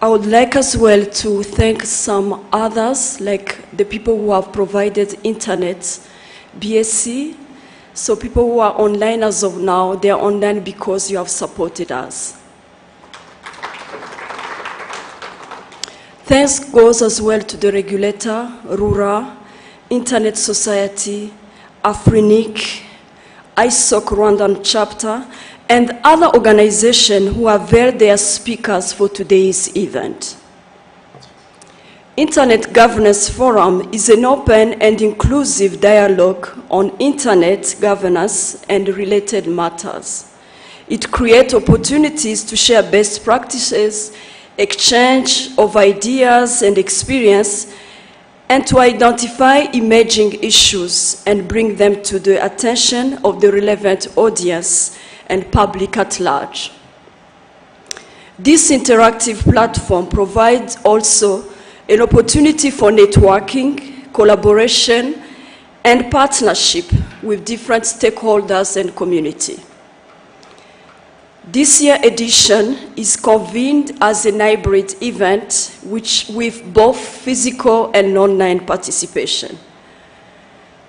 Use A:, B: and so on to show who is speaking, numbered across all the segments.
A: I would like as well to thank some others, like the people who have provided internet, BSc. So people who are online as of now, they are online because you have supported us. Thanks goes as well to the regulator, RURA, Internet Society, Afrinic, ISOC Rwandan chapter, and other organizations who have availed their speakers for today's event. Internet Governance Forum is an open and inclusive dialogue on internet governance and related matters. It creates opportunities to share best practices, exchange of ideas and experience, and to identify emerging issues and bring them to the attention of the relevant audience and public at large. This interactive platform provides also an opportunity for networking, collaboration, and partnership with different stakeholders and community. This year's edition is convened as a hybrid event with both physical and online participation.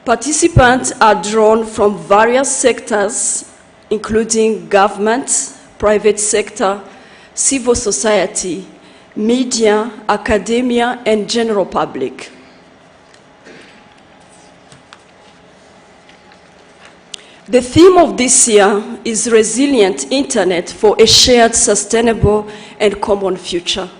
A: Participants are drawn from various sectors, including government, private sector, civil society, media, academia, and general public. The theme of this year is Resilient Internet for a Shared, Sustainable, and Common Future.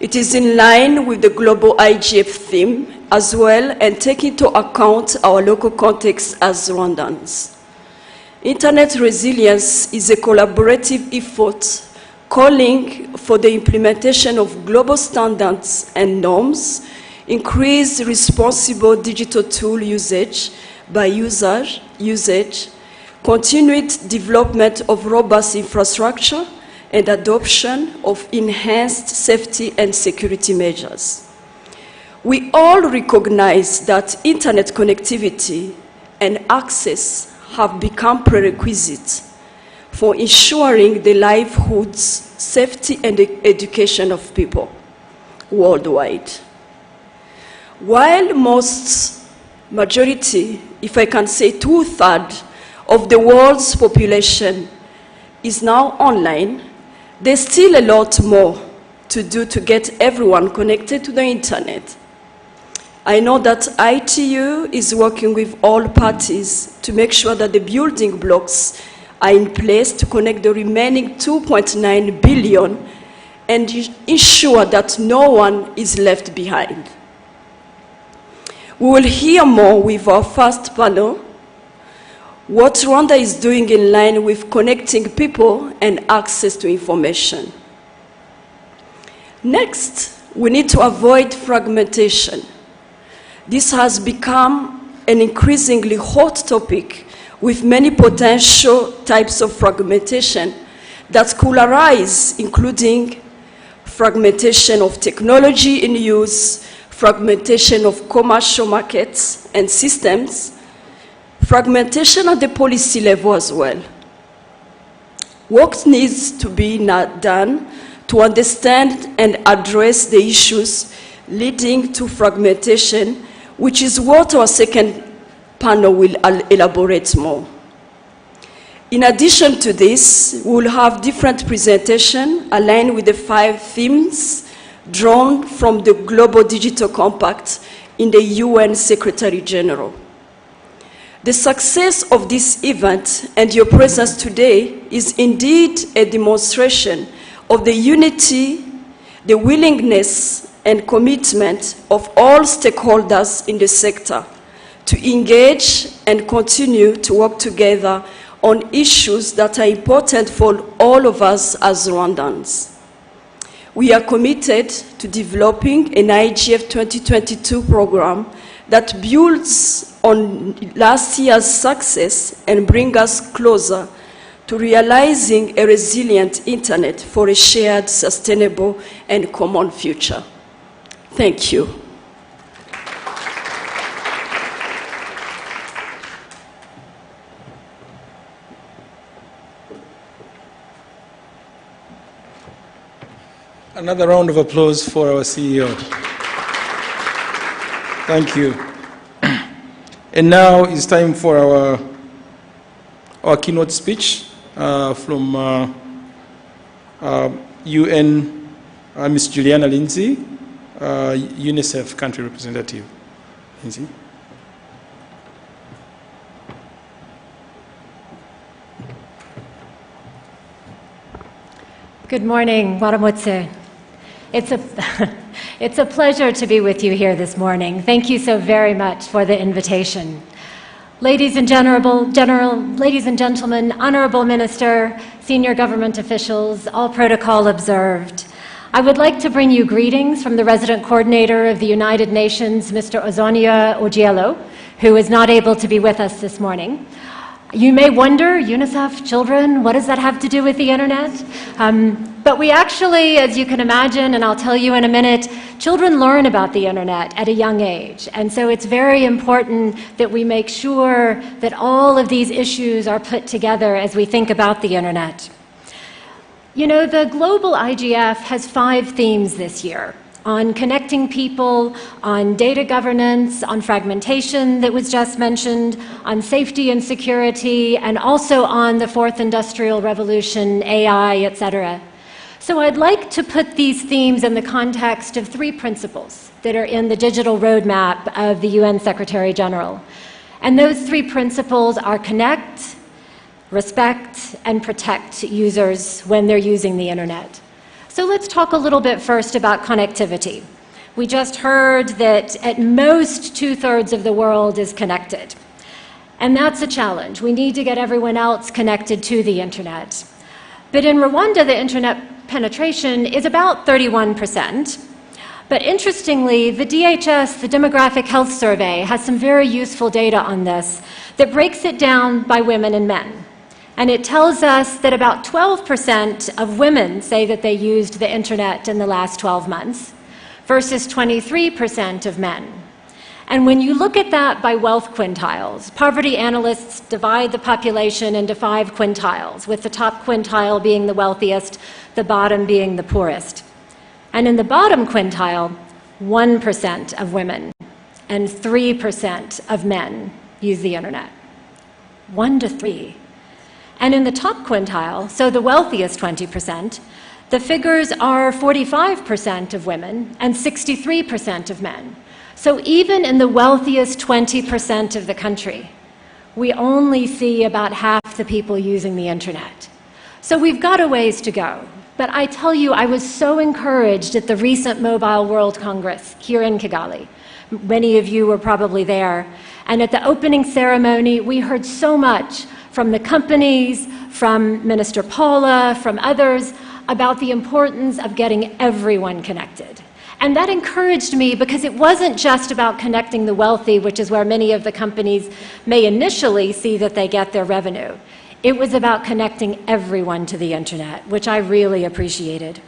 A: It is in line with the global IGF theme as well and taking into account our local context as Rwandans. Internet resilience is a collaborative effort calling for the implementation of global standards and norms, increased responsible digital tool usage by usage, continued development of robust infrastructure, and adoption of enhanced safety and security measures. We all recognize that internet connectivity and access have become prerequisites for ensuring the livelihoods, safety, and education of people worldwide. While majority, if I can say 2/3 of the world's population is now online, there's still a lot more to do to get everyone connected to the internet. I know that ITU is working with all parties to make sure that the building blocks are in place to connect the remaining 2.9 billion and ensure that no one is left behind. We will hear more with our first panel, what Rwanda is doing in line with connecting people and access to information. Next, we need to avoid fragmentation. This has become an increasingly hot topic with many potential types of fragmentation that could arise, including fragmentation of technology in use, fragmentation of commercial markets and systems, fragmentation at the policy level as well. Work needs to be done to understand and address the issues leading to fragmentation, which is what our second panel will elaborate more. In addition to this, we will have different presentations aligned with the 5 themes drawn from the Global Digital Compact in the UN Secretary General. The success of this event and your presence today is indeed a demonstration of the unity, the willingness, and commitment of all stakeholders in the sector to engage and continue to work together on issues that are important for all of us as Rwandans. We are committed to developing an IGF 2022 program that builds on last year's success and brings us closer to realizing a resilient internet for a shared, sustainable, and common future. Thank you.
B: Another round of applause for our CEO. Thank you. And now it's time for our keynote speech from UN, Ms. Juliana Lindsay, UNICEF country representative. Lindsay.
C: Good morning, Waramutse. It's a pleasure to be with you here this morning. Thank you so very much for the invitation. Ladies and gentlemen, Honorable Minister, senior government officials, all protocol observed. I would like to bring you greetings from the Resident Coordinator of the United Nations, Mr. Ozonia Ojielo, who is not able to be with us this morning. You may wonder, UNICEF, children, what does that have to do with the internet? But we actually, as you can imagine, and I'll tell you in a minute, children learn about the internet at a young age. And so it's very important that we make sure that all of these issues are put together as we think about the internet. You know, the global IGF has 5 themes this year: on connecting people, on data governance, on fragmentation that was just mentioned, on safety and security, and also on the 4th Industrial Revolution, AI, etc. So I'd like to put these themes in the context of 3 principles that are in the digital roadmap of the UN Secretary General. And those 3 principles are connect, respect, and protect users when they're using the internet. So let's talk a little bit first about connectivity. We just heard that at most 2/3 of the world is connected. And that's a challenge. We need to get everyone else connected to the internet. But in Rwanda, the internet penetration is about 31%. But interestingly, the DHS, the Demographic Health Survey, has some very useful data on this that breaks it down by women and men. And it tells us that about 12% of women say that they used the internet in the last 12 months, versus 23% of men. And when you look at that by wealth quintiles, poverty analysts divide the population into 5 quintiles, with the top quintile being the wealthiest, the bottom being the poorest. And in the bottom quintile, 1% of women and 3% of men use the internet. 1 to 3. And in the top quintile, so the wealthiest 20%, the figures are 45% of women and 63% of men. So even in the wealthiest 20% of the country, we only see about half the people using the internet. So we've got a ways to go. But I tell you, I was so encouraged at the recent Mobile World Congress here in Kigali. Many of you were probably there. And at the opening ceremony, we heard so much from the companies, from Minister Paula, from others, about the importance of getting everyone connected. And that encouraged me because it wasn't just about connecting the wealthy, which is where many of the companies may initially see that they get their revenue. It was about connecting everyone to the internet, which I really appreciated.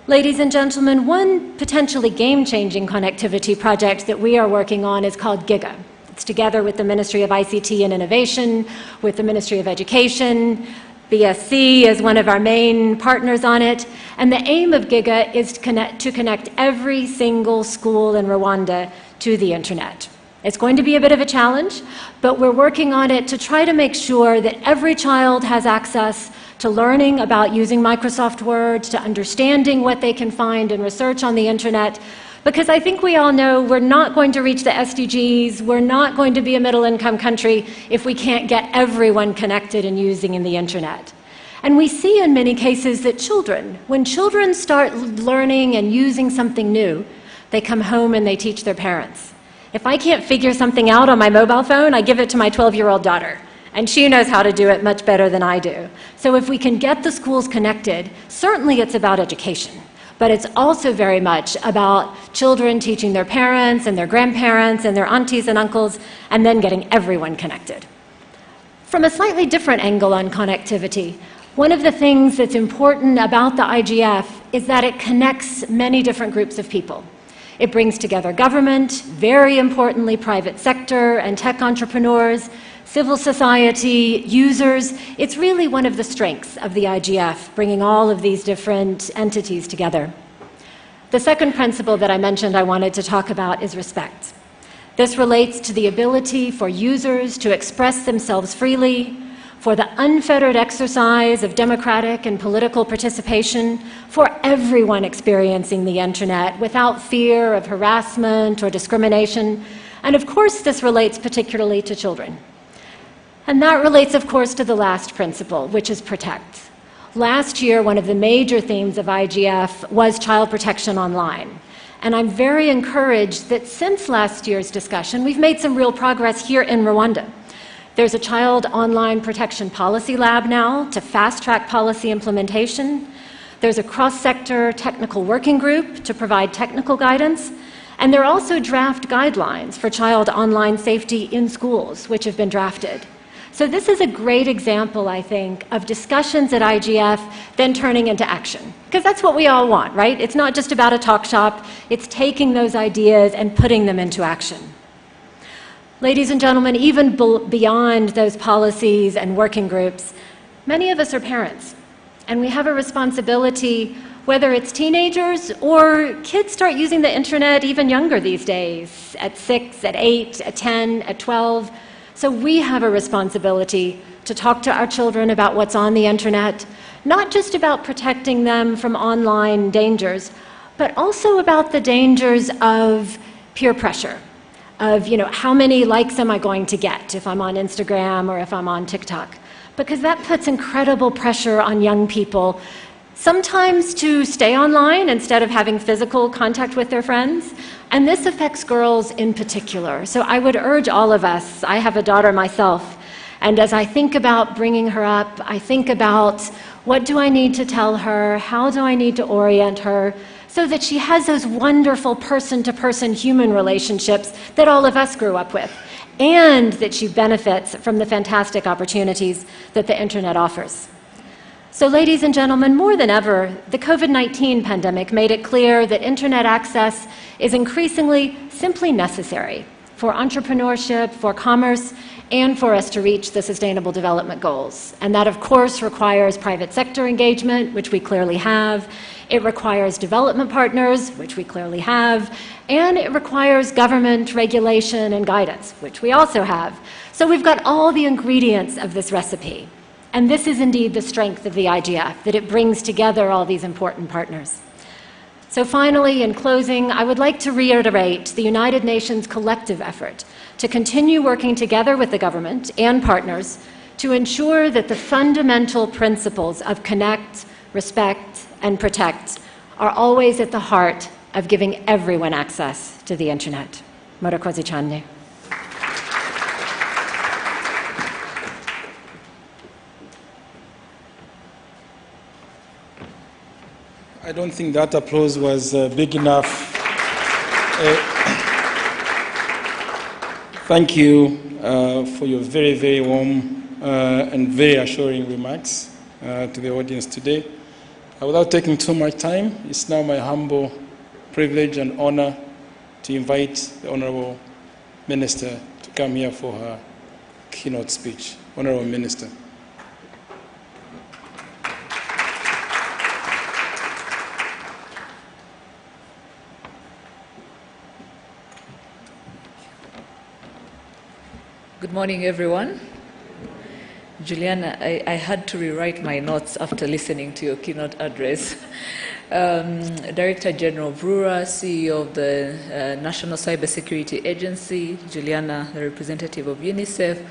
C: Ladies and gentlemen, one potentially game-changing connectivity project that we are working on is called GIGA. It's together with the Ministry of ICT and Innovation, with the Ministry of Education. BSC is one of our main partners on it. And the aim of GIGA is to connect every single school in Rwanda to the internet. It's going to be a bit of a challenge, but we're working on it to try to make sure that every child has access to learning about using Microsoft Word, to understanding what they can find in research on the internet, because I think we all know we're not going to reach the SDGs, we're not going to be a middle-income country if we can't get everyone connected and using the internet. And we see in many cases that when children start learning and using something new, they come home and they teach their parents. If I can't figure something out on my mobile phone, I give it to my 12-year-old daughter, and she knows how to do it much better than I do. So if we can get the schools connected, certainly it's about education. But it's also very much about children teaching their parents and their grandparents and their aunties and uncles, and then getting everyone connected. From a slightly different angle on connectivity, one of the things that's important about the IGF is that it connects many different groups of people. It brings together government, very importantly private sector and tech entrepreneurs, civil society, users. It's really one of the strengths of the IGF, bringing all of these different entities together. The second principle that I mentioned I wanted to talk about is respect. This relates to the ability for users to express themselves freely, for the unfettered exercise of democratic and political participation for everyone experiencing the internet without fear of harassment or discrimination. And of course, this relates particularly to children. And that relates, of course, to the last principle, which is protect. Last year, one of the major themes of IGF was child protection online. And I'm very encouraged that since last year's discussion, we've made some real progress here in Rwanda. There's a child online protection policy lab now to fast-track policy implementation. There's a cross-sector technical working group to provide technical guidance. And there are also draft guidelines for child online safety in schools, which have been drafted. So this is a great example, I think, of discussions at IGF then turning into action. Because that's what we all want, right? It's not just about a talk shop. It's taking those ideas and putting them into action. Ladies and gentlemen, even beyond those policies and working groups, many of us are parents. And we have a responsibility, whether it's teenagers or kids start using the internet even younger these days, at 6, at 8, at 10, at 12. So we have a responsibility to talk to our children about what's on the internet, not just about protecting them from online dangers, but also about the dangers of peer pressure, of how many likes am I going to get if I'm on Instagram or if I'm on TikTok, because that puts incredible pressure on young people, sometimes to stay online instead of having physical contact with their friends. And this affects girls in particular. So I would urge all of us, I have a daughter myself, and as I think about bringing her up, I think about what do I need to tell her, how do I need to orient her, so that she has those wonderful person-to-person human relationships that all of us grew up with, and that she benefits from the fantastic opportunities that the internet offers. So ladies and gentlemen, more than ever, the COVID-19 pandemic made it clear that internet access is increasingly simply necessary for entrepreneurship, for commerce, and for us to reach the Sustainable Development Goals. And that, of course, requires private sector engagement, which we clearly have. It requires development partners, which we clearly have. And it requires government regulation and guidance, which we also have. So we've got all the ingredients of this recipe. And this is indeed the strength of the IGF, that it brings together all these important partners. So finally, in closing, I would like to reiterate the United Nations collective effort to continue working together with the government and partners to ensure that the fundamental principles of connect, respect, and protect are always at the heart of giving everyone access to the internet. Murakoze cyane.
B: I don't think that applause was big enough. Thank you for your very, very warm and very assuring remarks to the audience today. Without taking too much time, it's now my humble privilege and honor to invite the Honorable Minister to come here for her keynote speech. Honorable Minister.
D: Good morning, everyone. Juliana, I had to rewrite my notes after listening to your keynote address. Director General of RURA, CEO of the National Cybersecurity Agency, Juliana, the representative of UNICEF,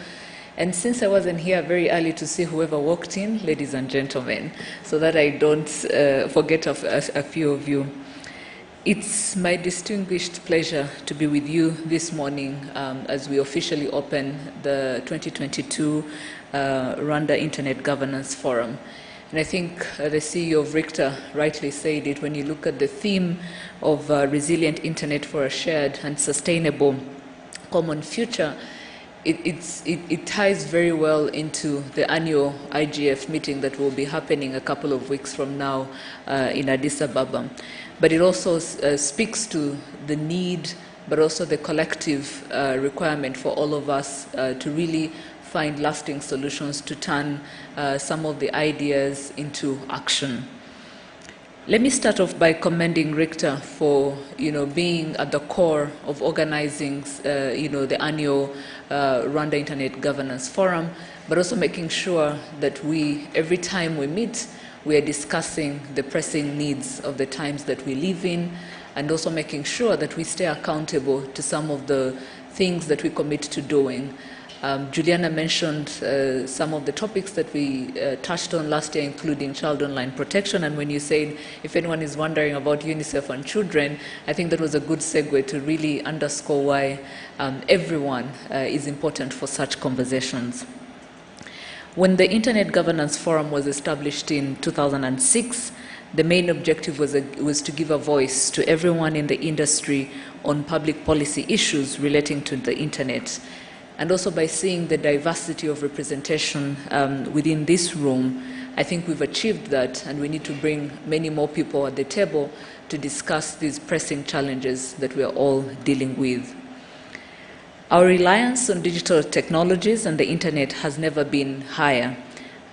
D: and since I wasn't here very early to see whoever walked in, ladies and gentlemen, so that I don't forget of a few of you. It's my distinguished pleasure to be with you this morning as we officially open the 2022 Rwanda Internet Governance Forum. And I think the CEO of Richter rightly said it, when you look at the theme of resilient internet for a shared and sustainable common future, it ties very well into the annual IGF meeting that will be happening a couple of weeks from now in Addis Ababa. But it also speaks to the need, but also the collective requirement for all of us to really find lasting solutions to turn some of the ideas into action. Let me start off by commending Richter for, being at the core of organizing, the annual Rwanda Internet Governance Forum, but also making sure that every time we meet, we are discussing the pressing needs of the times that we live in, and also making sure that we stay accountable to some of the things that we commit to doing. Juliana mentioned some of the topics that we touched on last year, including child online protection. And when you said, if anyone is wondering about UNICEF and children, I think that was a good segue to really underscore why everyone is important for such conversations. When the Internet Governance Forum was established in 2006, the main objective was to give a voice to everyone in the industry on public policy issues relating to the Internet. And also by seeing the diversity of representation within this room, I think we've achieved that, and we need to bring many more people at the table to discuss these pressing challenges that we are all dealing with. Our reliance on digital technologies and the Internet has never been higher,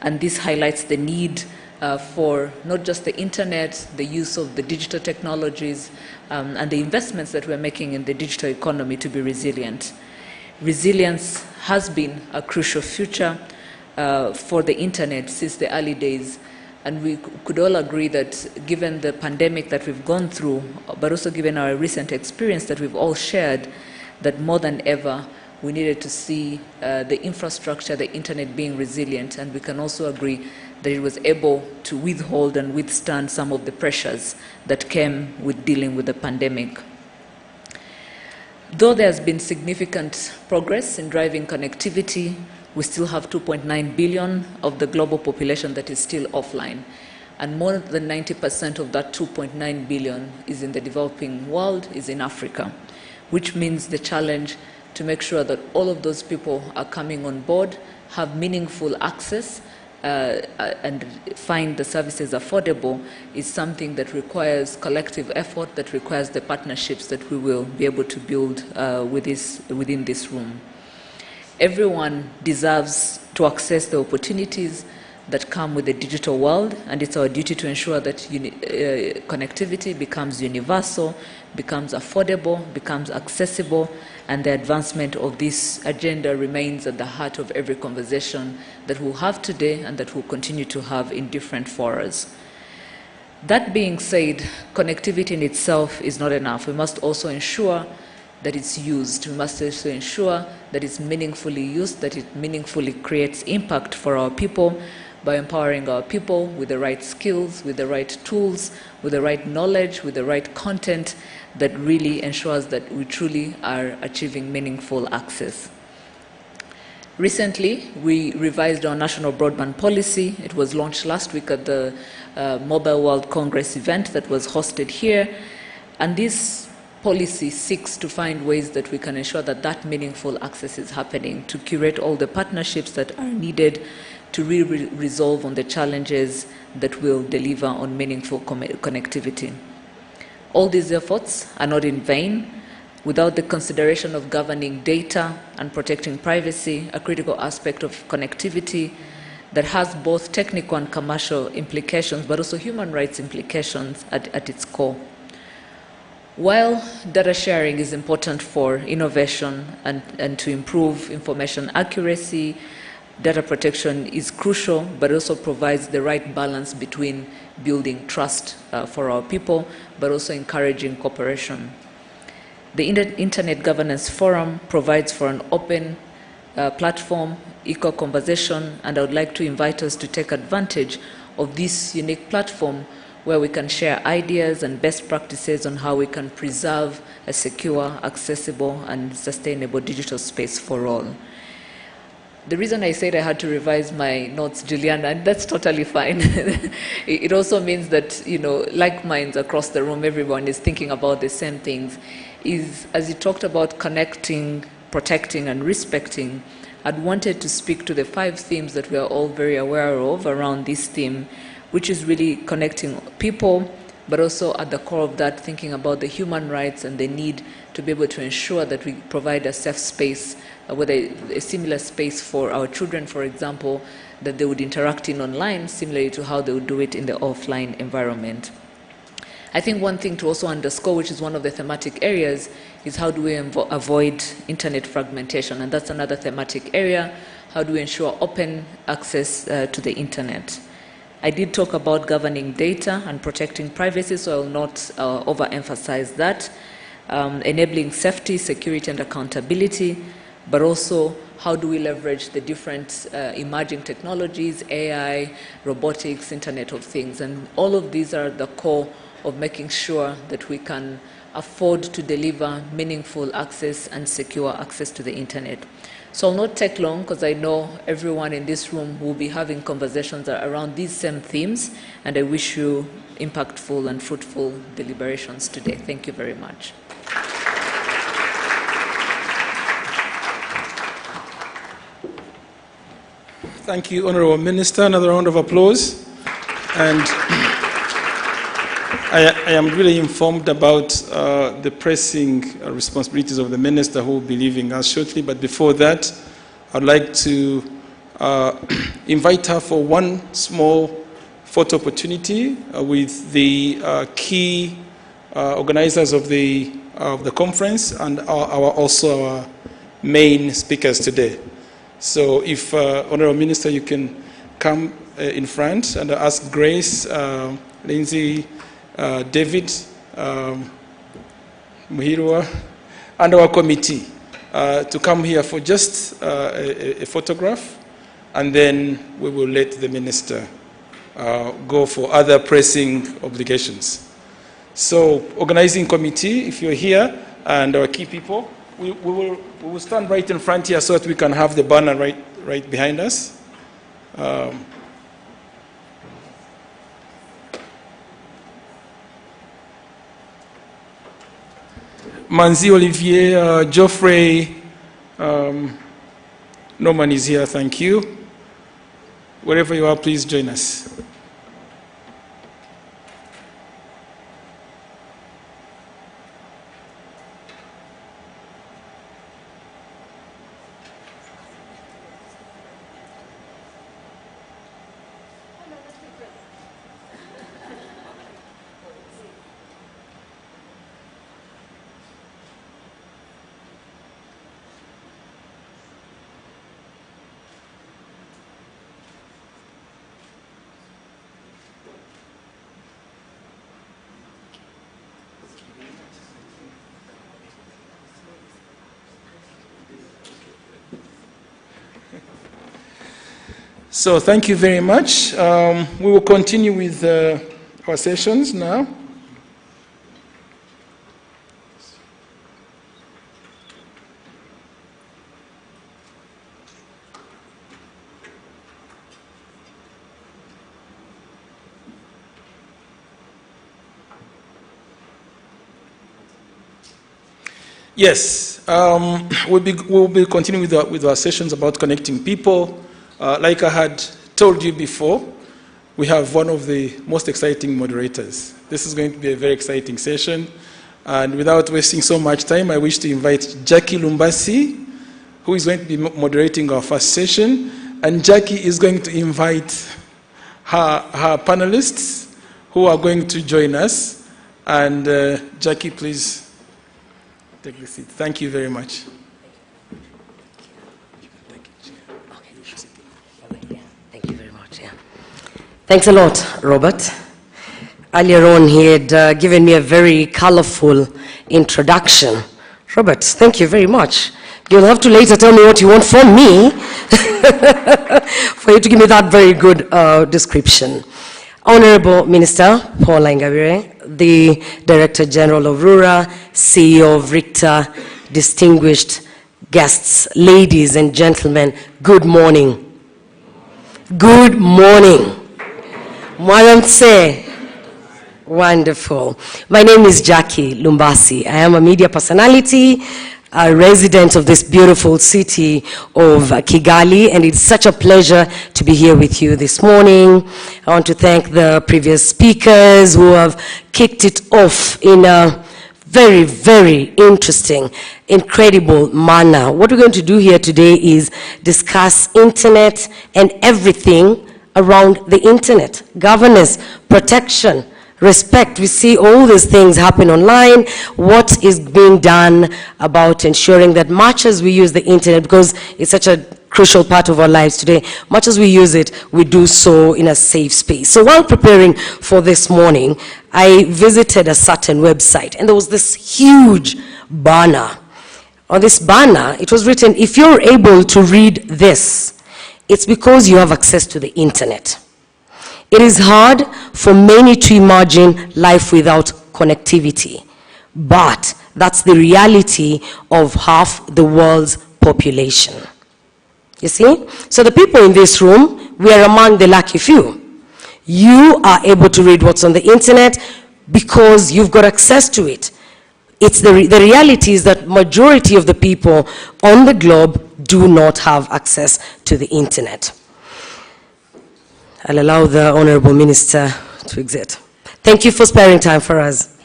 D: and this highlights the need for not just the Internet, the use of the digital technologies, and the investments that we're making in the digital economy to be resilient. Resilience has been a crucial feature for the Internet since the early days, and we could all agree that given the pandemic that we've gone through, but also given our recent experience that we've all shared, that more than ever we needed to see the infrastructure, the Internet being resilient, and we can also agree that it was able to withhold and withstand some of the pressures that came with dealing with the pandemic. Though there has been significant progress in driving connectivity, we still have 2.9 billion of the global population that is still offline. And more than 90% of that 2.9 billion is in the developing world, is in Africa, which means the challenge to make sure that all of those people are coming on board, have meaningful access, and find the services affordable is something that requires collective effort, that requires the partnerships that we will be able to build within this room. Everyone deserves to access the opportunities that come with the digital world, and it's our duty to ensure that connectivity becomes universal, becomes affordable, becomes accessible, and the advancement of this agenda remains at the heart of every conversation that we'll have today and that we'll continue to have in different forums. That being said, connectivity in itself is not enough. We must also ensure that it's used. We must also ensure that it's meaningfully used, that it meaningfully creates impact for our people by empowering our people with the right skills, with the right tools, with the right knowledge, with the right content that really ensures that we truly are achieving meaningful access. Recently, we revised our national broadband policy. It was launched last week at the Mobile World Congress event that was hosted here. And this policy seeks to find ways that we can ensure that that meaningful access is happening, to curate all the partnerships that are needed to really resolve on the challenges that will deliver on meaningful connectivity. All these efforts are not in vain. Without the consideration of governing data and protecting privacy, a critical aspect of connectivity that has both technical and commercial implications, but also human rights implications at its core. While data sharing is important for innovation and to improve information accuracy, data protection is crucial, but also provides the right balance between building trust for our people, but also encouraging cooperation. The Internet Governance Forum provides for an open platform, equal conversation, and I would like to invite us to take advantage of this unique platform where we can share ideas and best practices on how we can preserve a secure, accessible, and sustainable digital space for all. The reason I said I had to revise my notes, Juliana, and that's totally fine. It also means that, like minds across the room, everyone is thinking about the same things. As you talked about connecting, protecting, and respecting, I'd wanted to speak to the 5 themes that we are all very aware of around this theme, which is really connecting people, but also at the core of that, thinking about the human rights and the need to be able to ensure that we provide a safe space whether a similar space for our children, for example, that they would interact in online, similarly to how they would do it in the offline environment. I think one thing to also underscore, which is one of the thematic areas, is how do we avoid internet fragmentation? And that's another thematic area. How do we ensure open access to the internet? I did talk about governing data and protecting privacy, so I will not overemphasize that. Enabling safety, security, and accountability, but also how do we leverage the different emerging technologies, AI, robotics, Internet of Things, and all of these are the core of making sure that we can afford to deliver meaningful access and secure access to the internet. So I'll not take long because I know everyone in this room will be having conversations around these same themes, and I wish you impactful and fruitful deliberations today. Thank you very much.
B: Thank you, Honorable Minister. Another round of applause. And I am really informed about the pressing responsibilities of the Minister who will be leaving us shortly. But before that, I'd like to invite her for one small photo opportunity with the key organizers of the conference and also our main speakers today. So if, Honorable Minister, you can come in front and ask Grace, Lindsay, David, Muhirwa, and our committee to come here for just a photograph, and then we will let the Minister go for other pressing obligations. So, organizing committee, if you're here, and our key people, we will stand right in front here so that we can have the banner right behind us. Manzi Olivier, Geoffrey, Norman is here, thank you. Wherever you are, please join us. So thank you very much. We will continue with our sessions now. Yes, we'll be continuing with our sessions about connecting people. Like I had told you before, we have one of the most exciting moderators. This is going to be a very exciting session. And without wasting so much time, I wish to invite Jackie Lumbasi, who is going to be moderating our first session. And Jackie is going to invite her panelists who are going to join us. And Jackie, please take the seat. Thank you very much.
E: Thanks a lot, Robert. Earlier on, he had given me a very colorful introduction. Robert, thank you very much. You'll have to later tell me what you want from me for you to give me that very good description. Honorable Minister Paul Ingabire, the Director General of RURA, CEO of RICTA, distinguished guests, ladies and gentlemen, good morning. Good morning. Mwaramtse. Wonderful. My name is Jackie Lumbasi. I am a media personality, a resident of this beautiful city of Kigali, and it's such a pleasure to be here with you this morning. I want to thank the previous speakers who have kicked it off in a very, very interesting, incredible manner. What we're going to do here today is discuss internet and everything around the internet. Governance, protection, respect. We see all these things happen online. What is being done about ensuring that much as we use the internet, because it's such a crucial part of our lives today, much as we use it, we do so in a safe space. So while preparing for this morning, I visited a certain website, and there was this huge banner. On this banner, it was written, if you're able to read this, it's because you have access to the internet. It is hard for many to imagine life without connectivity, but that's the reality of half the world's population. You see? So the people in this room, we are among the lucky few. You are able to read what's on the internet because you've got access to it. It's the reality is that majority of the people on the globe do not have access to the internet. I'll allow the Honorable Minister to exit. Thank you for sparing time for us.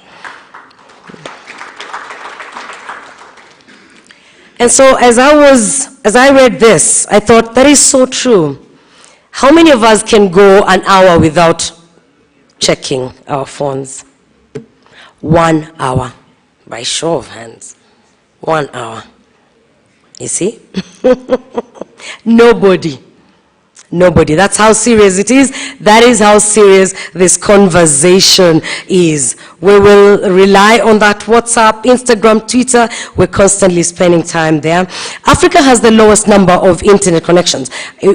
E: And so as I read this, I thought, that is so true. How many of us can go an hour without checking our phones? 1 hour, by show of hands. 1 hour. You see? Nobody. That's how serious it is. That is how serious this conversation is. We will rely on that WhatsApp, Instagram, Twitter. We're constantly spending time there. Africa has the lowest number of internet connections.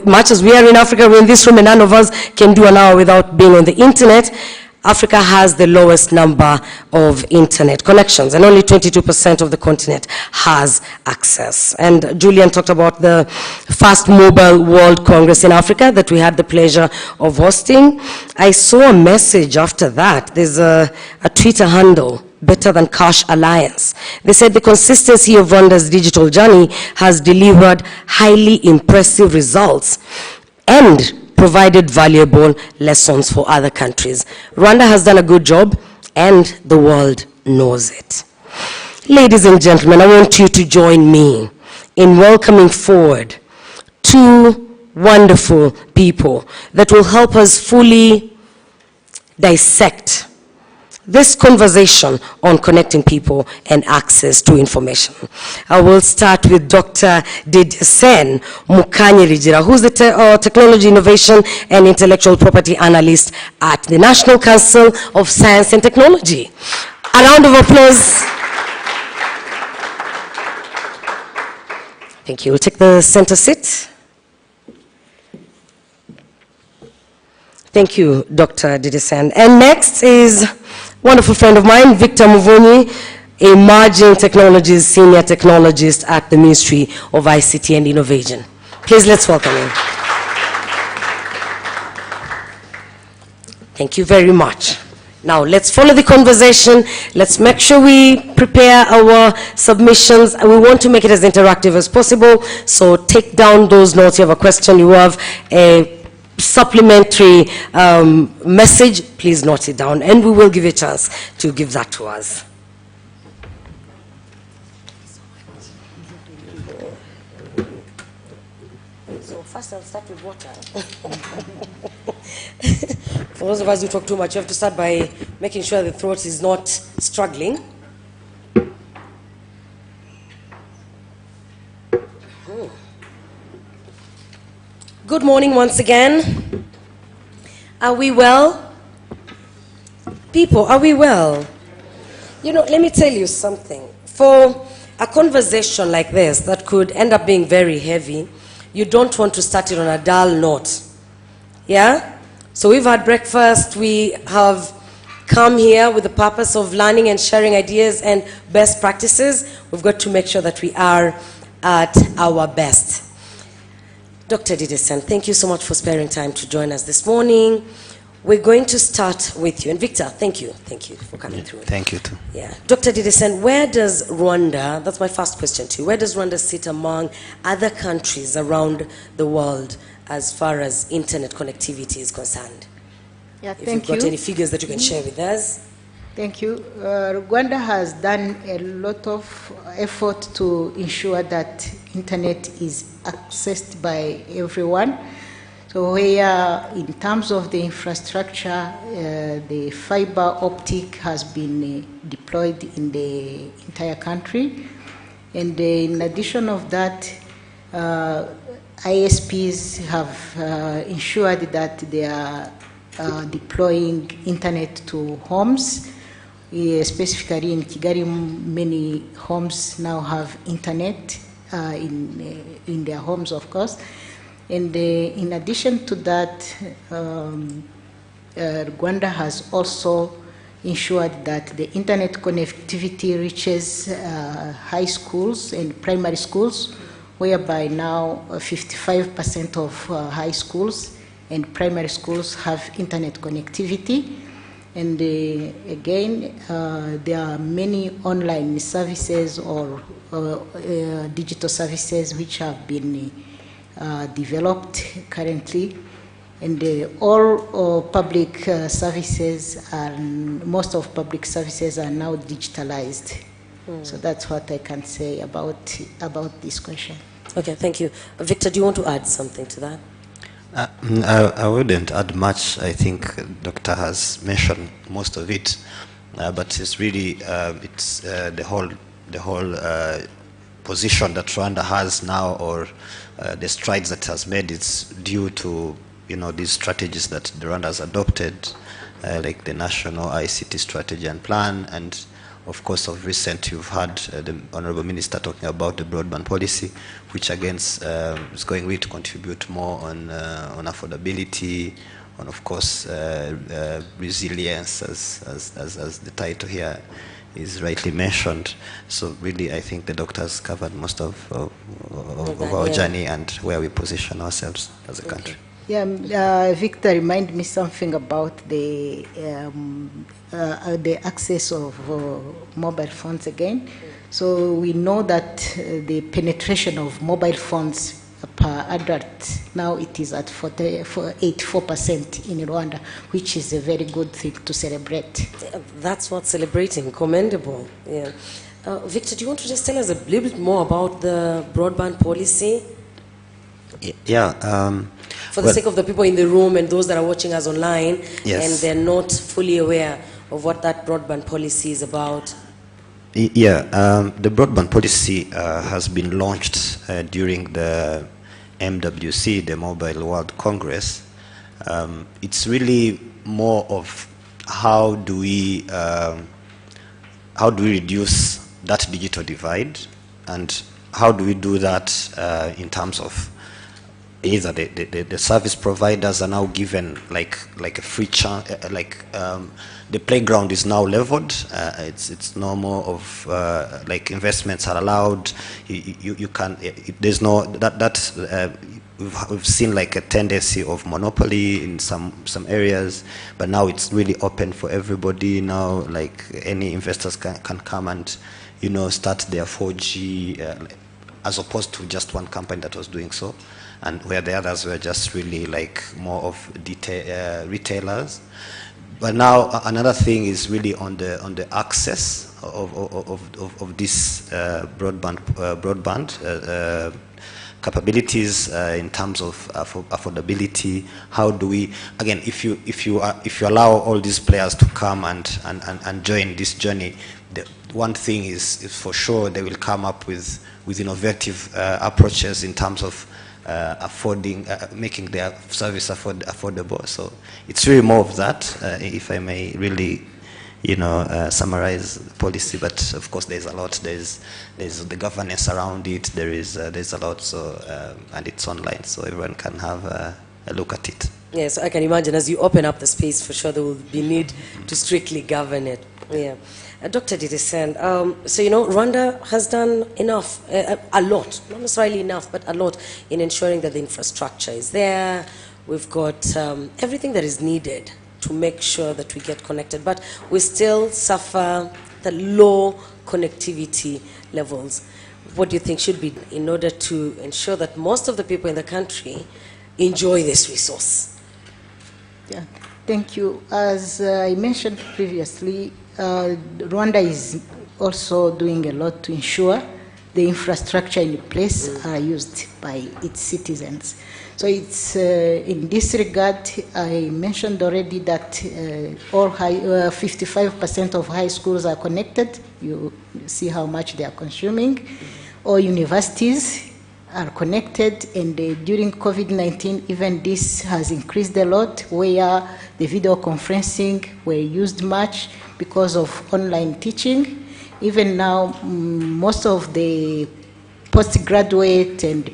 E: Much as we are in Africa, we're in this room and none of us can do an hour without being on the internet. Africa has the lowest number of internet connections, and only 22% of the continent has access. And Julian talked about the first Mobile World Congress in Africa that we had the pleasure of hosting. I saw a message after that. There's a Twitter handle, Better Than Cash Alliance. They said the consistency of Rwanda's digital journey has delivered highly impressive results and provided valuable lessons for other countries. Rwanda has done a good job, and the world knows it. Ladies and gentlemen, I want you to join me in welcoming forward two wonderful people that will help us fully dissect this conversation on connecting people and access to information. I will start with Dr. Didesen Mukanyirijira, who's the Technology Innovation and Intellectual Property Analyst at the National Council of Science and Technology. A round of applause. Thank you. We'll take the center seat. Thank you, Dr. Didesen. And next is wonderful friend of mine, Victor Muvunyi, Emerging Technologies Senior Technologist at the Ministry of ICT and Innovation. Please, let's welcome him. Thank you very much. Now, let's follow the conversation. Let's make sure we prepare our submissions. We want to make it as interactive as possible, so take down those notes. You have a question, you have a supplementary message, please note it down, and we will give you a chance to give that to us. So first I'll start with water. For those of us who talk too much, you have to start by making sure the throat is not struggling. Good morning once again. Are we well? People, are we well? You know, let me tell you something. For a conversation like this that could end up being very heavy, you don't want to start it on a dull note. Yeah? So we've had breakfast. We have come here with the purpose of learning and sharing ideas and best practices. We've got to make sure that we are at our best. Dr. Didesen, thank you so much for sparing time to join us this morning. We're going to start with you. And Victor, thank you for coming through.
F: Thank you too.
E: Yeah. Dr. Didesen, where does Rwanda, that's my first question to you, where does Rwanda sit among other countries around the world as far as internet connectivity is concerned?
G: Yeah,
E: if
G: thank
E: you've got
G: you.
E: any figures that you can share with us.
F: Thank you. Rwanda has done a lot of effort to ensure that internet is accessed by everyone. So where in terms of the infrastructure, the fiber optic has been deployed in the entire country. And in addition of that, ISPs have ensured that they are deploying internet to homes. Specifically in Kigali, many homes now have internet in their homes, of course. And in addition to that, Rwanda has also ensured that the internet connectivity reaches high schools and primary schools, whereby now 55% of high schools and primary schools have internet connectivity. And again, there are many online services or digital services which have been developed currently. And all public services and most of public services are now digitalized. So that's what I can say about this question.
E: Okay, thank you. Victor, do you want to add something to that?
G: I wouldn't add much. I think Doctor has mentioned most of it, but it's really it's the whole position that Rwanda has now, or the strides that it has made. It's due to these strategies that Rwanda has adopted, like the national ICT strategy and plan, and of course, of recent, you've had the Honorable Minister talking about the broadband policy, which again is going really to contribute more on affordability, on of course resilience, as the title here is rightly mentioned. So really, I think the doctor has covered most of our journey and where we position ourselves as a country.
F: Yeah, Victor reminded me something about the access of mobile phones again. So we know that the penetration of mobile phones per adult, now it is at 84% in Rwanda, which is a very good thing to celebrate.
E: That's what's celebrating, commendable. Yeah. Victor, do you want to just tell us a little bit more about the broadband policy?
G: Yeah.
E: For the sake of the people in the room and those that are watching us online,
G: yes,
E: and they're not fully aware of what that broadband policy is about.
G: Yeah, the broadband policy has been launched during the MWC, the Mobile World Congress. It's really more of how do we reduce that digital divide, and how do we do that in terms of either the service providers are now given like a free chance, the playground is now leveled. It's no more of like investments are allowed. You can there's no we've seen like a tendency of monopoly in some areas, but now it's really open for everybody. Now like any investors can come and start their 4G as opposed to just one company that was doing so, and where the others were just really like more of retailers. But now another thing is really on the access of this broadband capabilities in terms of affordability. How do we, again, if you allow all these players to come and join this journey, the one thing is for sure they will come up with innovative approaches in terms of making their service affordable. So it's really more of that, if I may really, summarize the policy. But of course, there's a lot. There's the governance around it. There's a lot. So and it's online, so everyone can have a look at it.
E: Yes, I can imagine as you open up the space, for sure there will be need to strictly govern it. Yeah. Dr. Didesen, so Rwanda has done enough, a lot, not necessarily enough, but a lot in ensuring that the infrastructure is there. We've got everything that is needed to make sure that we get connected, but we still suffer the low connectivity levels. What do you think should be in order to ensure that most of the people in the country enjoy this resource?
F: Yeah. Thank you. As I mentioned previously, Rwanda is also doing a lot to ensure the infrastructure in place are used by its citizens. So it's in this regard, I mentioned already that all 55% of high schools are connected. You see how much they are consuming. All universities are connected, and during COVID-19, even this has increased a lot, where the video conferencing were used much because of online teaching. Even now, most of the postgraduate and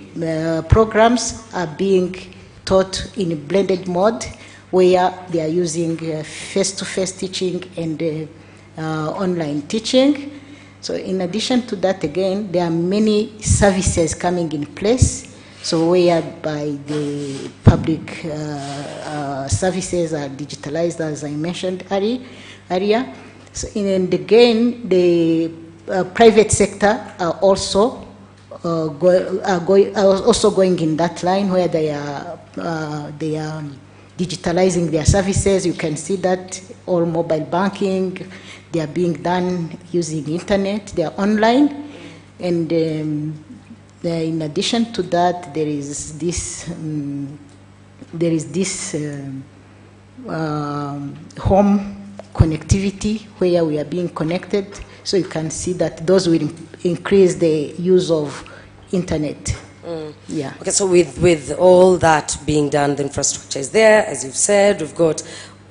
F: programs are being taught in a blended mode, where they are using face-to-face teaching and online teaching. So in addition to that, again, there are many services coming in place, so whereby the public services are digitalized, as I mentioned earlier. So, and again, the private sector are also going in that line, where they are digitalizing their services. You can see that all mobile banking, they are being done using internet, they are online. And in addition to that, there is this home connectivity, where we are being connected. So you can see that those will increase the use of internet. Yeah.
E: Okay, so with all that being done, the infrastructure is there, as you've said. We've got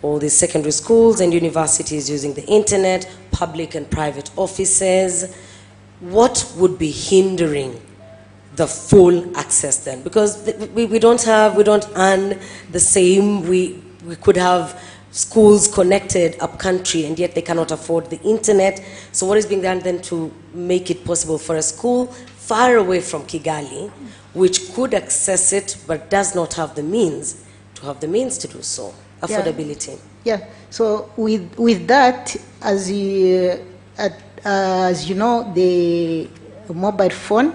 E: all these secondary schools and universities using the internet, public and private offices. What would be hindering the full access then? Because we don't earn the same. We could have schools connected up country, and yet they cannot afford the internet. So what is being done then to make it possible for a school far away from Kigali, which could access it but does not have the means to do so? Affordability.
F: Yeah. So with that, as you know, the mobile phone,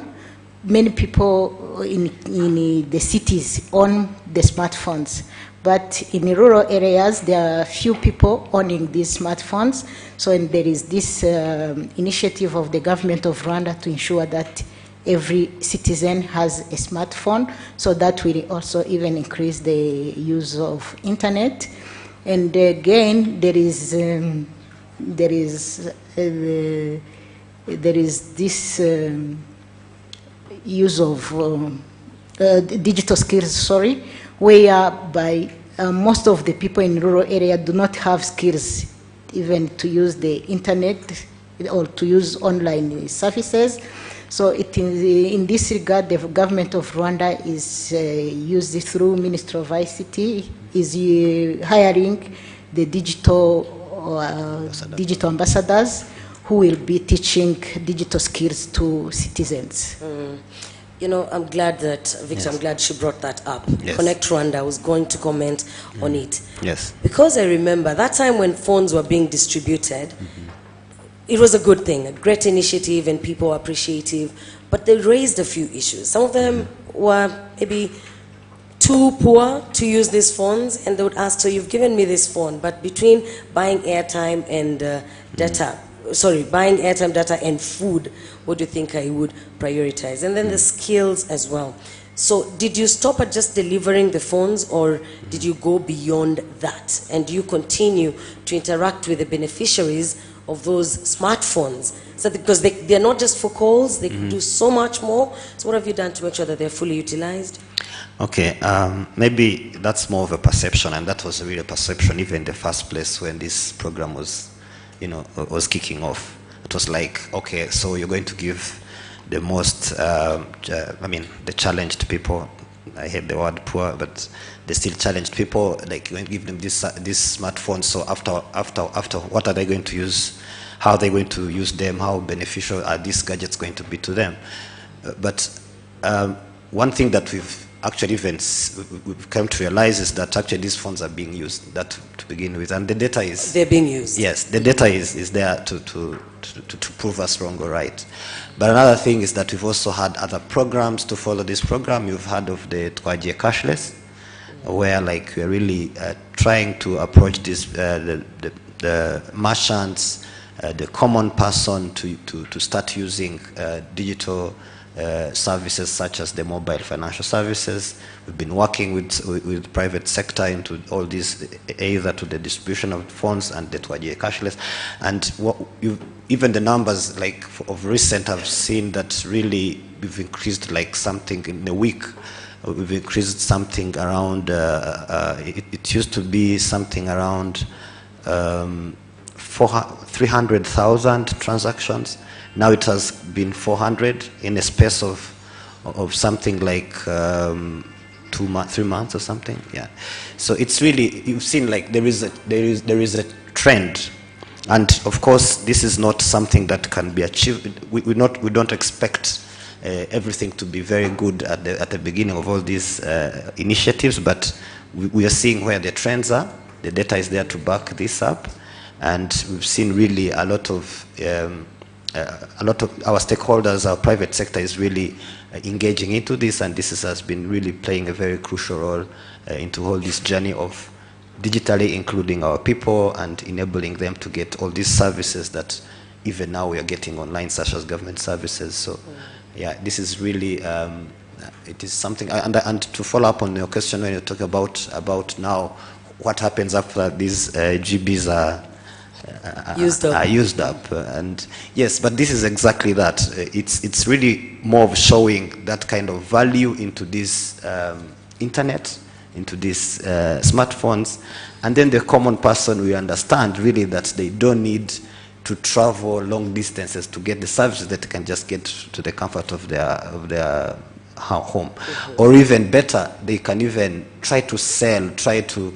F: many people in the cities own the smartphones. But in rural areas, there are few people owning these smartphones. So there is this initiative of the government of Rwanda to ensure that every citizen has a smartphone. So that will also even increase the use of internet. And again, there is this use of digital skills, whereby most of the people in rural area do not have skills even to use the internet or to use online services. So in this regard, the government of Rwanda is used through Ministry of ICT, is hiring the digital ambassadors who will be teaching digital skills to citizens.
E: You know, I'm glad that, Victor, I'm glad she brought that up.
G: Yes.
E: Connect Rwanda, I was going to comment on it.
G: Yes.
E: Because I remember that time when phones were being distributed, it was a good thing, a great initiative, and people were appreciative, but they raised a few issues. Some of them were maybe too poor to use these phones, and they would ask, so you've given me this phone, but between buying airtime and buying airtime, data, and food, what do you think I would prioritize? And then the skills as well. So did you stop at just delivering the phones, or did you go beyond that? And do you continue to interact with the beneficiaries of those smartphones? So because they're not just for calls, they can do so much more. So what have you done to make sure that they're fully utilized?
G: Okay, maybe that's more of a perception, and that was a real perception even in the first place when this program was kicking off. It was like, okay, so you're going to give the most, the challenged people. I hate the word poor, but they still challenged people. Like, you're going to give them this smartphone. So after, what are they going to use? How are they going to use them? How beneficial are these gadgets going to be to them? But one thing that we've come to realize is that actually these phones are being used, that to begin with, and the data is...
E: They're being used.
G: Yes, the data is there to prove us wrong or right. But another thing is that we've also had other programs to follow this program. You've heard of the Twagie Cashless. where like we're really trying to approach this, the merchants, the common person to start using digital services such as the mobile financial services. We've been working with private sector into all this, either to the distribution of funds and the cashless. And even the numbers like of recent have seen that really we've increased like something in a week. We've increased something around, it used to be something around 300,000 transactions. Now it has been 400 in a space of something like 3 months or something. Yeah. So it's really, you've seen like there is a trend, and of course this is not something that can be achieved. We don't expect everything to be very good at the beginning of all these initiatives, but we are seeing where the trends are. The data is there to back this up, and we've seen really a lot of our stakeholders, our private sector is really engaging into this, and this has been really playing a very crucial role into all this journey of digitally including our people and enabling them to get all these services that even now we are getting online, such as government services. So yeah, this is really, it is something, and to follow up on your question when you talk about now, what happens after these GBs are used up, and yes, but this is exactly that. It's really more of showing that kind of value into this internet, into these smartphones, and then the common person will understand really that they don't need to travel long distances to get the services that they can just get to the comfort of their home. Or even better, they can even try to sell, try to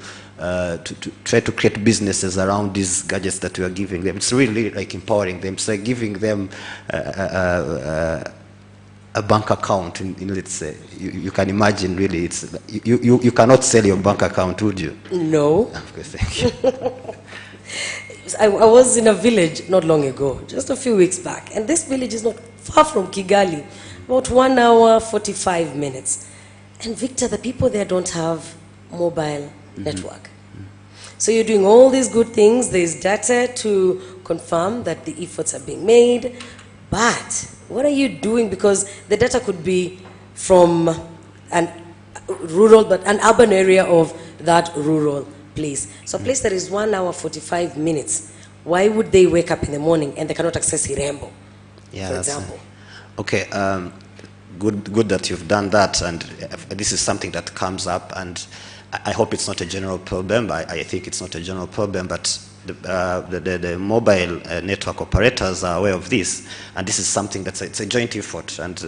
G: create businesses around these gadgets that we are giving them. It's really like empowering them. It's like giving them a bank account. In let's say, you can imagine really, it's you cannot sell your bank account, would you?
E: No.
G: Okay, thank you.
E: I was in a village not long ago, just a few weeks back, and this village is not far from Kigali, about 1 hour, 45 minutes. And Victor, the people there don't have mobile network. So you're doing all these good things, there's data to confirm that the efforts are being made, but what are you doing? Because the data could be from an rural, but an urban area of that rural place. So a place that is 1 hour, 45 minutes, why would they wake up in the morning and they cannot access Irembo, for example?
G: Okay, good that you've done that, and this is something that comes up, and I hope it's not a general problem. I think it's not a general problem, but the mobile network operators are aware of this, and this is something it's a joint effort. And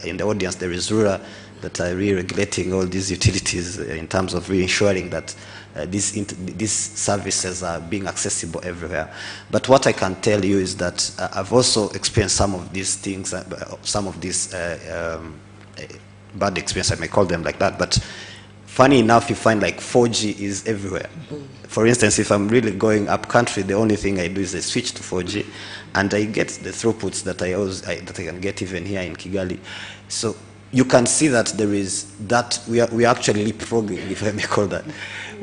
G: in the audience, there is RURA that are re-regulating all these utilities in terms of re-ensuring that these services are being accessible everywhere. But what I can tell you is that I've also experienced some of these things, some of these bad experience, I may call them like that, but funny enough, you find like 4G is everywhere. For instance, if I'm really going up country, the only thing I do is I switch to 4G, and I get the throughputs that I can get even here in Kigali. So you can see that there is that we are actually leapfrogging, if I may call that.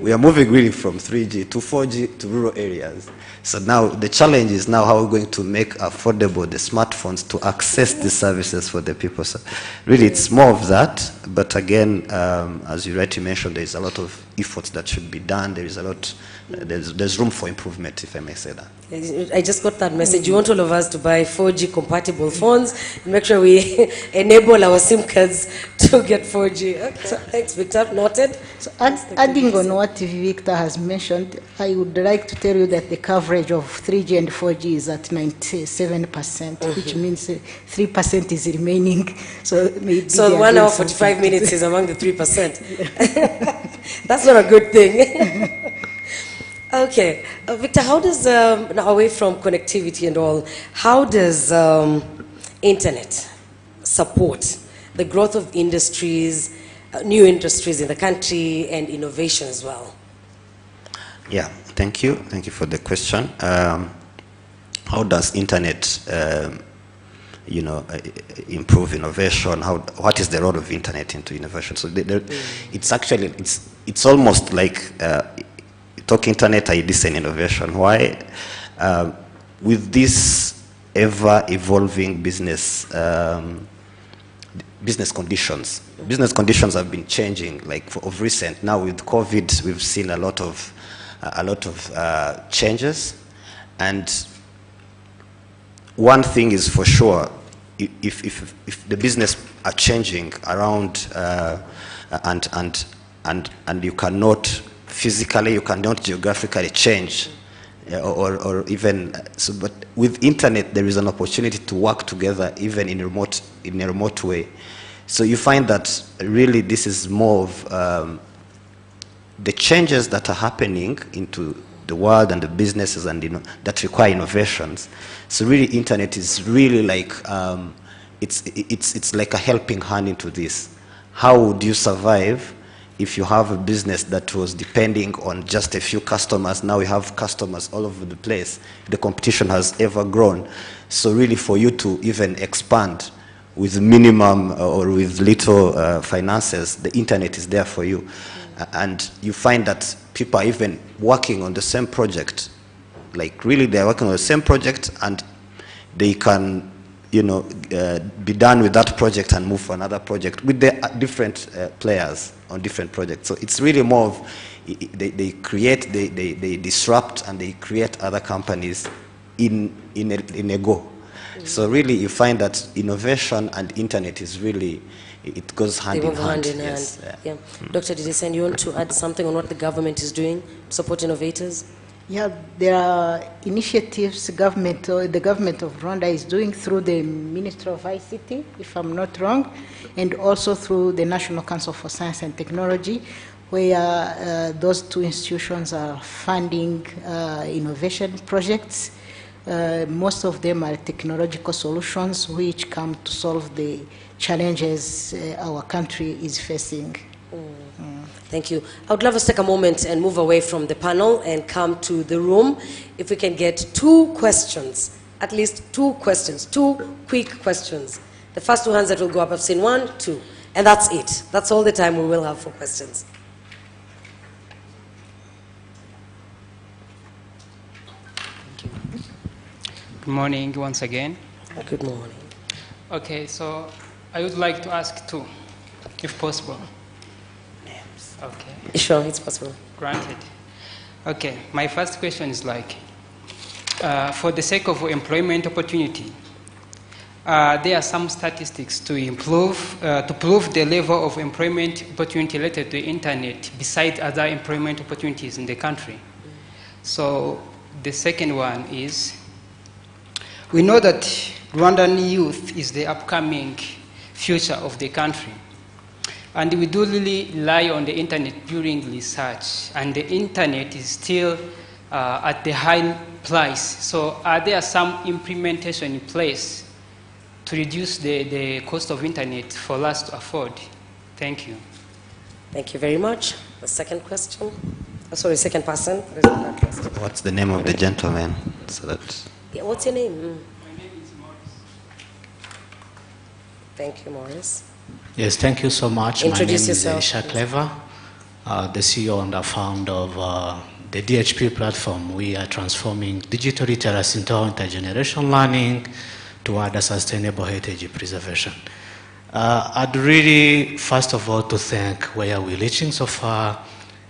G: We are moving really from 3G to 4G to rural areas. So now the challenge is now how we're going to make affordable the smartphones to access the services for the people. So really it's more of that, but again, as you rightly mentioned, there's a lot of efforts that should be done. There is a lot, there's room for improvement, if I may say that.
E: I just got that message. You want all of us to buy 4G compatible phones and make sure we enable our SIM cards to get 4G. Okay. So, thanks, Victor. Noted.
F: So adding on what Victor has mentioned, I would like to tell you that the coverage of 3G and 4G is at 97%, which means 3% is remaining. So maybe
E: so 1 hour 45 minutes is among the 3%. That's not a good thing. Okay, Victor, how does, now away from connectivity and all, how does internet support the growth of industries, new industries in the country, and innovation as well?
G: Yeah, thank you. Thank you for the question. How does internet improve innovation? What is the role of internet into innovation? So it's actually, it's almost like talk internet, I listen innovation. Why? With this ever-evolving business conditions. Business conditions have been changing, like of recent. Now with COVID, we've seen a lot of changes, and one thing is for sure: if the business are changing around, and you cannot physically, you cannot geographically change, or even so. But with internet, there is an opportunity to work together, even in a remote way. So you find that really this is more of the changes that are happening into the world and the businesses and that require innovations. So really, internet is really like it's like a helping hand into this. How would you survive if you have a business that was depending on just a few customers? Now you have customers all over the place. The competition has ever grown. So really, for you to even expand with minimum or with little finances, the internet is there for you. And you find that people are even working on the same project. Like really, they're working on the same project, and they can, be done with that project and move for another project with the different players on different projects. So it's really more of, they create, they disrupt, and they create other companies in a go. So really, you find that innovation and internet is really, it goes hand in hand. Yes.
E: Yeah. Dr. Didesen, you want to add something on what the government is doing to support innovators?
F: Yeah, there are initiatives the government of Rwanda is doing through the Ministry of ICT, if I'm not wrong, and also through the National Council for Science and Technology, where those two institutions are funding innovation projects. Most of them are technological solutions which come to solve the challenges our country is facing.
E: Thank you. I would love us to take a moment and move away from the panel and come to the room. If we can get 2 questions, at least 2 questions, 2 quick questions. The first 2 hands that will go up, I've seen 1, 2, and that's it. That's all the time we will have for questions.
H: Good morning once again.
E: Good morning.
H: Okay, so I would like to ask 2, if possible. Okay.
E: Sure, it's possible.
H: Granted. Okay, my first question is like, for the sake of employment opportunity, there are some statistics to prove the level of employment opportunity related to the internet besides other employment opportunities in the country. So the second one is, we know that Rwandan youth is the upcoming future of the country. And we do really rely on the internet during research. And the internet is still at the high price. So are there some implementation in place to reduce the cost of internet for us to afford? Thank you.
E: Thank you very much. The second question? Sorry, second person.
G: What's the name of the gentleman? So that.
E: Yeah, what's your name?
H: My name is Morris.
E: Thank you, Morris.
I: Yes, thank you so much.
E: Introduce
I: My name
E: yourself,
I: is Elisha Clever, the CEO and the founder of the DHP platform. We are transforming digital literacy into intergenerational learning toward a sustainable heritage preservation. I'd really, first of all, to thank where we're reaching so far,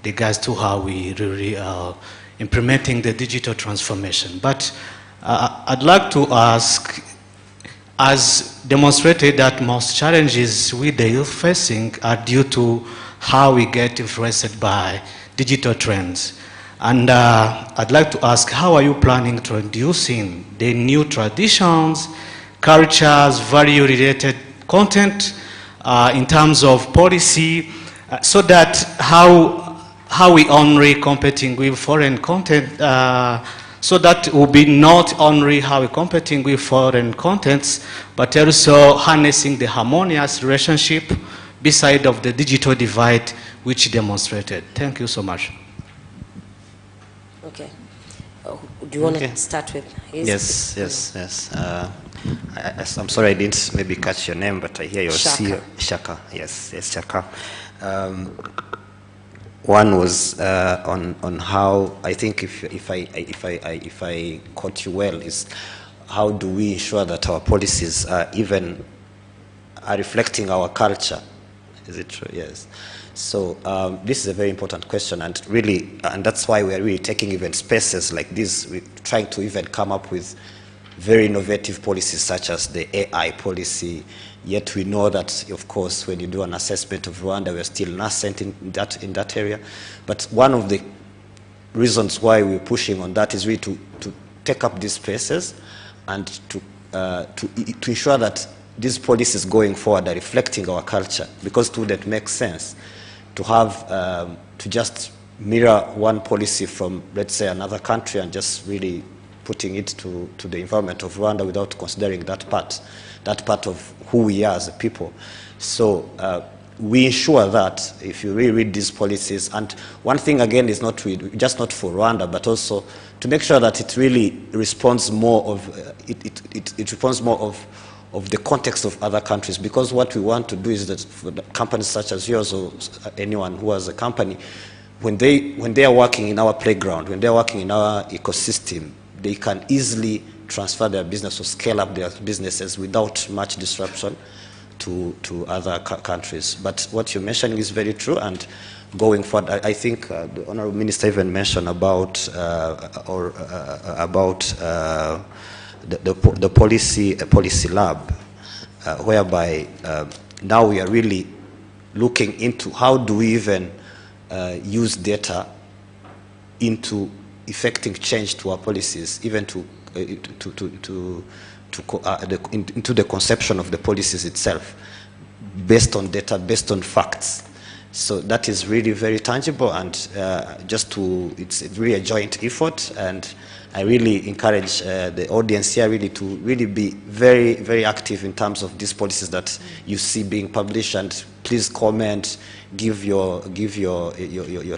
I: regards to how we really are implementing the digital transformation. But I'd like to ask, as demonstrated that most challenges we the youth facing are due to how we get influenced by digital trends. And I'd like to ask, how are you planning to introducing the new traditions, cultures, value-related content in terms of policy, so that how we only competing with foreign content, so that will be not only how we're competing with foreign contents, but also harnessing the harmonious relationship beside of the digital divide which demonstrated. Thank you so much.
E: Okay. Do you want to start with his?
G: Yes. I'm sorry I didn't maybe catch your name, but I hear your
E: Shaka.
G: Shaka. Yes, Shaka. One was on how I think if I caught you well is how do we ensure that our policies are reflecting our culture? Is it true? Yes. So this is a very important question, and that's why we are really taking even spaces like this. We're trying to even come up with very innovative policies such as the AI policy. Yet we know that, of course, when you do an assessment of Rwanda, we're still nascent in that area. But one of the reasons why we're pushing on that is really to take up these spaces and to ensure that these policies going forward are reflecting our culture, because it wouldn't make sense to have to just mirror one policy from, let's say, another country and just really putting it to the environment of Rwanda without considering that part of who we are as a people. So we ensure that if you really read these policies, and one thing again is just not for Rwanda, but also to make sure that it really responds more of it responds more of the context of other countries, because what we want to do is that for the companies such as yours or anyone who has a company, when they are working in our playground, when they are working in our ecosystem, they can easily transfer their business or scale up their businesses without much disruption to other countries. But what you're mentioning is very true, and going forward, I think the Honorable Minister even mentioned about the policy lab, whereby now we are really looking into how do we even use data into effecting change to our policies, even into the conception of the policies itself, based on data, based on facts. So that is really very tangible, and it's really a joint effort, and I really encourage the audience here really to really be very, very active in terms of these policies that you see being published, and please comment, give your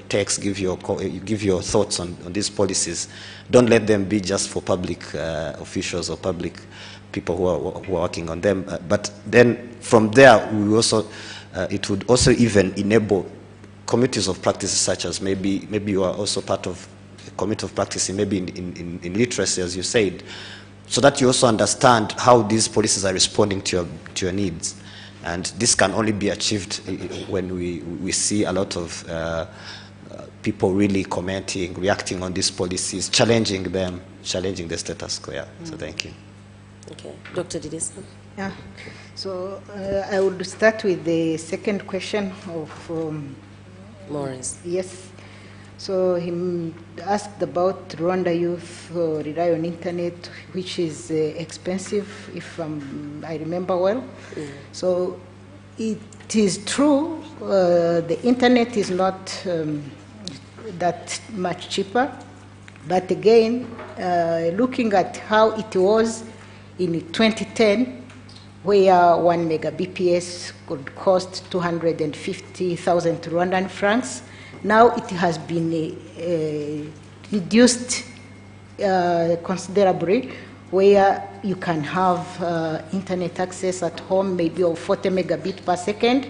G: text, give your thoughts on these policies. Don't let them be just for public officials or public people who are working on them. But then from there, we also it would also even enable committees of practices, such as maybe you are also part of a committee of practice, maybe in literacy, as you said, so that you also understand how these policies are responding to your needs. And this can only be achieved when we see a lot of people really commenting, reacting on these policies, challenging them, challenging the status quo. So thank you.
E: Okay, Dr. Didison.
F: Yeah. So I would start with the second question of
E: Morris.
F: Yes. So he asked about Rwanda youth rely on internet, which is expensive, if I remember well. So it is true, the internet is not that much cheaper. But again, looking at how it was in 2010, where 1 megabps could cost 250,000 Rwandan francs, now it has been reduced considerably, where you can have internet access at home, maybe of 40 megabits per second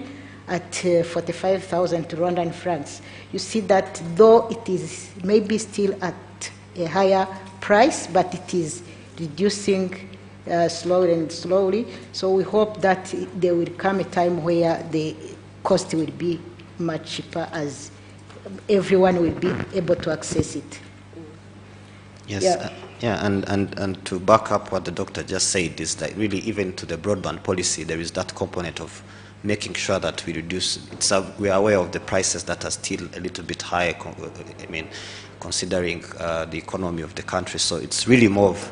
F: at 45,000 Rwandan francs. You see that though it is maybe still at a higher price, but it is reducing slowly and slowly. So we hope that there will come a time where the cost will be much cheaper, as everyone will be able to access it.
G: Yes, and to back up what the doctor just said is that really even to the broadband policy, there is that component of making sure that we reduce. We are aware of the prices that are still a little bit high, considering the economy of the country. So it's really more of,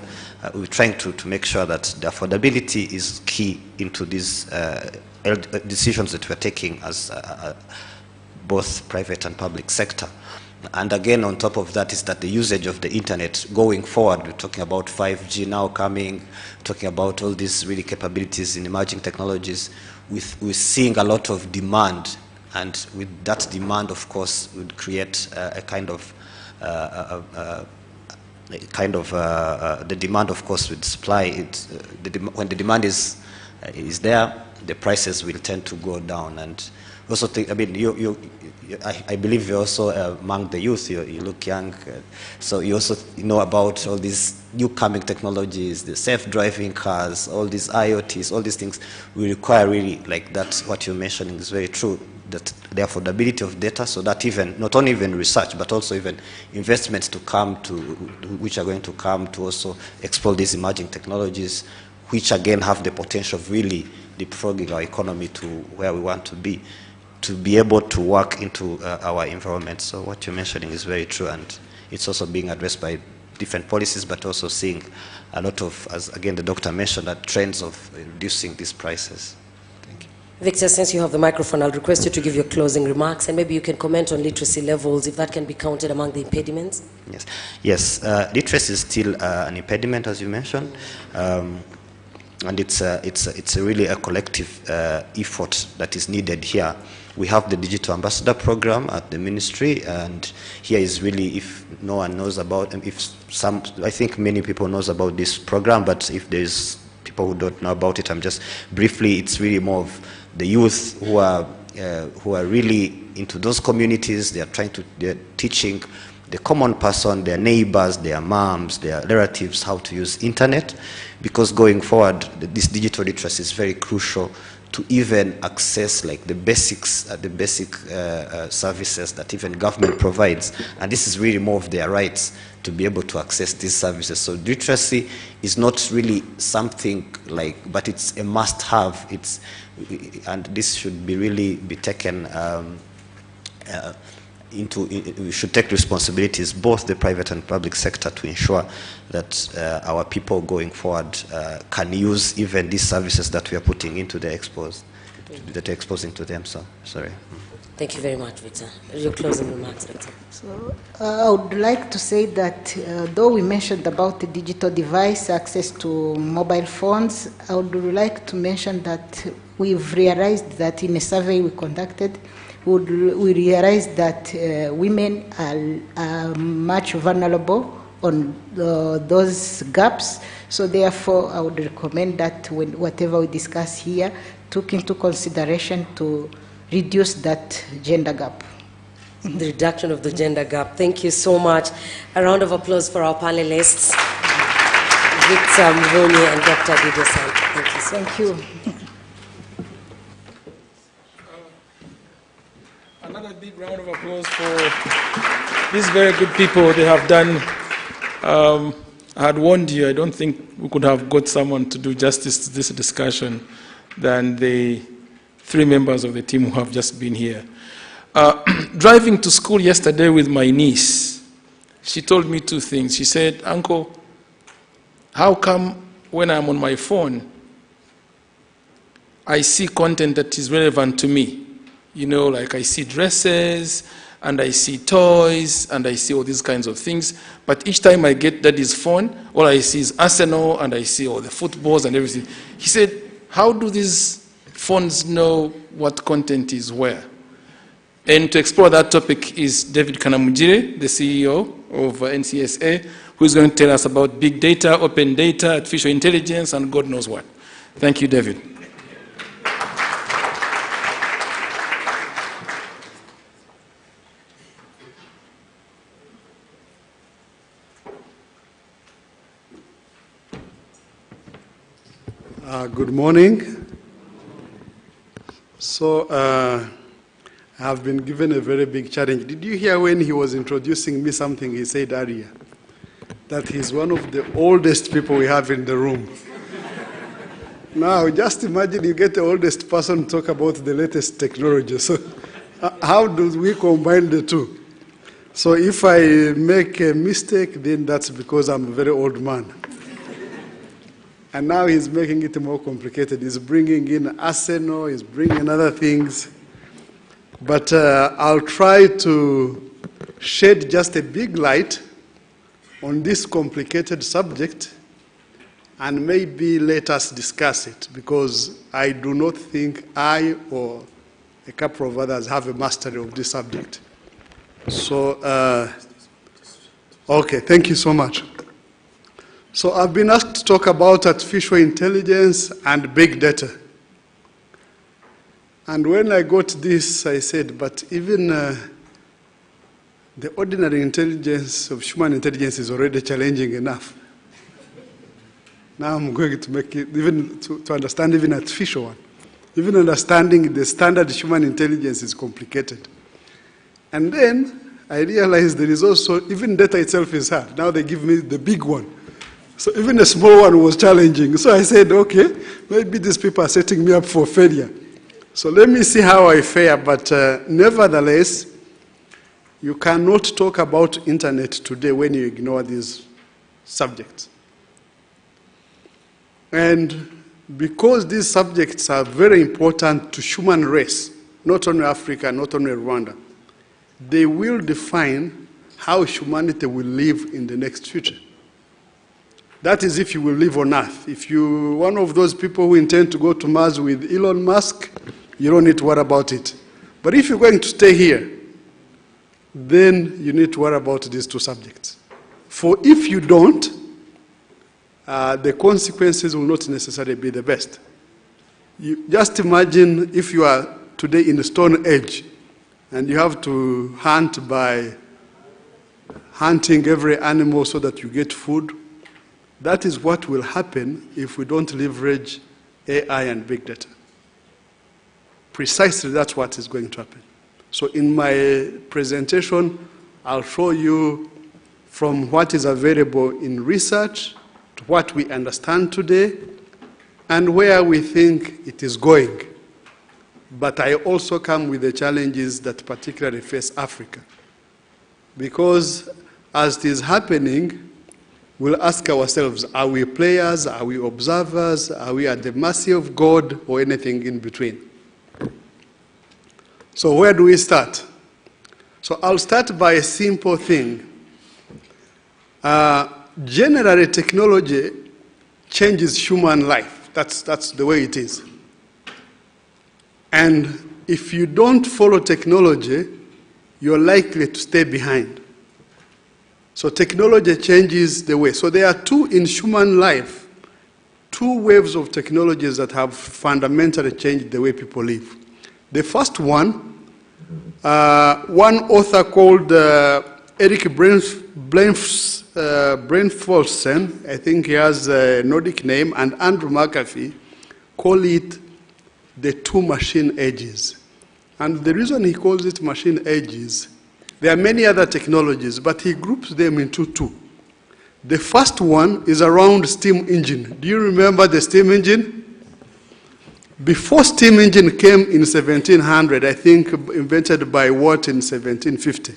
G: we're trying to make sure that the affordability is key into these decisions that we're taking as both private and public sector. And again, on top of that is that the usage of the internet going forward, we're talking about 5G now coming, talking about all these really capabilities in emerging technologies, we're seeing a lot of demand, and with that demand, of course, would create a kind of kind of the demand, of course, with supply. When the demand is there, the prices will tend to go down. And also, I mean, I believe you're also among the youth. You look young, so you also know about all these new coming technologies, the self-driving cars, all these IoTs, all these things. We require really, like that's what you're mentioning is very true, that the affordability of data, so that even not only even research but also even investments to come to, which are going to come to also explore these emerging technologies, which again have the potential of really leapfrogging our economy to where we want to be able to work into our environment. So what you're mentioning is very true, and it's also being addressed by different policies, but also seeing a lot of, as again the doctor mentioned, that trends of reducing these prices. Thank you.
E: Victor, since you have the microphone, I'll request you to give your closing remarks, and maybe you can comment on literacy levels, if that can be counted among the impediments.
G: Yes. Literacy is still an impediment, as you mentioned. And it's really a collective effort that is needed here. We have the Digital Ambassador Program at the ministry, and here is really, if no one knows about, I think many people knows about this program, but if there's people who don't know about it, I'm just briefly, it's really more of the youth who are really into those communities. They're teaching the common person, their neighbors, their moms, their relatives, how to use internet, because going forward, this digital literacy is very crucial to even access like the basics, the basic services that even government provides. And this is really more of their rights to be able to access these services. So literacy is not really something like, but it's a must-have. And this should really be taken we should take responsibilities, both the private and public sector, to ensure that our people going forward can use even these services that we are putting into the that are exposing to them. So, sorry.
E: Thank you very much, Victor. Your closing remarks, Victor.
F: So, I would like to say that though we mentioned about the digital device, access to mobile phones, I would like to mention that we've realized that in a survey we conducted, we realized that women are much vulnerable on those gaps. So therefore, I would recommend that whatever we discuss here, took into consideration to reduce that gender gap.
E: The reduction of the gender gap. Thank you so much. A round of applause for our panelists, Victor Mvunyi and Dr. Didosan. Thank you so much.
F: Thank you.
B: Another big round of applause for these very good people. They have done, I had warned you, I don't think we could have got someone to do justice to this discussion than the three members of the team who have just been here. Driving to school yesterday with my niece, she told me two things. She said, "Uncle, how come when I'm on my phone, I see content that is relevant to me? You know, like I see dresses, and I see toys, and I see all these kinds of things. But each time I get daddy's phone, all I see is Arsenal, and I see all the footballs and everything." He said, "How do these phones know what content is where?" And to explore that topic is David Kanamugire, the CEO of NCSA, who is going to tell us about big data, open data, artificial intelligence, and God knows what. Thank you, David.
J: Good morning. So, I have been given a very big challenge. Did you hear when he was introducing me something he said earlier? That he's one of the oldest people we have in the room. Now, just imagine you get the oldest person to talk about the latest technology. So, how do we combine the two? So, if I make a mistake, then that's because I'm a very old man. And now he's making it more complicated. He's bringing in Arsenal, he's bringing other things. But I'll try to shed just a big light on this complicated subject and maybe let us discuss it, because I do not think I or a couple of others have a mastery of this subject. So, okay, thank you so much. So I've been asked to talk about artificial intelligence and big data. And when I got this, I said, but even the ordinary intelligence of human intelligence is already challenging enough. Now I'm going to make it, even to understand even artificial one. Even understanding the standard human intelligence is complicated. And then I realized there is also, even data itself is hard. Now they give me the big one. So even a small one was challenging. So I said, okay, maybe these people are setting me up for failure. So let me see how I fare. But nevertheless, you cannot talk about internet today when you ignore these subjects. And because these subjects are very important to human race, not only Africa, not only Rwanda, they will define how humanity will live in the next future. That is if you will live on Earth. If you're one of those people who intend to go to Mars with Elon Musk, you don't need to worry about it. But if you're going to stay here, then you need to worry about these two subjects. For if you don't, the consequences will not necessarily be the best. You just imagine if you are today in the Stone Age and you have to hunt by hunting every animal so that you get food. That is what will happen if we don't leverage AI and big data. Precisely that's what is going to happen. So in my presentation, I'll show you from what is available in research to what we understand today and where we think it is going. But I also come with the challenges that particularly face Africa. Because as it is happening, we'll ask ourselves, are we players, are we observers, are we at the mercy of God, or anything in between? So where do we start? So I'll start by a simple thing. Generally, technology changes human life. That's the way it is. And if you don't follow technology, you're likely to stay behind. So technology changes the way. So there are two in human life, two waves of technologies that have fundamentally changed the way people live. The first one, one author called Eric Brynfolsen, I think he has a Nordic name, and Andrew McAfee call it the two machine ages. And the reason he calls it machine ages, there are many other technologies, but he groups them into two. The first one is around steam engine. Do you remember the steam engine? Before steam engine came in 1700, I think invented by Watt in 1750,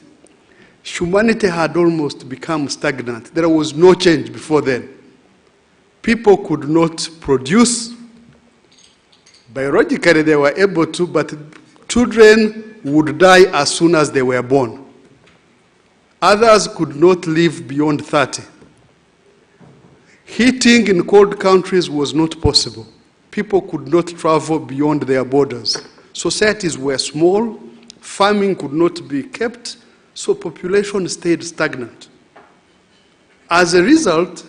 J: humanity had almost become stagnant. There was no change before then. People could not produce. Biologically, they were able to, but children would die as soon as they were born. Others could not live beyond 30. Heating in cold countries was not possible. People could not travel beyond their borders. Societies were small, farming could not be kept, so population stayed stagnant. As a result,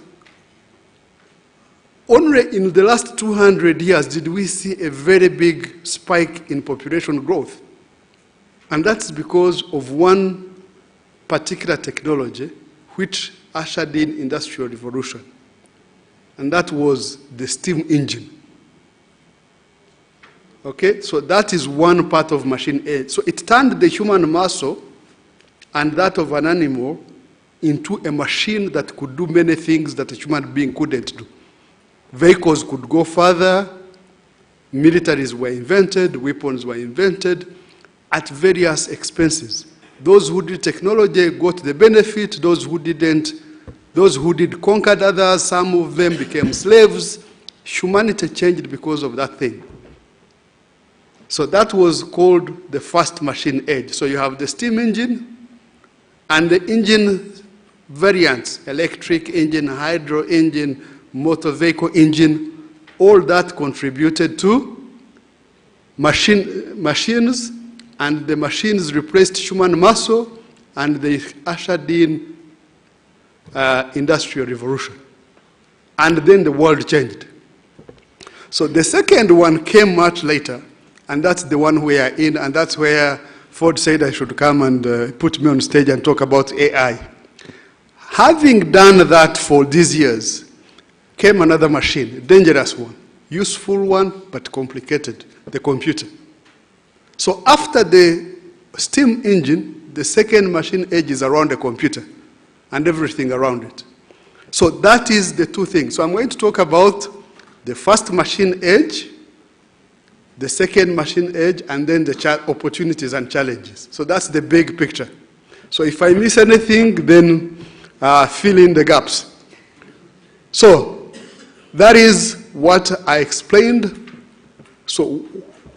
J: only in the last 200 years did we see a very big spike in population growth. And that's because of one particular technology which ushered in industrial revolution. And that was the steam engine. Okay, so that is one part of machine age. So it turned the human muscle and that of an animal into a machine that could do many things that a human being couldn't do. Vehicles could go further, militaries were invented, weapons were invented at various expenses. Those who did technology got the benefit, those who didn't, those who did conquered others, some of them became slaves. Humanity changed because of that thing. So that was called the first machine age. So you have the steam engine and the engine variants, electric engine, hydro engine, motor vehicle engine, all that contributed to machines, and the machines replaced human muscle, and they ushered in industrial revolution. And then the world changed. So the second one came much later, and that's the one we are in, and that's where Ford said I should come and put me on stage and talk about AI. Having done that for these years, came another machine, a dangerous one, useful one, but complicated, the computer. So after the steam engine, the second machine age is around the computer and everything around it. So that is the two things. So I'm going to talk about the first machine age, the second machine age, and then the opportunities and challenges. So that's the big picture. So if I miss anything, then fill in the gaps. So that is what I explained. So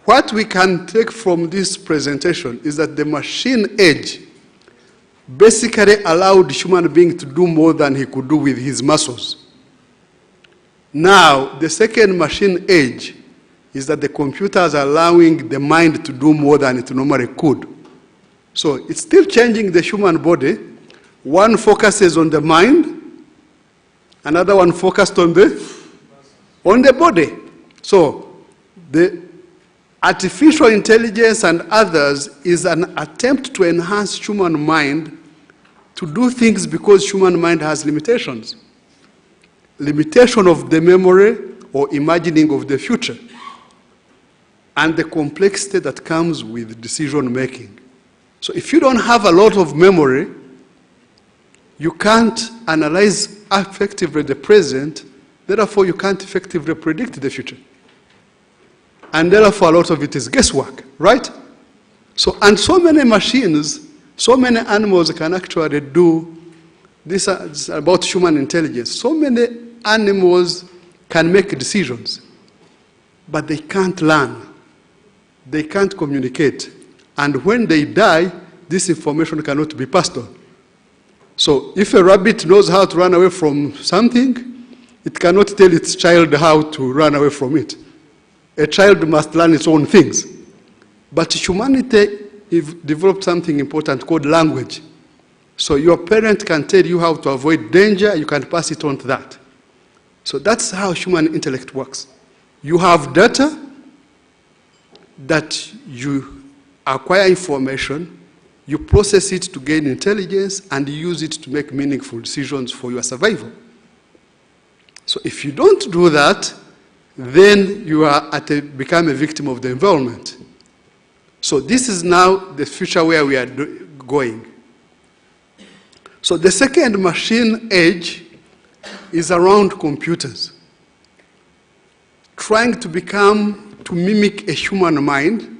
J: what we can take from this presentation is that the machine age basically allowed human being to do more than he could do with his muscles. Now, the second machine age is that the computers are allowing the mind to do more than it normally could. So it's still changing the human body. One focuses on the mind, another one focused on the body. So the artificial intelligence and others is an attempt to enhance human mind to do things because human mind has limitations. Limitation of the memory or imagining of the future, and the complexity that comes with decision making. So if you don't have a lot of memory, you can't analyze effectively the present, therefore you can't effectively predict the future. And therefore a lot of it is guesswork, right? So, and so many machines, so many animals can actually do this is about human intelligence. So many animals can make decisions, but they can't learn. They can't communicate. And when they die, this information cannot be passed on. So if a rabbit knows how to run away from something, it cannot tell its child how to run away from it. A child must learn its own things. But humanity developed something important called language. So your parent can tell you how to avoid danger, you can pass it on to that. So that's how human intellect works. You have data that you acquire information, you process it to gain intelligence, and you use it to make meaningful decisions for your survival. So if you don't do that, then you are become a victim of the environment. So this is now the future where we are going. So the second machine age is around computers, trying to mimic a human mind.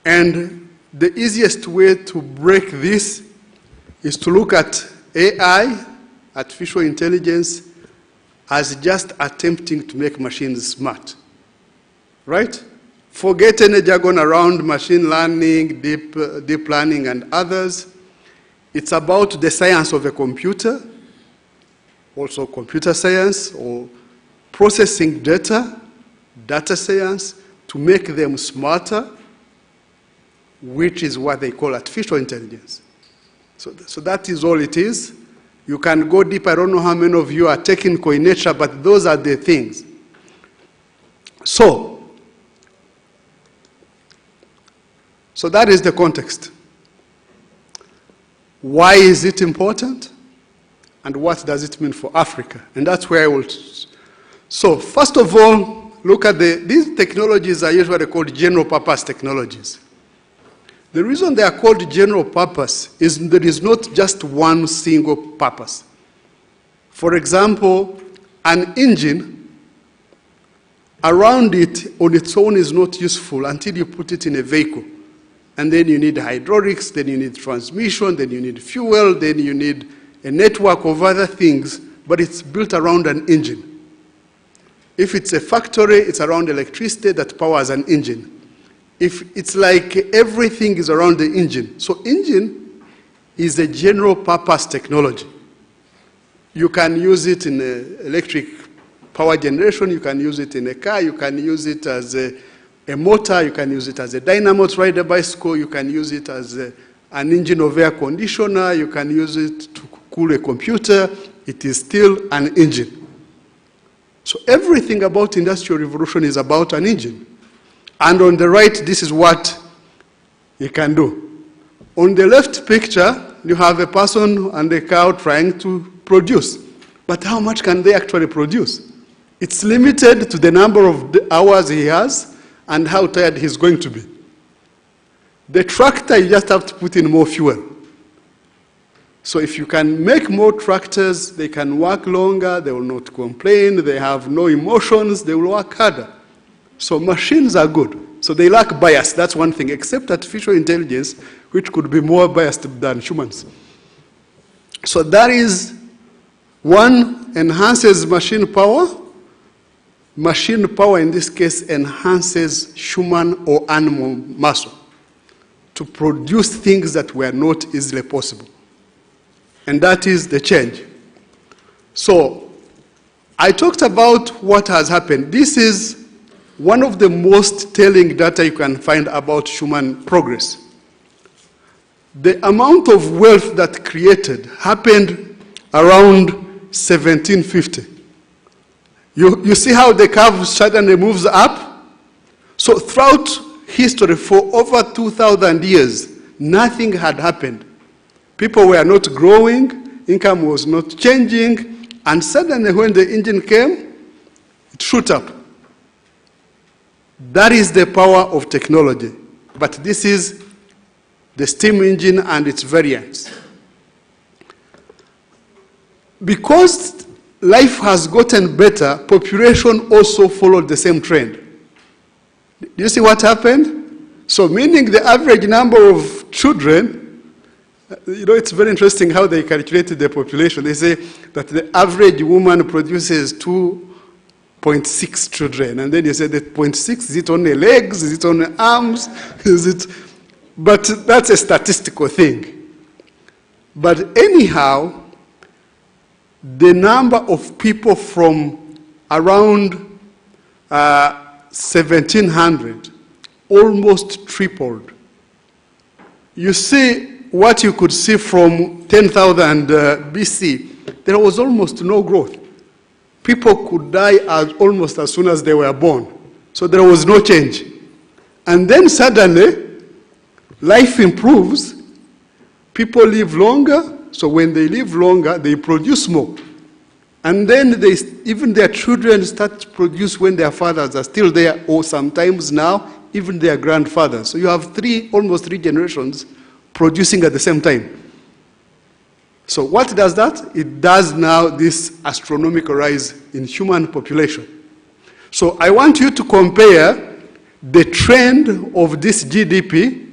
J: And the easiest way to break this is to look at AI, artificial intelligence, as just attempting to make machines smart, right? Forget any jargon around machine learning, deep learning, and others. It's about the science of a computer, also computer science, or processing data, data science, to make them smarter, which is what they call artificial intelligence. So that is all it is. You can go deep. I don't know how many of you are technical in nature, but those are the things. So that is the context. Why is it important? And what does it mean for Africa? And that's where I will. So first of all, look at these technologies are usually called general purpose technologies. The reason they are called general purpose is there is not just one single purpose. For example, an engine around it on its own is not useful until you put it in a vehicle. And then you need hydraulics, then you need transmission, then you need fuel, then you need a network of other things, but it's built around an engine. If it's a factory, it's around electricity that powers an engine. If it's like everything is around the engine. So engine is a general purpose technology. You can use it in electric power generation, you can use it in a car, you can use it as a motor, you can use it as a dynamo to ride a bicycle, you can use it as an engine of air conditioner, you can use it to cool a computer. It is still an engine. So everything about Industrial Revolution is about an engine. And on the right, this is what it can do. On the left picture, you have a person and a cow trying to produce. But how much can they actually produce? It's limited to the number of hours he has and how tired he's going to be. The tractor, you just have to put in more fuel. So if you can make more tractors, they can work longer, they will not complain, they have no emotions, they will work harder. So machines are good. So they lack bias, that's one thing, except artificial intelligence, which could be more biased than humans. So that is, one enhances machine power. Machine power in this case enhances human or animal muscle to produce things that were not easily possible. And that is the change. So I talked about what has happened. This is one of the most telling data you can find about human progress. The amount of wealth that created happened around 1750. You see how the curve suddenly moves up? So throughout history, for over 2,000 years, nothing had happened. People were not growing, income was not changing, and suddenly when the engine came, it shot up. That is the power of technology. But this is the steam engine and its variants. Because life has gotten better, population also followed the same trend. Do you see what happened? So meaning the average number of children, you know, it's very interesting how they calculated the population. They say that the average woman produces 2.6 children. And then you say that 0.6, is it only legs? Is it only arms? Is it? But that's a statistical thing. But anyhow, the number of people from around 1700 almost tripled. You see what you could see from 10,000 BC, there was almost no growth. People could die almost as soon as they were born. So there was no change. And then suddenly, life improves, people live longer, so when they live longer, they produce more. And then even their children start to produce when their fathers are still there, or sometimes now, even their grandfathers. So you have almost three generations producing at the same time. So what does that? It does now this astronomical rise in human population. So I want you to compare the trend of this GDP,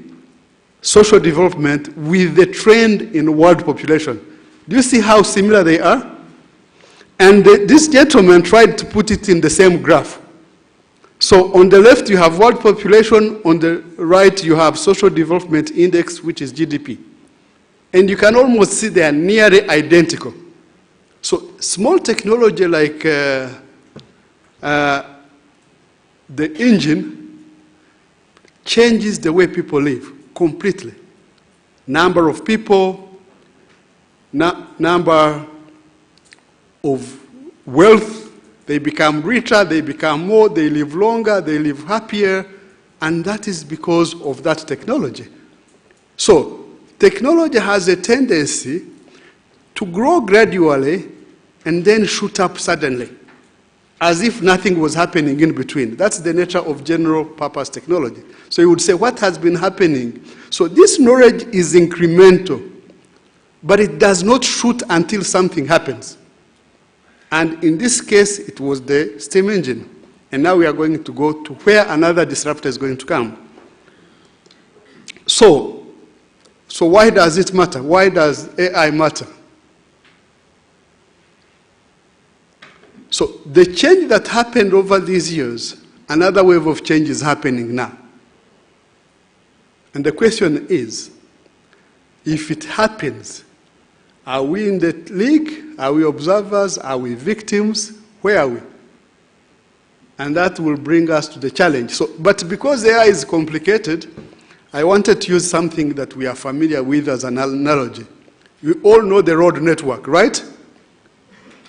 J: social development, with the trend in world population. Do you see how similar they are? And this gentleman tried to put it in the same graph. So on the left, you have world population. On the right, you have social development index, which is GDP. And you can almost see they are nearly identical. So small technology like the engine changes the way people live completely. Number of people, number of wealth, they become richer, they become more, they live longer, they live happier, and that is because of that technology. So technology has a tendency to grow gradually and then shoot up suddenly, as if nothing was happening in between. That's the nature of general purpose technology. So you would say, what has been happening? So this knowledge is incremental, but it does not shoot until something happens. And in this case, it was the steam engine. And now we are going to go to where another disruptor is going to come. So why does it matter? Why does AI matter? So the change that happened over these years, another wave of change is happening now. And the question is, if it happens, are we in the league? Are we observers? Are we victims? Where are we? And that will bring us to the challenge. So, but because AI is complicated, I wanted to use something that we are familiar with as an analogy. You all know the road network, right?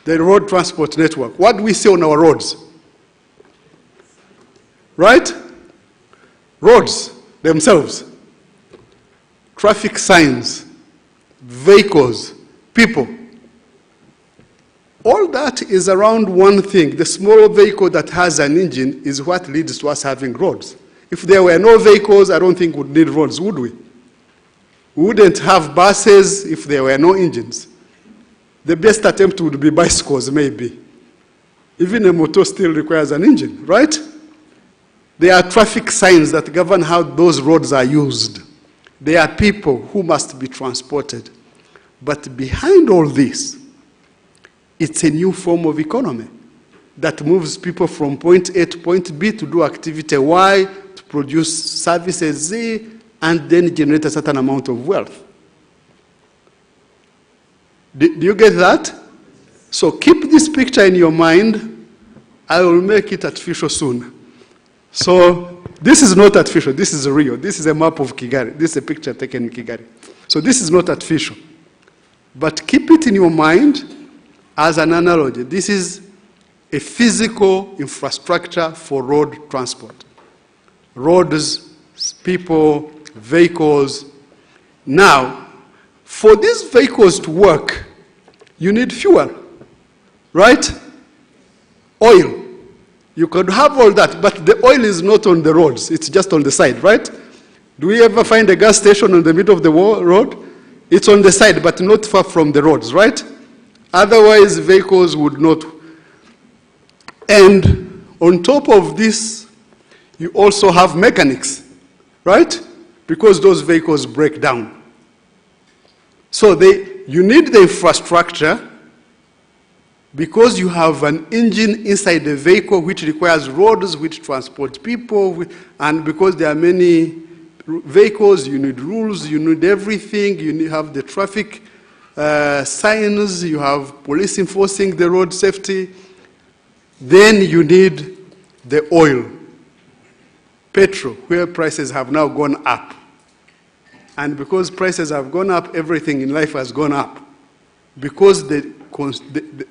J: the road transport network. What do we see on our roads? Right? Roads themselves. Traffic signs, vehicles, people. All that is around one thing. The small vehicle that has an engine is what leads to us having roads. If there were no vehicles, I don't think we'd need roads, would we? We wouldn't have buses if there were no engines. The best attempt would be bicycles, maybe. Even a motor still requires an engine, right? There are traffic signs that govern how those roads are used. There are people who must be transported. But behind all this, it's a new form of economy that moves people from point A to point B to do activity Y, to produce services Z, and then generate a certain amount of wealth. Do you get that? So keep this picture in your mind. I will make it artificial soon. So this is not artificial. This is real. This is a map of Kigali. This is a picture taken in Kigali. So this is not artificial. But keep it in your mind as an analogy. This is a physical infrastructure for road transport. Roads, people, vehicles. Now, for these vehicles to work, you need fuel, right? Oil. You could have all that, but the oil is not on the roads. It's just on the side, right? Do we ever find a gas station in the middle of the road? It's on the side, but not far from the roads, right? Otherwise, vehicles would not. And on top of this, you also have mechanics, right? Because those vehicles break down. So you need the infrastructure because you have an engine inside the vehicle which requires roads, which transport people, and because there are many vehicles, you need rules, you need everything, you have the traffic signs, you have police enforcing the road safety. Then you need the oil, petrol, where prices have now gone up. And because prices have gone up, everything in life has gone up. Because the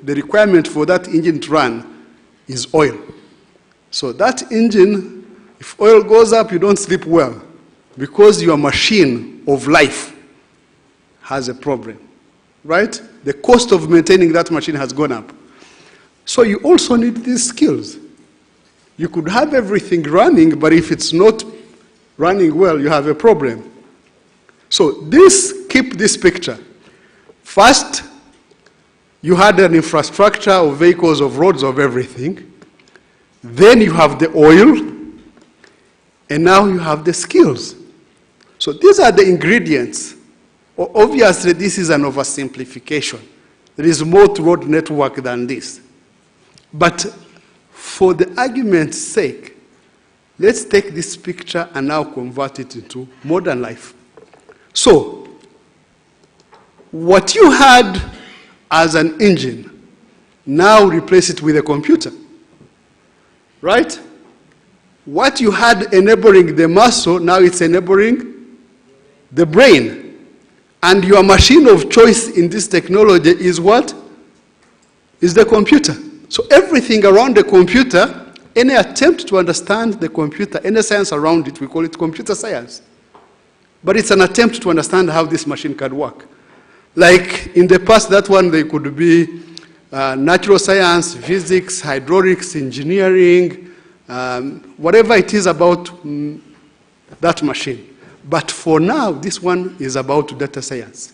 J: requirement for that engine to run is oil. So that engine, if oil goes up, you don't sleep well. Because your machine of life has a problem, right? The cost of maintaining that machine has gone up. So you also need these skills. You could have everything running, but if it's not running well, you have a problem. So keep this picture. First, you had an infrastructure of vehicles, of roads, of everything. Then you have the oil, and now you have the skills. So these are the ingredients. Obviously, this is an oversimplification. There is more to road network than this. But for the argument's sake, let's take this picture and now convert it into modern life. So, what you had as an engine, now replace it with a computer, right? What you had enabling the muscle, now it's enabling the brain. And your machine of choice in this technology is what? Is the computer. So everything around the computer, any attempt to understand the computer, any science around it, we call it computer science. But it's an attempt to understand how this machine can work. Like in the past, that one, they could be natural science, physics, hydraulics, engineering, whatever it is about that machine. But for now, this one is about data science.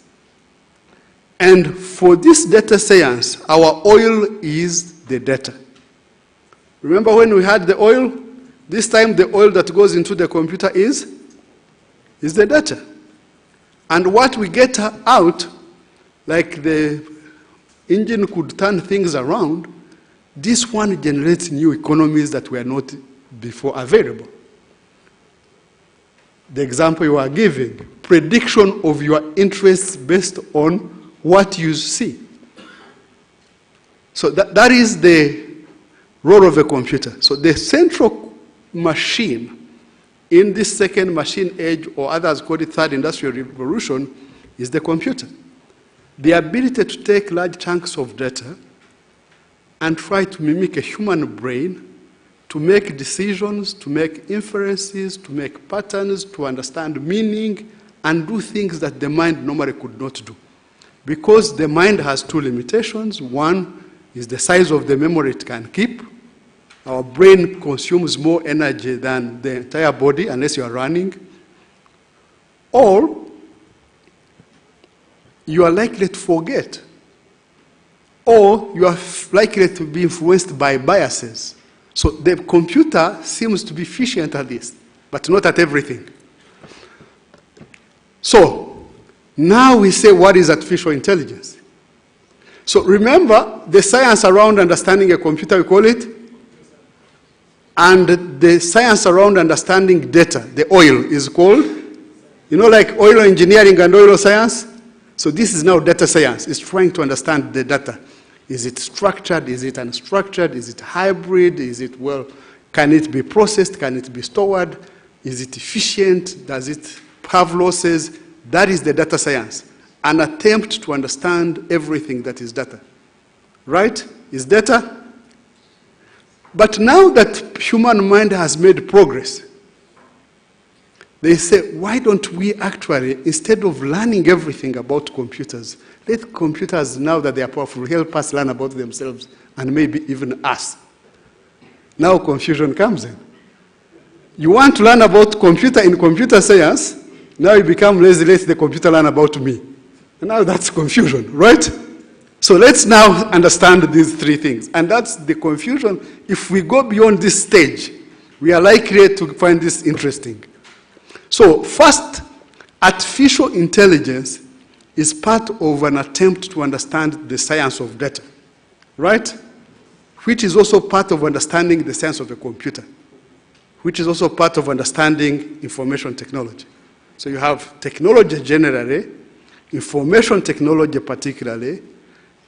J: And for this data science, our oil is the data. Remember when we had the oil? This time the oil that goes into the computer is the data. And what we get out, like the engine could turn things around, this one generates new economies that were not before available. The example you are giving, prediction of your interests based on what you see. So that is the role of a computer. So the central machine in this second machine age, or others call it third industrial revolution, is the computer. The ability to take large chunks of data and try to mimic a human brain to make decisions, to make inferences, to make patterns, to understand meaning, and do things that the mind normally could not do. Because the mind has two limitations. One is the size of the memory it can keep. Our brain consumes more energy than the entire body unless you are running. Or you are likely to forget. Or you are likely to be influenced by biases. So the computer seems to be efficient at this, but not at everything. So now we say, what is artificial intelligence? So remember, the science around understanding a computer, we call it, and the science around understanding data, the oil, is called, you know, like oil engineering and oil science? So this is now data science. It's trying to understand the data. Is it structured? Is it unstructured? Is it hybrid? Is it, well, can it be processed? Can it be stored? Is it efficient? Does it have losses? That is the data science. An attempt to understand everything that is data. Right? Is data? But now that human mind has made progress, they say, why don't we actually, instead of learning everything about computers, let computers, now that they are powerful, help us learn about themselves and maybe even us. Now confusion comes in. You want to learn about computer in computer science, now you become lazy, let the computer learn about me. And now that's confusion, right? So let's now understand these three things. And that's the confusion. If we go beyond this stage, we are likely to find this interesting. So first, artificial intelligence is part of an attempt to understand the science of data, right? Which is also part of understanding the science of a computer, which is also part of understanding information technology. So you have technology generally, information technology particularly,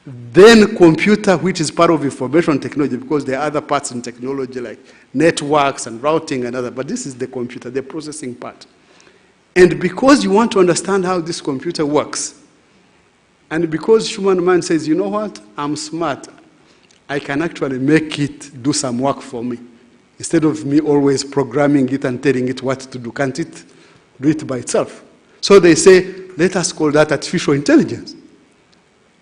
J: then computer, which is part of information technology, because there are other parts in technology like networks and routing and other, but this is the computer, the processing part. And because you want to understand how this computer works, and because human mind says, you know what, I'm smart, I can actually make it do some work for me. Instead of me always programming it and telling it what to do, can't it do it by itself? So they say, let us call that artificial intelligence.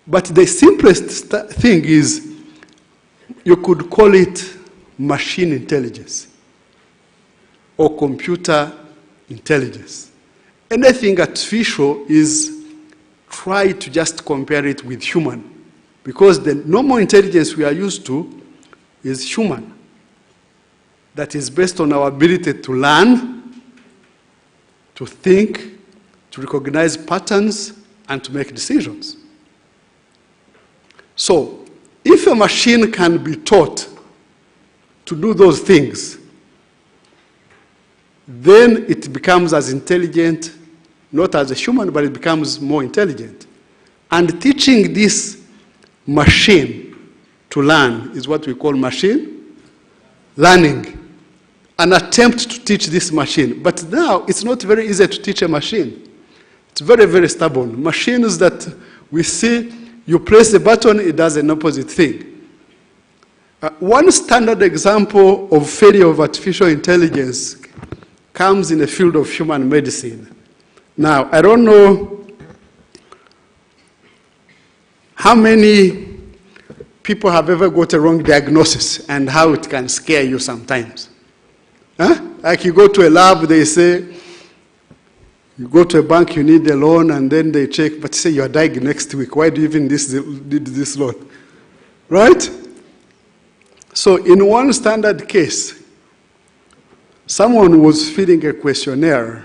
J: But the simplest thing is, you could call it machine intelligence or computer intelligence. Anything artificial is try to just compare it with human, because the normal intelligence we are used to is human. That is based on our ability to learn, to think, to recognize patterns, and to make decisions. So, if a machine can be taught to do those things, then it becomes as intelligent, not as a human, but it becomes more intelligent. And teaching this machine to learn is what we call machine learning. An attempt to teach this machine. But now, it's not very easy to teach a machine. It's very, very stubborn. Machines that we see, you press the button, it does an opposite thing. One standard example of failure of artificial intelligence comes in the field of human medicine. Now, I don't know how many people have ever got a wrong diagnosis and how it can scare you sometimes. Huh? Like you go to a lab, they say, you go to a bank, you need a loan, and then they check, but say you are dying next week. Why do you even need this loan? Right? So in one standard case, someone was filling a questionnaire,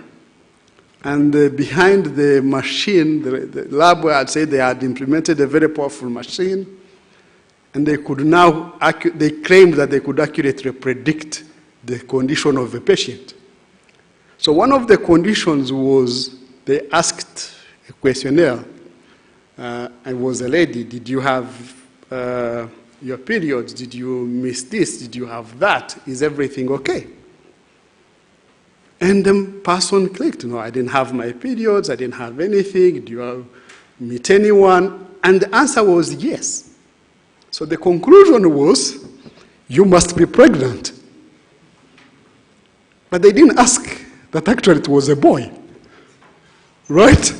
J: and behind the machine, the lab had said they had implemented a very powerful machine, and they could now, they claimed that they could accurately predict the condition of a patient. So one of the conditions was they asked a questionnaire. It was a lady, did you have your periods? Did you miss this? Did you have that? Is everything okay? And the person clicked, no, I didn't have my periods, I didn't have anything, do you meet anyone? And the answer was yes. So the conclusion was, you must be pregnant. But they didn't ask that actually it was a boy, right?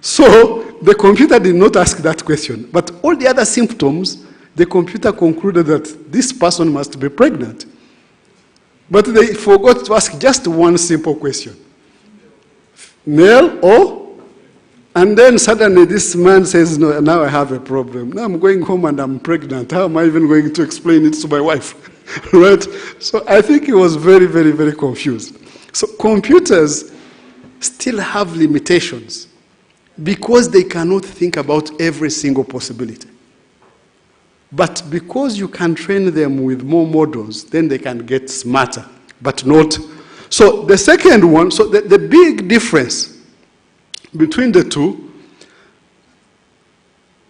J: So the computer did not ask that question. But all the other symptoms, the computer concluded that this person must be pregnant. But they forgot to ask just one simple question. Male or? And then suddenly this man says, no, now I have a problem. Now I'm going home and I'm pregnant. How am I even going to explain it to my wife? Right? So I think he was very, very, very confused. So computers still have limitations because they cannot think about every single possibility. But because you can train them with more models, then they can get smarter, but not. So the second one, so the big difference between the two,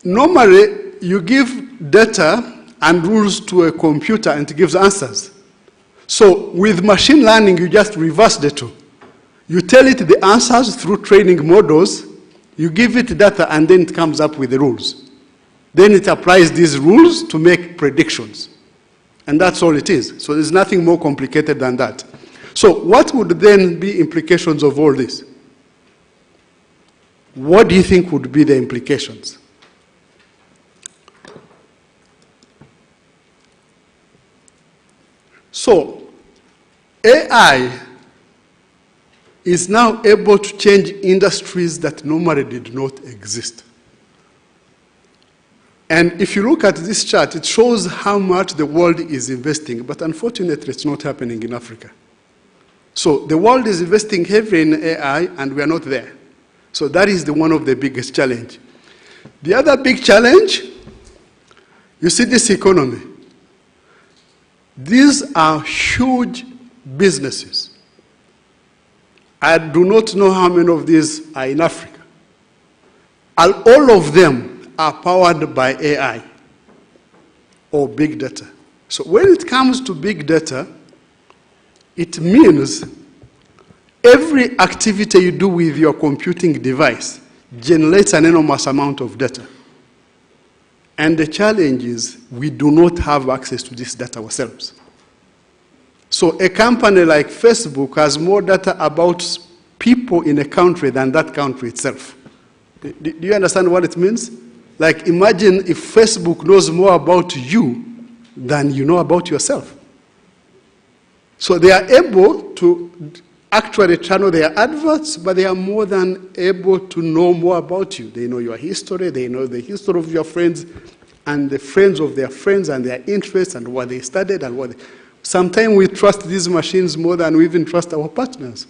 J: normally you give data and rules to a computer and it gives answers. So with machine learning, you just reverse the two. You tell it the answers through training models, you give it data, and then it comes up with the rules. Then it applies these rules to make predictions. And that's all it is. So there's nothing more complicated than that. So what would then be implications of all this? What do you think would be the implications? So AI is now able to change industries that normally did not exist. And if you look at this chart, it shows how much the world is investing, but unfortunately it's not happening in Africa. So the world is investing heavily in AI and we are not there. So that is one of the biggest challenges. The other big challenge, you see this economy. These are huge businesses. I do not know how many of these are in Africa. All of them are powered by AI or big data. So when it comes to big data, it means every activity you do with your computing device generates an enormous amount of data. And the challenge is we do not have access to this data ourselves. So a company like Facebook has more data about people in a country than that country itself. Do you understand what it means? Like imagine if Facebook knows more about you than you know about yourself. So they are able to actually channel their adverts, but they are more than able to know more about you. They know your history, they know the history of your friends, and the friends of their friends, and their interests, and what they studied, and what they... Sometimes we trust these machines more than we even trust our partners.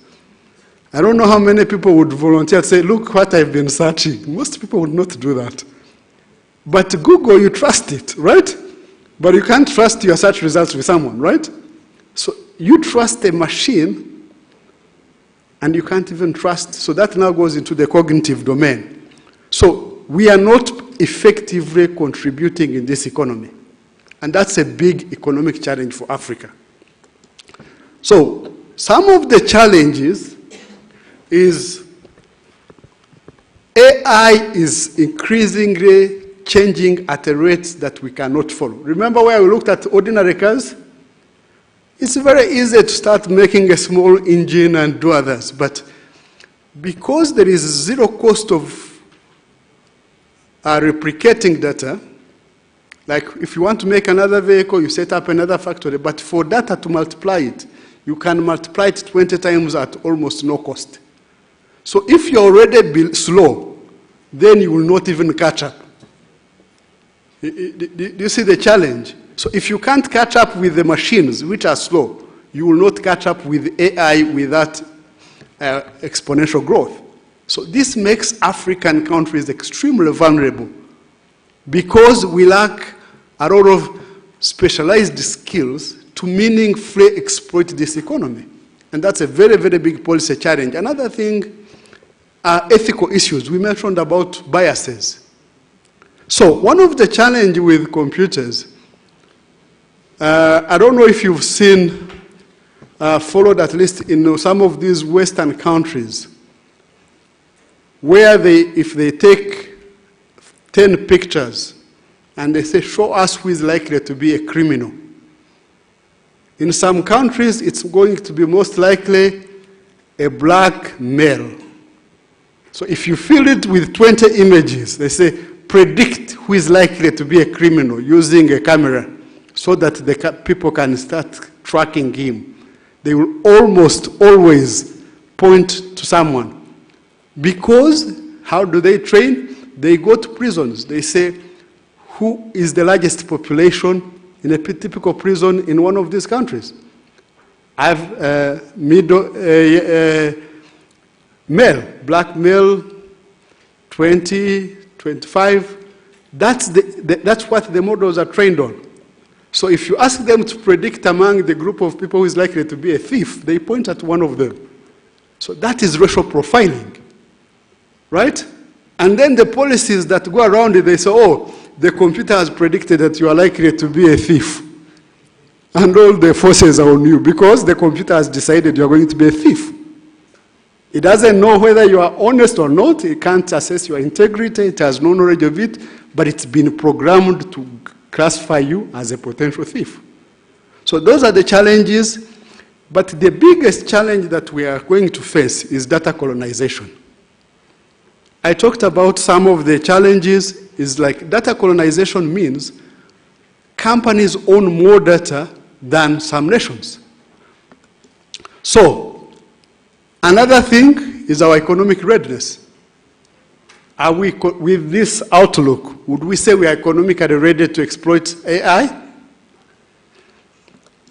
J: I don't know how many people would volunteer to say, look what I've been searching. Most people would not do that. But Google, you trust it, right? But you can't trust your search results with someone, right? So you trust a machine, and you can't even trust. So that now goes into the cognitive domain. So we are not effectively contributing in this economy. And that's a big economic challenge for Africa. So some of the challenges is AI is increasingly changing at a rate that we cannot follow. Remember where we looked at ordinary cars? It's very easy to start making a small engine and do others, but because there is zero cost of replicating data, like if you want to make another vehicle, you set up another factory, but for data to multiply it, you can multiply it 20 times at almost no cost. So if you're already slow, then you will not even catch up. Do you see the challenge? So if you can't catch up with the machines, which are slow, you will not catch up with AI with that exponential growth. So this makes African countries extremely vulnerable because we lack a lot of specialized skills to meaningfully exploit this economy. And that's a very, very big policy challenge. Another thing are ethical issues. We mentioned about biases. So one of the challenges with computers, I don't know if you've seen, followed at least in some of these Western countries, where if they take 10 pictures and they say, show us who is likely to be a criminal. In some countries, it's going to be most likely a black male. So if you fill it with 20 images, they say, predict who is likely to be a criminal using a camera so that the people can start tracking him. They will almost always point to someone. Because, how do they train? They go to prisons. They say, who is the largest population in a typical prison in one of these countries? I have male, black male, 20, 25. That's what the models are trained on. So if you ask them to predict among the group of people who is likely to be a thief, they point at one of them. So that is racial profiling, right? And then the policies that go around it, they say, oh, the computer has predicted that you are likely to be a thief. And all the forces are on you because the computer has decided you are going to be a thief. It doesn't know whether you are honest or not. It can't assess your integrity. It has no knowledge of it, but it's been programmed to classify you as a potential thief. So those are the challenges, but the biggest challenge that we are going to face is data colonization. I talked about some of the challenges. Is like data colonization means companies own more data than some nations. So, another thing is our economic readiness. Are we, with this outlook, would we say we are economically ready to exploit AI?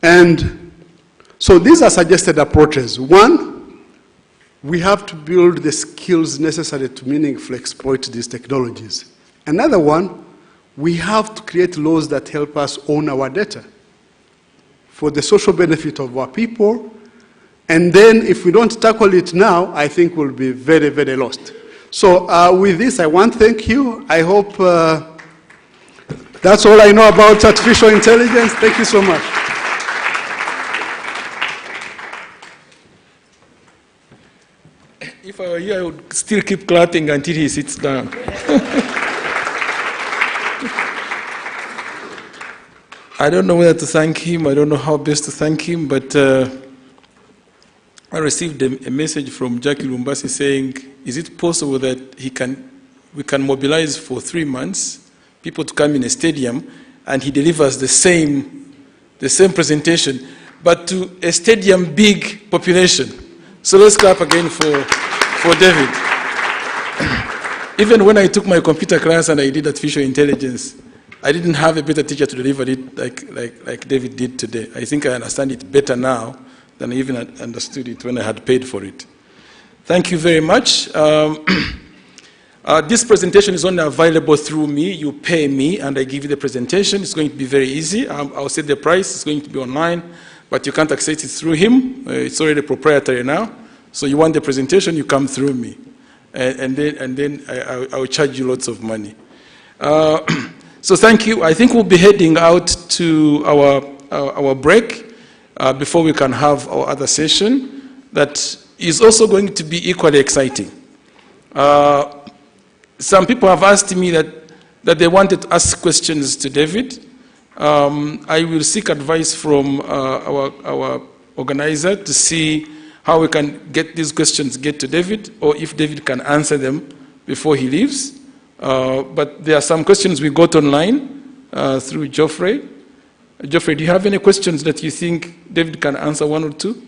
J: And so these are suggested approaches. One, we have to build the skills necessary to meaningfully exploit these technologies. Another one, we have to create laws that help us own our data for the social benefit of our people. And then if we don't tackle it now, I think we'll be very, very lost. So with this, I want to thank you. I hope that's all I know about artificial intelligence. Thank you so much.
B: If I were here, I would still keep clapping until he sits down. I don't know whether to thank him. I don't know how best to thank him, but I received a message from Jackie Lumbasi saying, is it possible that we can mobilize for 3 months people to come in a stadium and he delivers the same presentation, but to a stadium big population. So let's clap again for David. Even when I took my computer class and I did artificial intelligence, I didn't have a better teacher to deliver it like David did today. I think I understand it better now than I even understood it when I had paid for it. Thank you very much. This presentation is only available through me. You pay me and I give you the presentation. It's going to be very easy. I'll set the price. It's going to be online, but you can't access it through him. It's already proprietary now. So you want the presentation, you come through me. And then I will charge you lots of money. So thank you. I think we'll be heading out to our break before we can have our other session that is also going to be equally exciting. Some people have asked me that they wanted to ask questions to David. I will seek advice from our organizer to see how we can get these questions to David, or if David can answer them before he leaves. But there are some questions we got online through Geoffrey. Geoffrey, do you have any questions that you think David can answer, one or two?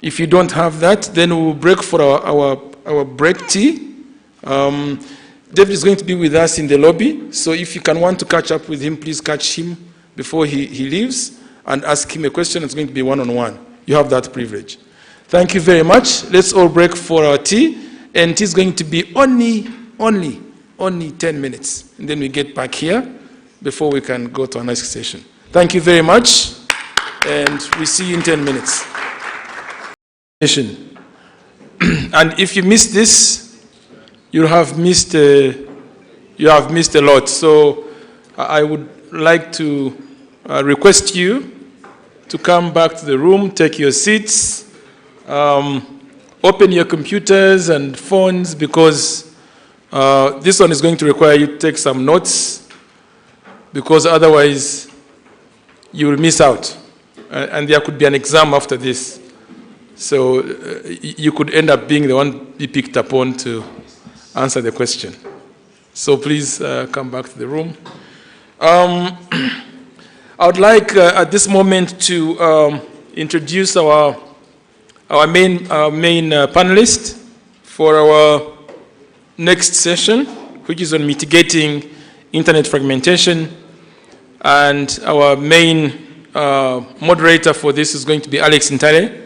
B: If you don't have that, then we'll break for our break tea. David is going to be with us in the lobby, so if you can want to catch up with him, please catch him before he leaves and ask him a question. It's going to be one-on-one. You have that privilege. Thank you very much. Let's all break for our tea. And it is going to be only 10 minutes. And then we get back here before we can go to our next session. Thank you very much. And we see you in 10 minutes. And if you missed this, you have missed a lot. So I would like to request you to come back to the room, take your seats, open your computers and phones, because This one is going to require you to take some notes, because otherwise you will miss out. And there could be an exam after this. So you could end up being the one be picked upon to answer the question. So please come back to the room. I would like at this moment to introduce our main panelist for our next session, which is on mitigating internet fragmentation. And our main moderator for this is going to be Alex Ntare.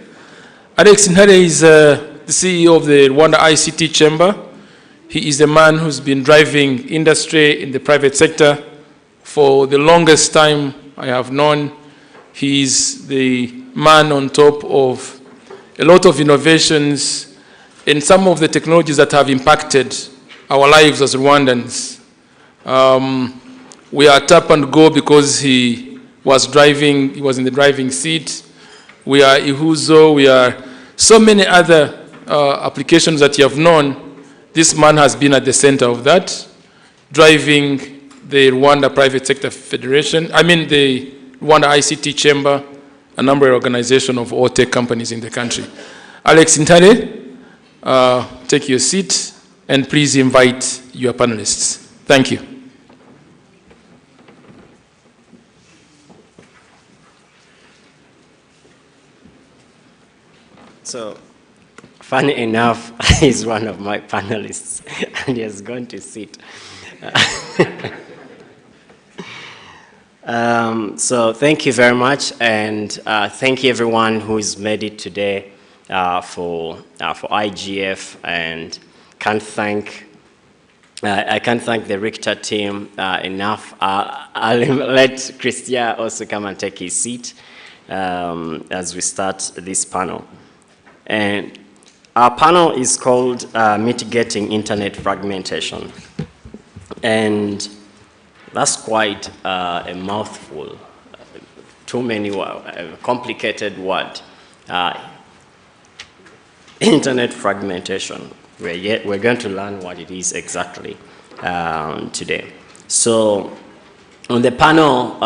B: Alex Ntare is the CEO of the Rwanda ICT Chamber. He is the man who's been driving industry in the private sector for the longest time I have known. He's the man on top of a lot of innovations in some of the technologies that have impacted our lives as Rwandans. We are tap and go because he was in the driving seat. We are Ihuzo, we are so many other applications that you have known. This man has been at the center of that, driving the Rwanda Private Sector Federation, the Rwanda ICT Chamber, a number of organizations of all tech companies in the country. Alex Ntare, take your seat, and please invite your panelists. Thank you.
K: So, funny enough, he's one of my panelists, and he has gone to sit. So thank you very much, and thank you everyone who's made it today for IGF, and I can't thank the Richter team enough. I'll let Christian also come and take his seat as we start this panel. And our panel is called Mitigating Internet Fragmentation. And that's quite a mouthful, too many, complicated word. Internet fragmentation. We're going to learn what it is exactly today. So on the panel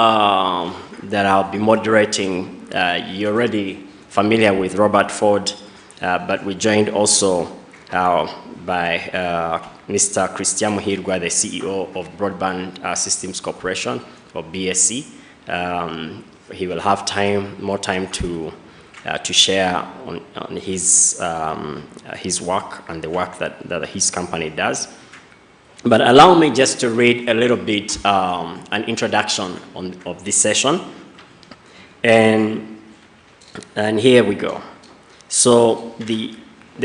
K: that I'll be moderating, you're already familiar with Robert Ford, but we joined also by Mr. Christian Muhirwa, the CEO of Broadband Systems Corporation, or BSC. He will have more time to share on his work and the work that his company does. But allow me just to read a little bit an introduction of this session. And here we go. So the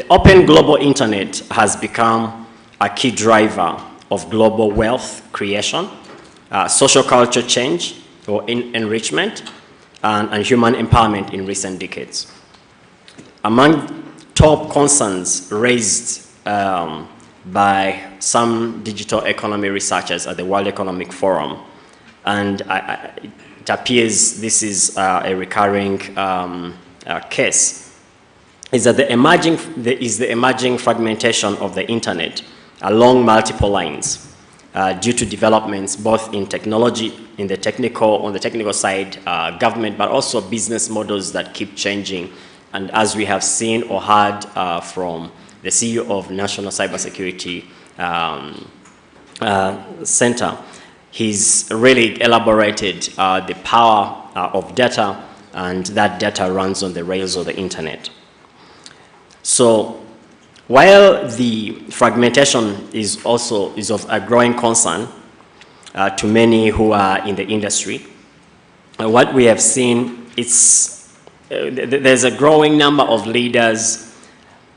K: open global internet has become a key driver of global wealth creation, social culture change or enrichment, and human empowerment in recent decades. Among top concerns raised by some digital economy researchers at the World Economic Forum, and it appears this is a recurring case, is that the emerging fragmentation of the internet along multiple lines due to developments both in technology, on the technical side, government, but also business models that keep changing. And as we have seen or heard from the CEO of National Cybersecurity Center, he's really elaborated the power of data, and that data runs on the rails of the internet. So while the fragmentation is of a growing concern to many who are in the industry, what we have seen is there's a growing number of leaders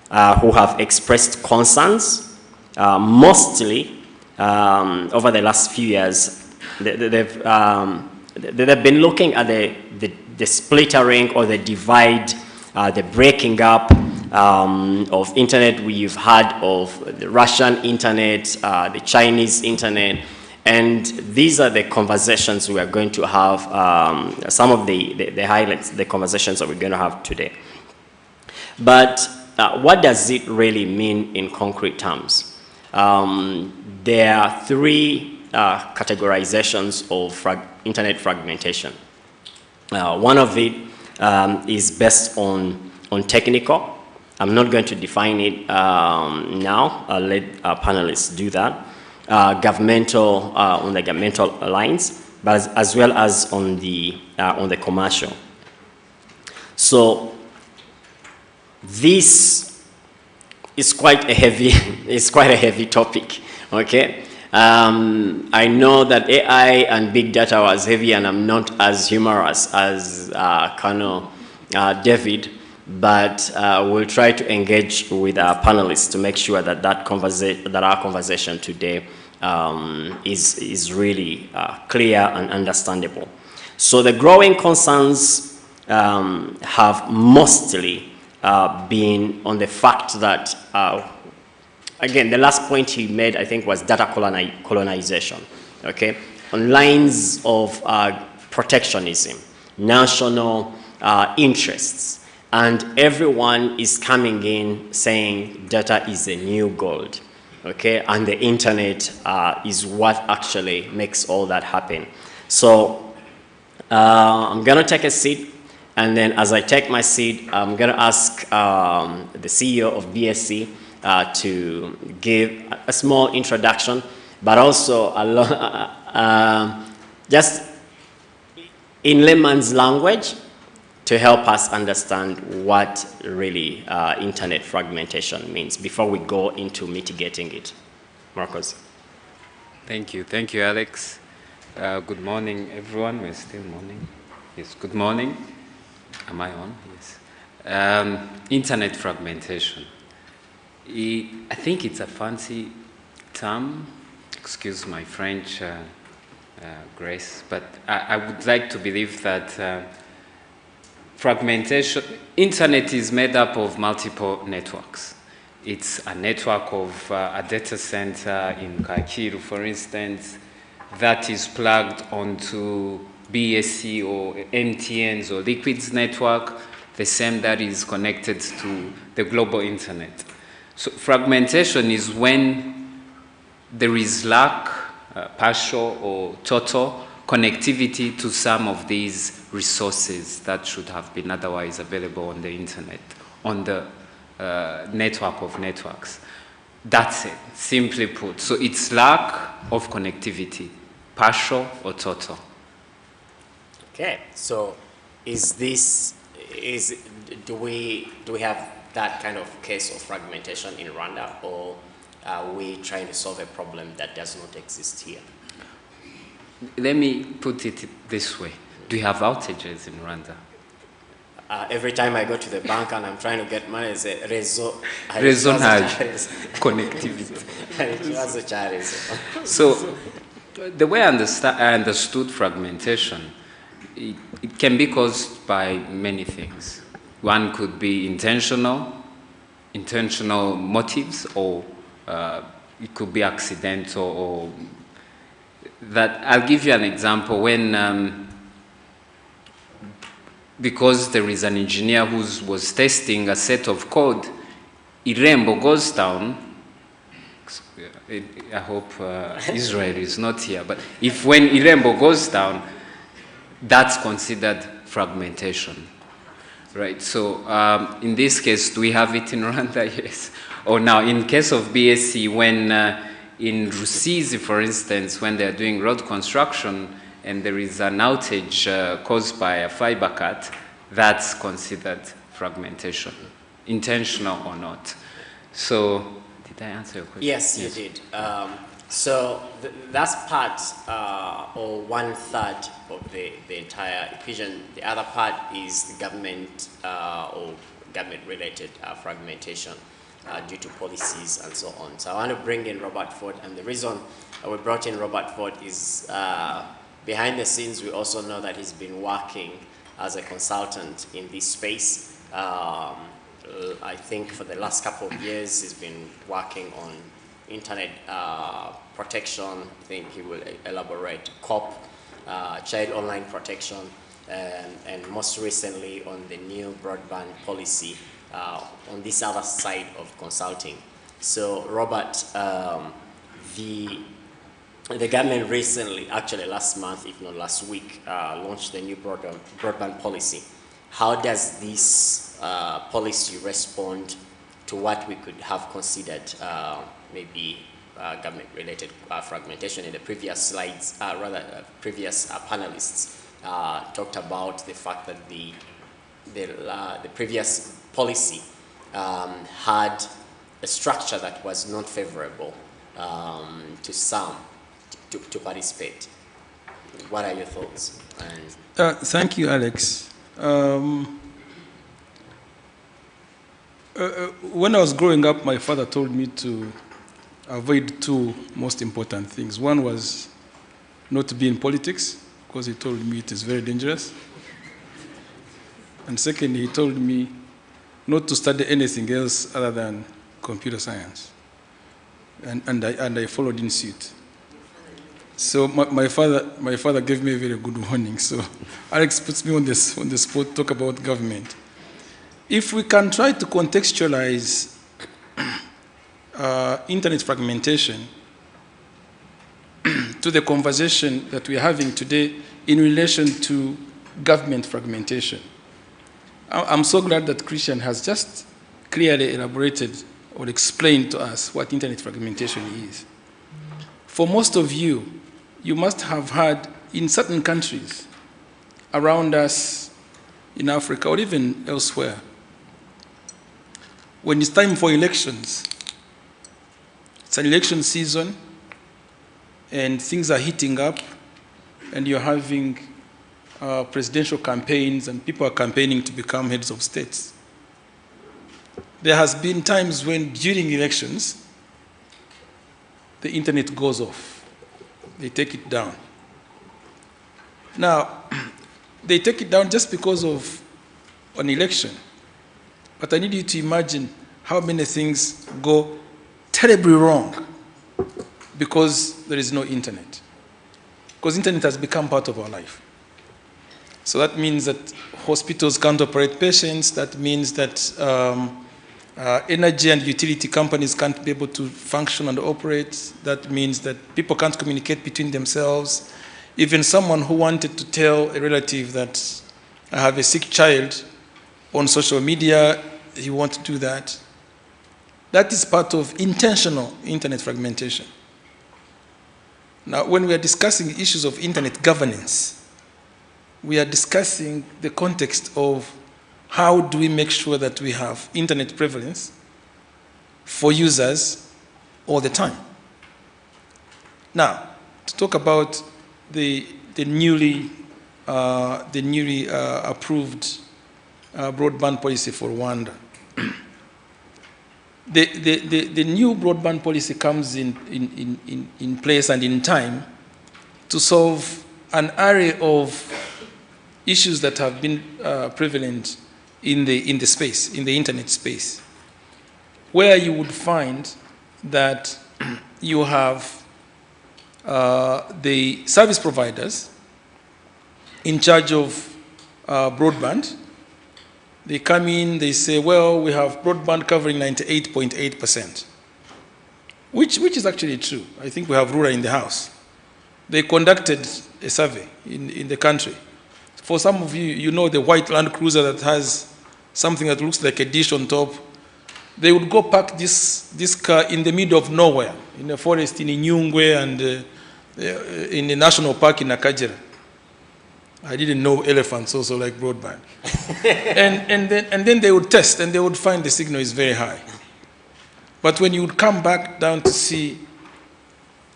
K: who have expressed concerns, mostly over the last few years. They've been looking at the splittering or the divide, the breaking up of internet. We've heard of the Russian internet, the Chinese internet, and these are the conversations we are going to have, some of the highlights, the conversations that we're going to have today. But what does it really mean in concrete terms? There are three categorizations of internet fragmentation. One of it is based on technical. I'm not going to define it now. I'll let our panelists do that. Governmental, on the governmental lines, but as well as on the commercial. So this is quite a heavy topic. Okay. I know that AI and big data was heavy, and I'm not as humorous as Colonel David, but we'll try to engage with our panelists to make sure that our conversation today is really clear and understandable. So the growing concerns have mostly been on the fact that again, the last point he made, I think, was data colonization, okay? On lines of protectionism, national interests, and everyone is coming in saying data is the new gold, okay? And the internet is what actually makes all that happen. So I'm gonna take a seat, and then as I take my seat, I'm gonna ask the CEO of BSC to give a small introduction, but also just in layman's language to help us understand what really internet fragmentation means before we go into mitigating it. Marcos.
L: Thank you, Alex. Good morning, everyone. We're still morning. Yes, good morning. Am I on? Yes. Internet fragmentation. I think it's a fancy term, excuse my French, Grace, but I would like to believe that fragmentation, internet is made up of multiple networks. It's a network of a data center in Kacyiru, for instance, that is plugged onto BSC or MTN's or Liquid's network, the same that is connected to the global internet. So fragmentation is when there is lack, partial or total connectivity to some of these resources that should have been otherwise available on the internet, on the network of networks. That's it, simply put. So it's lack of connectivity, partial or total.
K: Okay, so do we have that kind of case of fragmentation in Rwanda, or are we trying to solve a problem that does not exist here?
L: Let me put it this way. Do you have outages in Rwanda?
K: Every time I go to the bank and I'm trying to get money, it's a réseau
L: connectivity.
K: So,
L: the way I understood fragmentation, it can be caused by many things. One could be intentional motives, or it could be accidental, or that. I'll give you an example. When because there is an engineer who was testing a set of code, Irembo goes down. I hope Israel is not here, but when Irembo goes down, that's considered fragmentation, right? So in this case, do we have it in Rwanda? Yes. Or now, in case of BSC, when in Rusizi, for instance, when they're doing road construction, and there is an outage caused by a fiber cut, that's considered fragmentation, intentional or not. So, did I answer your question?
K: Yes, you did. So that's part, or 1/3 of the entire equation. The other part is the government or government-related fragmentation due to policies and so on. So I want to bring in Robert Ford, and the reason we brought in Robert Ford is behind the scenes, we also know that he's been working as a consultant in this space. I think for the last couple of years, he's been working on internet protection. I think he will elaborate COP, child online protection, and most recently on the new broadband policy on this other side of consulting. So, Robert, the government recently, actually last month, if not last week, launched the new broadband policy. How does this policy respond to what we could have considered maybe government-related fragmentation? In the previous slides, previous panelists talked about the fact that the previous policy had a structure that was not favorable to some to participate. What are your thoughts?
B: Thank you, Alex. When I was growing up, my father told me to avoid two most important things. One was not to be in politics, because he told me it is very dangerous. And second, he told me not to study anything else other than computer science. And I followed in suit. So my father gave me a very good warning. So Alex puts me on the spot to talk about government. If we can try to contextualize internet fragmentation to the conversation that we're having today in relation to government fragmentation, I'm so glad that Christian has just clearly elaborated or explained to us what internet fragmentation is. For most of you, you must have heard in certain countries around us in Africa or even elsewhere, when it's time for elections, it's an election season and things are heating up and you're having presidential campaigns and people are campaigning to become heads of states. There has been times when during elections, the internet goes off. They take it down. Now, they take it down just because of an election. But I need you to imagine how many things go terribly wrong because there is no internet. Because internet has become part of our life. So that means that hospitals can't operate patients. That means that energy and utility companies can't be able to function and operate. That means that people can't communicate between themselves. Even someone who wanted to tell a relative that I have a sick child on social media, he won't do that. That is part of intentional internet fragmentation. Now, when we are discussing issues of internet governance, we are discussing the context of how do we make sure that we have internet prevalence for users all the time. Now, to talk about the newly approved broadband policy for Rwanda. The new broadband policy comes in place and in time to solve an array of issues that have been prevalent in the internet space, where you would find that you have the service providers in charge of broadband. They come in, they say, well, we have broadband covering 98.8%, which is actually true. I think we have Rwanda in the house. They conducted a survey in the country. For some of you, you know the white Land Cruiser that has something that looks like a dish on top. They would go park this car in the middle of nowhere, in a forest in Inyungwe and in the national park in Akajera. I didn't know elephants also like broadband. and then they would test and they would find the signal is very high. But when you would come back down to see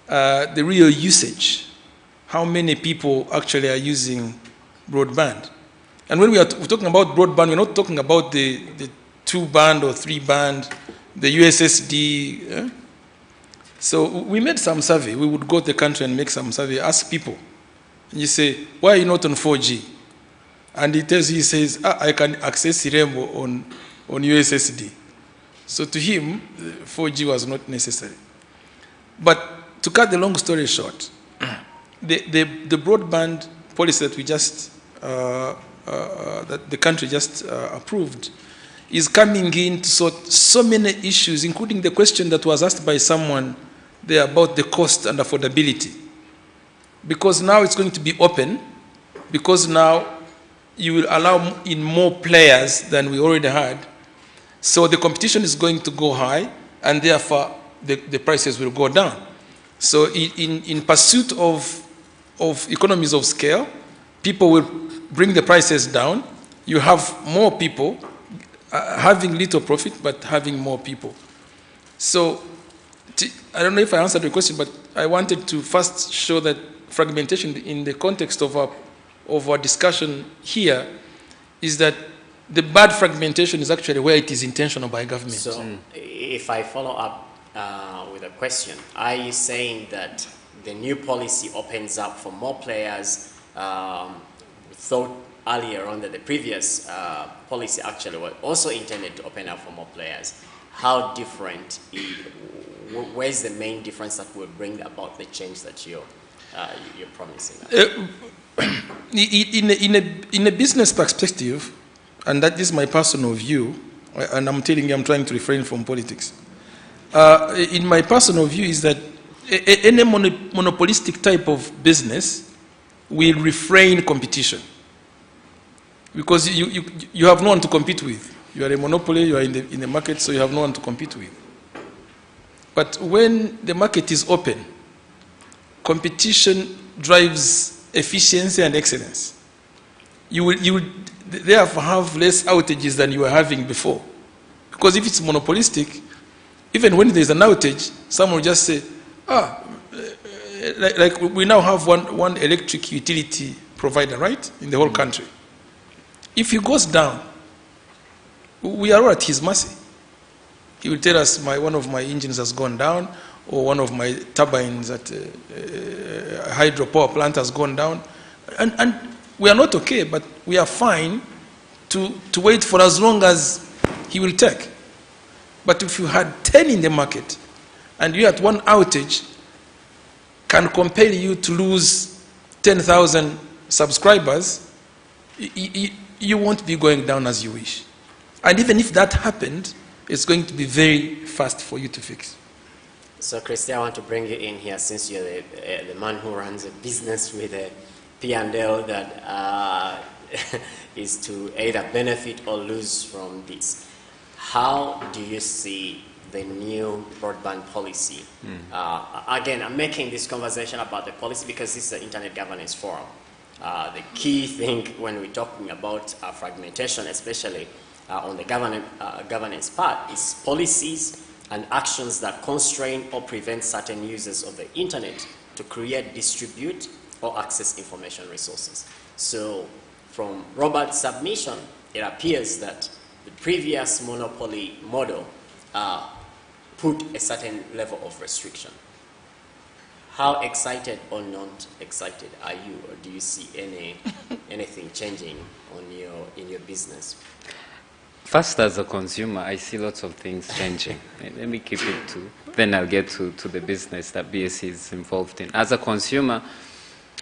B: the real usage, how many people actually are using broadband. And when we're talking about broadband, we're not talking about the 2-band or 3-band, the USSD. So we made some survey. We would go to the country and make some survey, ask people. And you say, why are you not on 4G? And he says, I can access Irembo on USSD. So to him, 4G was not necessary. But to cut the long story short, the broadband policy that we just, that the country just approved is coming in to sort so many issues, including the question that was asked by someone there about the cost and affordability. Because now it's going to be open, because now you will allow in more players than we already had. So the competition is going to go high, and therefore the prices will go down. So in pursuit of economies of scale, people will bring the prices down. You have more people having little profit, but having more people. So I don't know if I answered your question, but I wanted to first show that fragmentation in the context of our discussion here is that the bad fragmentation is actually where it is intentional by government.
K: So if I follow up with a question, are you saying that the new policy opens up for more players? We thought earlier on that the previous policy actually was also intended to open up for more players. How different, where's the main difference that will bring about the change that you're promising?
B: In a business perspective, and that is my personal view, and I'm telling you I'm trying to refrain from politics. In my personal view is that any monopolistic type of business will refrain competition. Because you have no one to compete with. You are a monopoly, you are in the market, so you have no one to compete with. But when the market is open, competition drives efficiency and excellence. You will therefore have less outages than you were having before. Because if it's monopolistic, even when there's an outage, someone will just say, like we now have one electric utility provider, right, in the whole country. If he goes down, we are all at his mercy. He will tell us, one of my engines has gone down, or one of my turbines at a hydropower plant has gone down. And we are not okay, but we are fine to wait for as long as he will take. But if you had 10 in the market, and you at one outage can compel you to lose 10,000 subscribers, you won't be going down as you wish. And even if that happened, it's going to be very fast for you to fix.
K: So, Christy, I want to bring you in here, since you're the man who runs a business with a P&L that is to either benefit or lose from this. How do you see the new broadband policy? Again, I'm making this conversation about the policy because this is an Internet Governance Forum. The key thing when we're talking about fragmentation, especially on the governance part, is policies and actions that constrain or prevent certain users of the internet to create, distribute, or access information resources. So from Robert's submission, it appears that the previous monopoly model put a certain level of restriction. How excited or not excited are you, or do you see anything changing in your business?
L: First, as a consumer, I see lots of things changing. Let me keep it to, then I'll get to the business that BSC is involved in. As a consumer,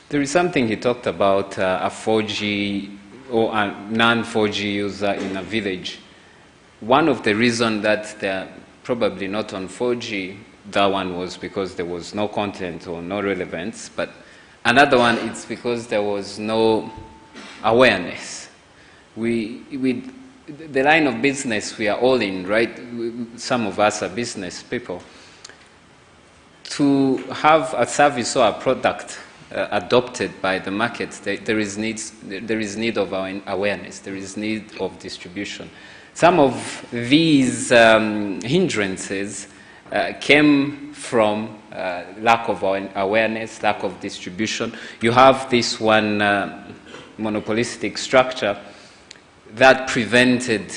L: there is something he talked about, a 4G or a non-4G user in a village. One of the reasons that they're probably not on 4G, that one was because there was no content or no relevance, but another one is because there was no awareness. The line of business we are all in, right? Some of us are business people. To have a service or a product adopted by the market, there is need of awareness, there is need of distribution. Some of these hindrances came from lack of awareness, lack of distribution. You have this one monopolistic structure that prevented,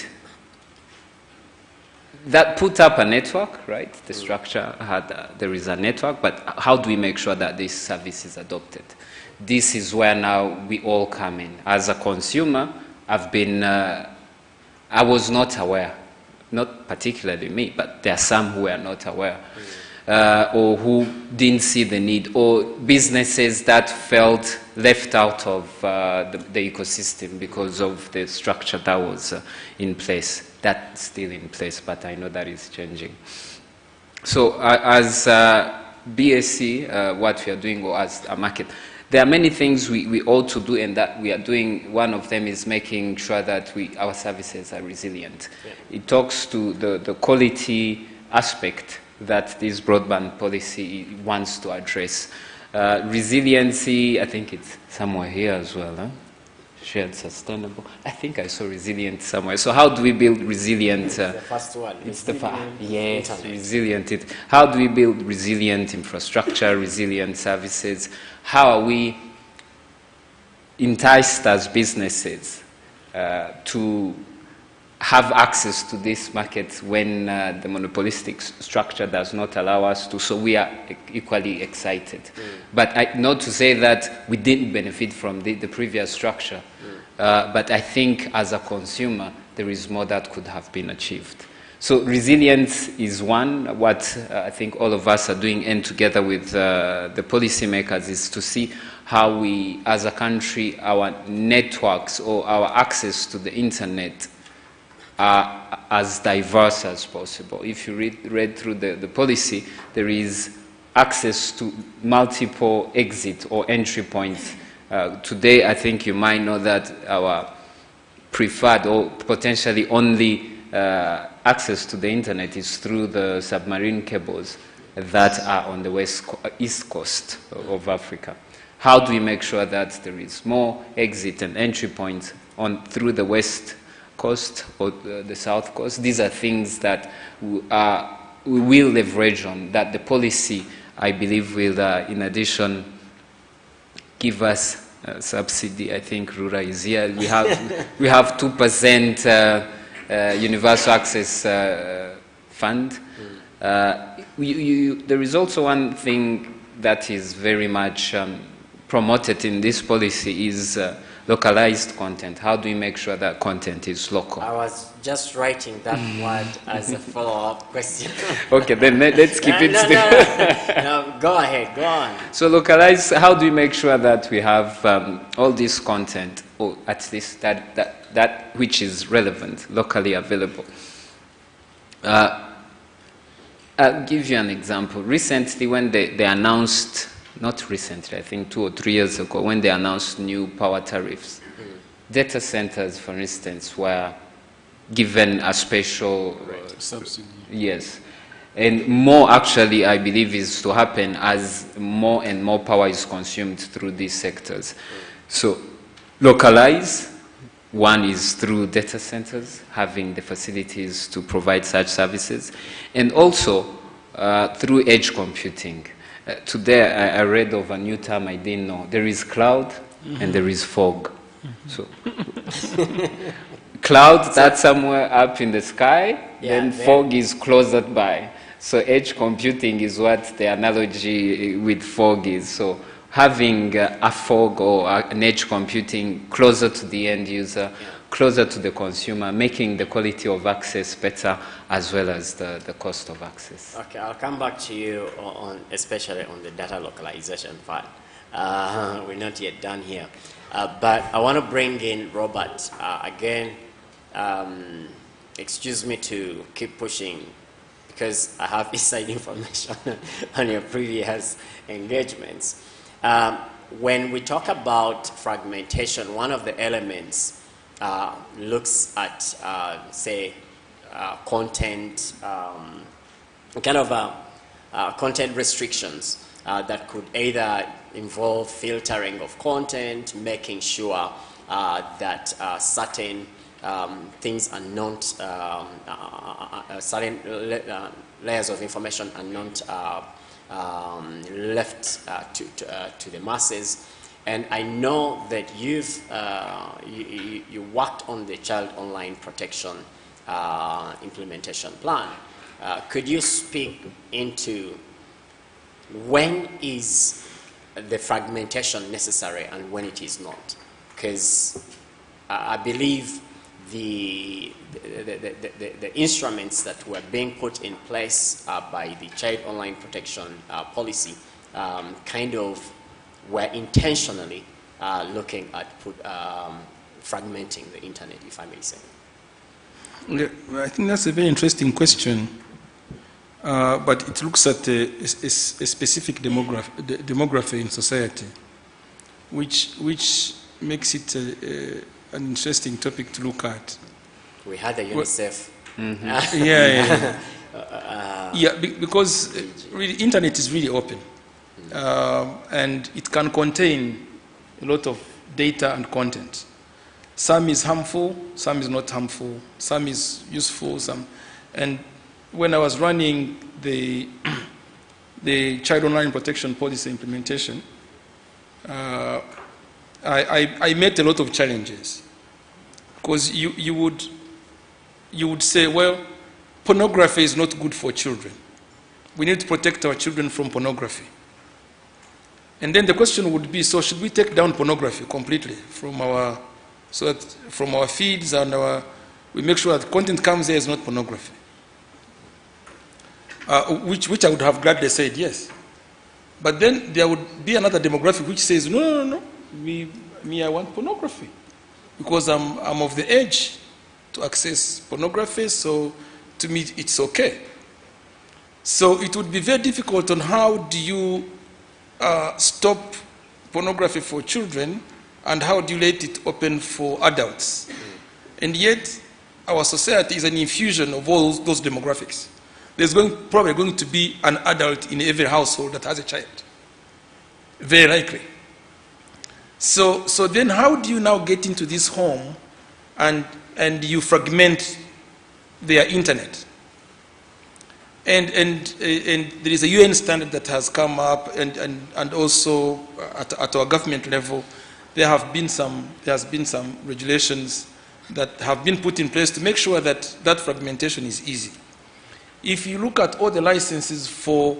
L: that put up a network, right? The structure had, there is a network, but how do we make sure that this service is adopted? This is where now we all come in. As a consumer, I was not aware, not particularly me, but there are some who are not aware. or who didn't see the need, or businesses that felt left out of the ecosystem because of the structure that was in place. That's still in place, but I know that is changing. So as BSC, what we are doing, or as a market, there are many things we ought to do and that we are doing. One of them is making sure that our services are resilient. Yeah. It talks to the quality aspect that this broadband policy wants to address. Resiliency, I think it's somewhere here as well. Huh? Shared sustainable. I think I saw resilient somewhere. So how do we build resilient?
K: It's the first one.
L: It's the yes, resilient. How do we build resilient infrastructure, resilient services? How are we enticed as businesses to have access to this market when the monopolistic structure does not allow us to? So we are equally excited. But not to say that we didn't benefit from the previous structure. But I think as a consumer, there is more that could have been achieved. So resilience is one. What I think all of us are doing, and together with the policymakers, is to see how we, as a country, our networks or our access to the internet are as diverse as possible. If you read through the policy, there is access to multiple exit or entry points. Today, I think you might know that our preferred or potentially only access to the internet is through the submarine cables that are on the east coast of Africa. How do we make sure that there is more exit and entry points through the west coast or the south coast? These are things that we will leverage on, that the policy, I believe, will, in addition, give us subsidy. I think Rura is here. We have 2% universal access fund. There is also one thing that is very much promoted in this policy is localized content. How do we make sure that content is local?
K: I was just writing that word as a follow-up question.
L: Okay, then let's keep it.
K: No, go ahead, go on.
L: So localized, how do we make sure that we have all this content, or at least that which is relevant, locally available? I'll give you an example. Recently, when they announced, not recently, I think 2 or 3 years ago, when they announced new power tariffs, data centers, for instance, were given a special
B: subsidy.
L: Yes. And more, actually, I believe, is to happen as more and more power is consumed through these sectors. So, localize. One is through data centers, having the facilities to provide such services, and also through edge computing. Today, I read of a new term I didn't know. There is cloud and there is fog. So, cloud, that's somewhere up in the sky, then fog is closer by. So, edge computing is what the analogy with fog is. So, having a fog or an edge computing closer to the end user, closer to the consumer, making the quality of access better as well as the cost of access.
K: Okay, I'll come back to you especially on the data localization part. We're not yet done here. But I want to bring in Robert. Again, excuse me to keep pushing because I have inside information on your previous engagements. When we talk about fragmentation, one of the elements looks at, say, content, kind of content restrictions that could either involve filtering of content, making sure that certain things are not, certain layers of information are not left to the masses. And I know that you worked on the Child Online Protection implementation plan. Could you speak into when is the fragmentation necessary and when it is not? Because I believe the instruments that were being put in place by the Child Online Protection Policy kind of were intentionally looking at fragmenting the internet, if I may say.
B: Yeah, I think that's a very interesting question, but it looks at a specific demography in society, which makes it an interesting topic to look at.
K: We had the UNICEF.
B: Because really, internet is really open, and it can contain a lot of data and content. Some is harmful, some is not harmful, some is useful, and when I was running the Child Online Protection Policy implementation, I met a lot of challenges, because you would say, well, pornography is not good for children. We need to protect our children from pornography. And then the question would be, so should we take down pornography completely from our feeds, and we make sure that content comes there is not pornography? Which I would have gladly said yes. But then there would be another demographic which says, no, I want pornography, because I'm of the age to access pornography, so to me it's okay. So it would be very difficult on how do you stop pornography for children, and how do you let it open for adults? And yet our society is an infusion of all those demographics. There's probably going to be an adult in every household that has a child, very likely. So then how do you now get into this home and you fragment their internet? And there is a UN standard that has come up, and also at our government level, there has been some regulations that have been put in place to make sure that fragmentation is easy. If you look at all the licenses for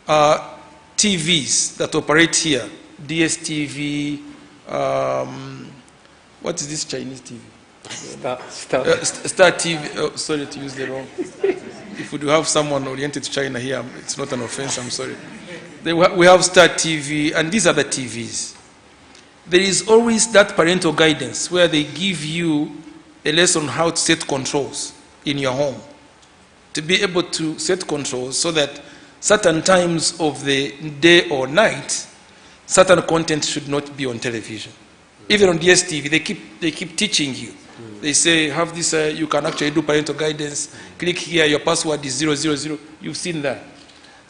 B: TVs that operate here, DSTV, what is this Chinese TV? Star TV. Oh, sorry to use the wrong. If we do have someone oriented to China here, it's not an offense, I'm sorry. We have Star TV, and these are the TVs. There is always that parental guidance where they give you a lesson how to set controls in your home, to be able to set controls so that certain times of the day or night, certain content should not be on television. Even on DSTV, they keep teaching you. They say, have this, you can actually do parental guidance, click here, your password is 000. You've seen that.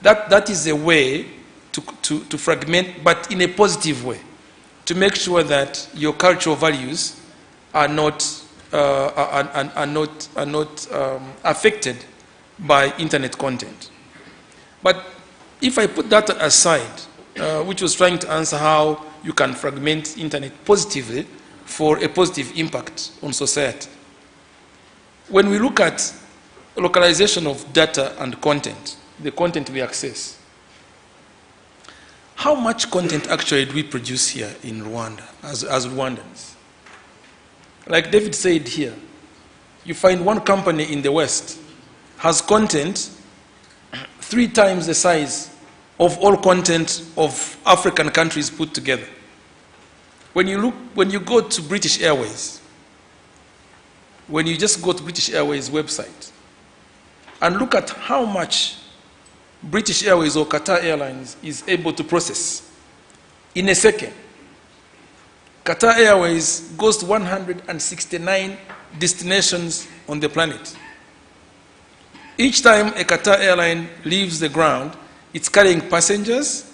B: That is a way to fragment, but in a positive way, to make sure that your cultural values are not affected by internet content. But if I put that aside, which was trying to answer how you can fragment internet positively for a positive impact on society. When we look at localization of data and content, the content we access, how much content actually do we produce here in Rwanda as Rwandans? Like David said here, you find one company in the West has content 3 times the size of all content of African countries put together. When you go to British Airways, when you just go to British Airways website and look at how much British Airways or Qatar Airlines is able to process in a second. Qatar Airways goes to 169 destinations on the planet. Each time a Qatar airline leaves the ground, it's carrying passengers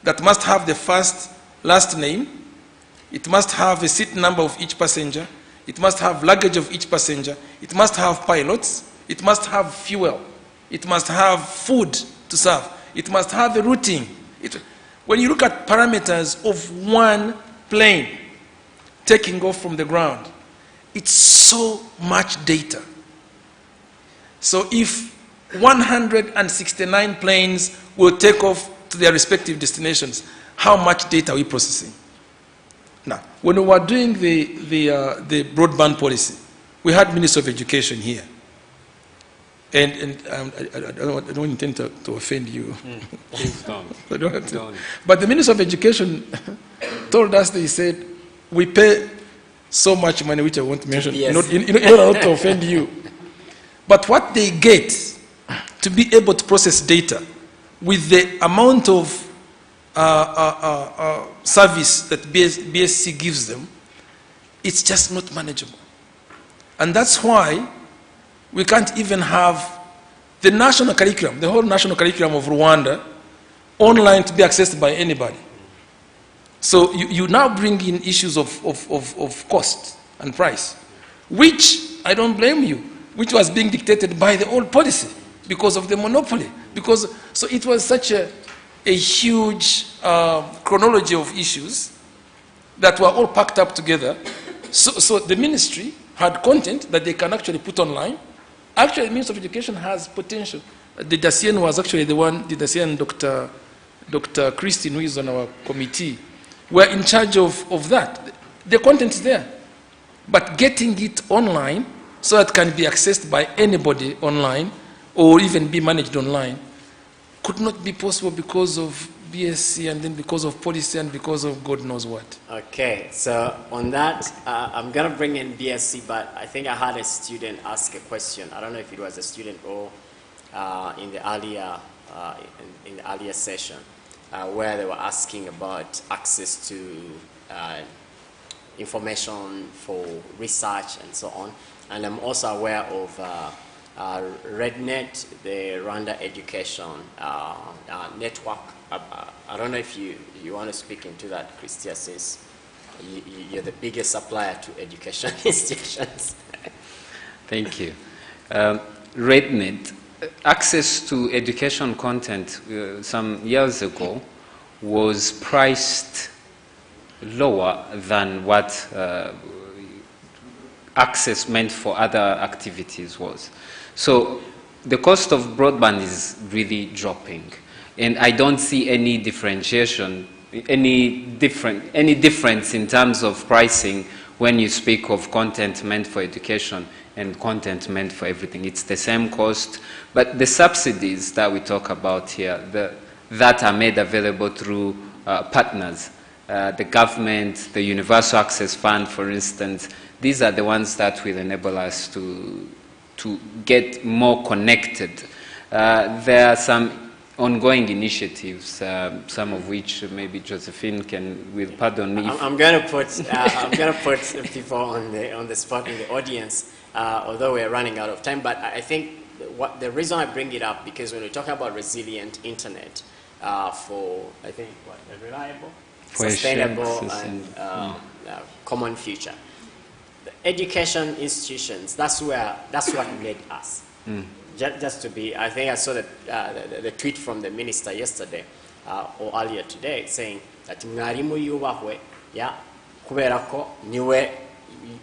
B: that must have the first, last name. It must have a seat number of each passenger. It must have luggage of each passenger. It must have pilots. It must have fuel. It must have food to serve. It must have a routing. When you look at parameters of one plane taking off from the ground, it's so much data. So if 169 planes will take off to their respective destinations, how much data are we processing? Now, when we were doing the broadband policy, we had Minister of Education here. And I don't intend to offend you.
L: Please don't.
B: I don't. But the Minister of Education told us, they said, we pay so much money, which I won't mention, in order not to offend you. But what they get to be able to process data with the amount of service that BSC gives them, it's just not manageable. And that's why we can't even have the national curriculum, the whole national curriculum of Rwanda, online to be accessed by anybody. So you now bring in issues of cost and price, which I don't blame you, which was being dictated by the old policy because of the monopoly. So it was such a huge chronology of issues that were all packed up together. So the ministry had content that they can actually put online. Actually, the Minister of Education has potential. The Dacian was actually the one, the Dacian Dr. Christine, who is on our committee, were in charge of that. The content is there. But getting it online so that it can be accessed by anybody online or even be managed online could not be possible because of BSC and then because of policy and because of God knows what.
K: Okay, so on that, I'm going to bring in BSC, but I think I had a student ask a question. I don't know if it was a student or in the earlier session where they were asking about access to information for research and so on. And I'm also aware of RedNet, the Rwanda Education Network. I don't know if you want to speak into that, Christia, since you're the biggest supplier to education institutions.
L: Thank you. RedNet, access to education content some years ago was priced lower than what access meant for other activities was. So the cost of broadband is really dropping. And I don't see any differentiation, any difference in terms of pricing when you speak of content meant for education and content meant for everything. It's the same cost, but the subsidies that we talk about here, that are made available through partners, the government, the Universal Access Fund, for instance, these are the ones that will enable us to get more connected. There are some ongoing initiatives, some of which maybe Josephine will pardon me.
K: I'm going to put people on the spot in the audience, although we're running out of time. But I think the reason I bring it up, because when we talk about resilient internet for, I think, a reliable, sustainable, and common future, the education institutions, that's what led us. Just to be, I think I saw the tweet from the minister yesterday or earlier today saying that mwarimu yubahwe ya kubera ko niwe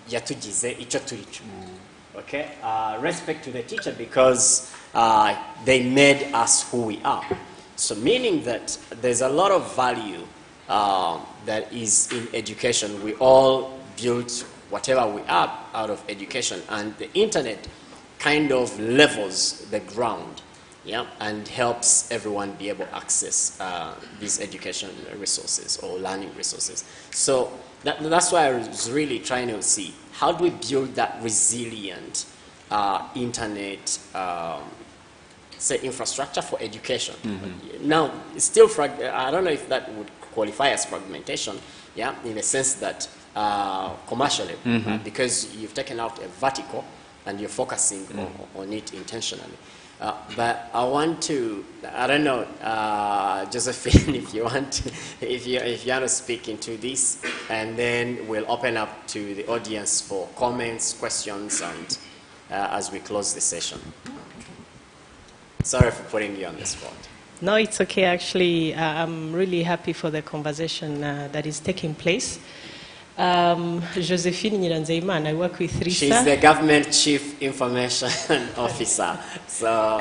K: yatugize ico turicho. Okay, respect to the teacher because they made us who we are. So meaning that there's a lot of value that is in education. We all built whatever we are out of education, and the internet kind of levels the ground, yeah, and helps everyone be able to access these education resources or learning resources. So that's why I was really trying to see how do we build that resilient internet, say, infrastructure for education. Now, it's still I don't know if that would qualify as fragmentation, yeah, in the sense that commercially, because you've taken out a vertical and you're focusing on it intentionally. But I want to, I don't know, Josephine, if you want to speak into this, and then we'll open up to the audience for comments, questions, and as we close the session. Sorry for putting you on the spot.
M: No, it's okay. Actually, I'm really happy for the conversation that is taking place. Josephine Nyiranzeyimana, I work with RISA.
K: She's the government chief information officer. So,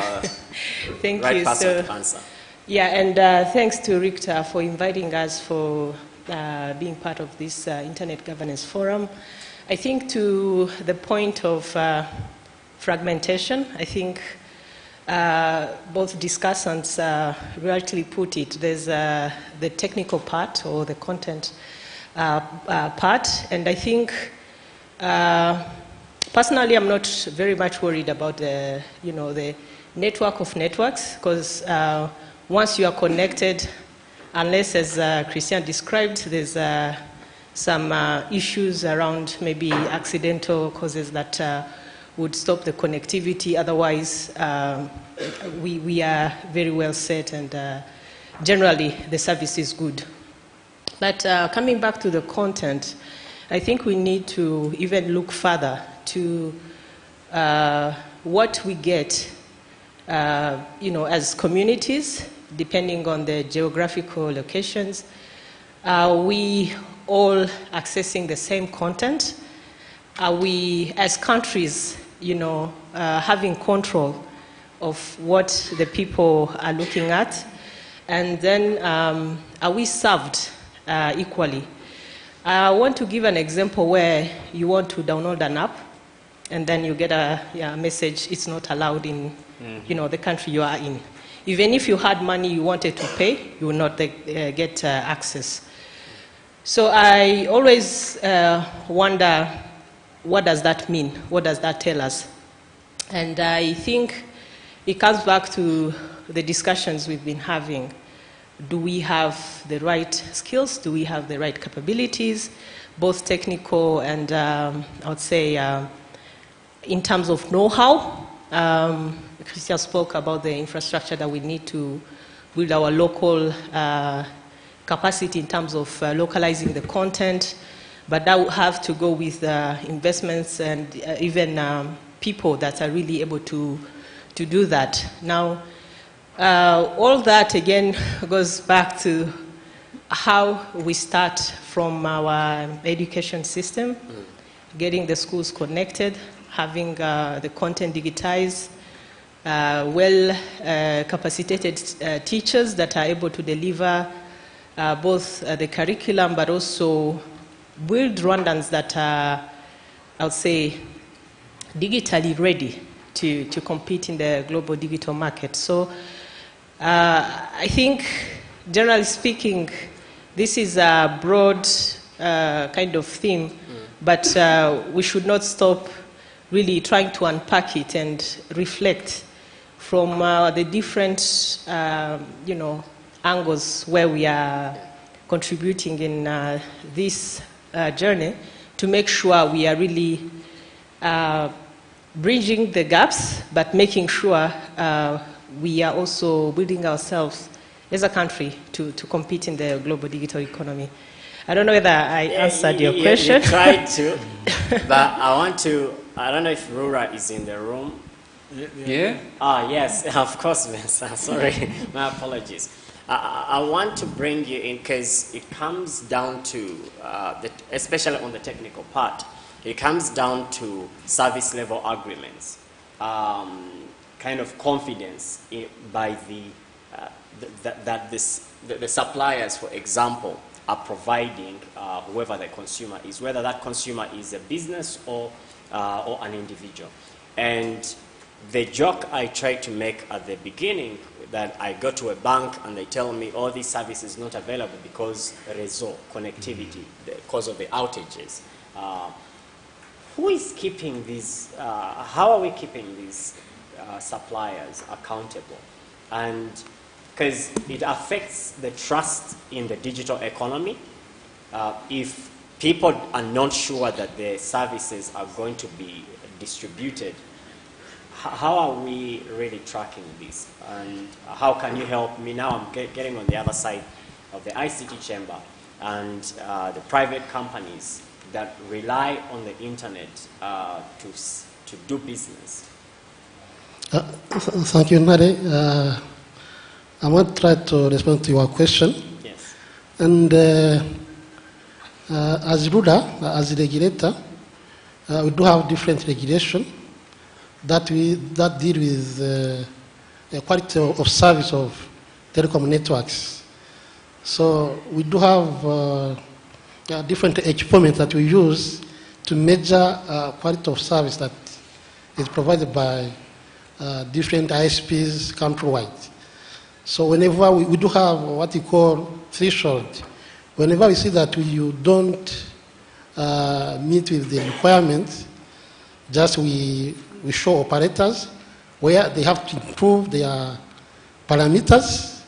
M: thank
K: right
M: you.
K: person to answer.
M: Yeah, and thanks to Richter for inviting us for being part of this Internet Governance Forum. I think to the point of fragmentation, I think both discussants rightly put it. There's the technical part or the content part, and I think personally I'm not very much worried about the network of networks, because once you are connected, unless, as Christian described, there's some issues around maybe accidental causes that would stop the connectivity. Otherwise, we are very well set, and generally the service is good. But coming back to the content, I think we need to even look further to what we get, as communities, depending on the geographical locations. We all accessing the same content? Are we, as countries, having control of what the people are looking at? And then, are we served equally? I want to give an example where you want to download an app, and then you get a message, it's not allowed in the country you are in. Even if you had money you wanted to pay, you will not get access. So I always wonder, what does that mean? What does that tell us? And I think it comes back to the discussions we've been having. Do we have the right skills? Do we have the right capabilities, both technical and I would say in terms of know-how? Christian spoke about the infrastructure that we need to build our local capacity in terms of localizing the content, but that will have to go with investments and even people that are really able to do that. Now, all that again goes back to how we start from our education system, getting the schools connected, having the content digitized, well-capacitated teachers that are able to deliver both the curriculum, but also build Rwandans that are, I would say, digitally ready to compete in the global digital market. So I think, generally speaking, this is a broad kind of theme, but we should not stop really trying to unpack it and reflect from the different, angles where we are contributing in this journey to make sure we are really bridging the gaps, but making sure we are also building ourselves as a country to compete in the global digital economy. I don't know whether I answered your question.
K: You tried to, but I don't know if Rura is in the room.
L: Yeah?
K: Yes, of course, Vince. Sorry, my apologies. I want to bring you in because it comes down to, especially on the technical part, it comes down to service level agreements, kind of confidence by the suppliers, for example, are providing whoever the consumer is, whether that consumer is a business or an individual. And the joke I tried to make at the beginning, that I go to a bank and they tell me, oh, this service is not available because réseau, connectivity, because of the outages. Who is keeping these, how are we keeping these suppliers accountable? And because it affects the trust in the digital economy. If people are not sure that the services are going to be distributed, how are we really tracking this? And how can you help me? Now I'm getting on the other side of the ICT chamber and the private companies that rely on the internet to do business.
N: Thank you, Nade. I want to try to respond to your question.
K: Yes.
N: And as RUDA, as a regulator, we do have different regulation that deal with the quality of service of telecom networks. So we do have different equipment that we use to measure quality of service that is provided by different ISPs countrywide. So whenever we do have what we call threshold, whenever we see that you don't meet with the requirements, just we show operators where they have to improve their parameters,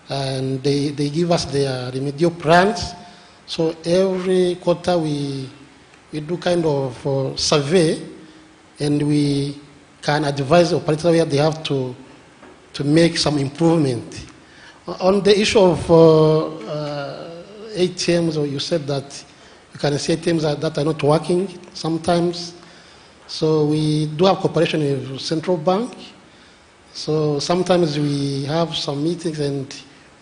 N: and they give us their remedial plans. So every quarter we do kind of survey, and we can advise the operator where they have to make some improvement. On the issue of ATMs, or you said that you can see ATMs that are not working sometimes. So we do have cooperation with Central Bank. So sometimes we have some meetings and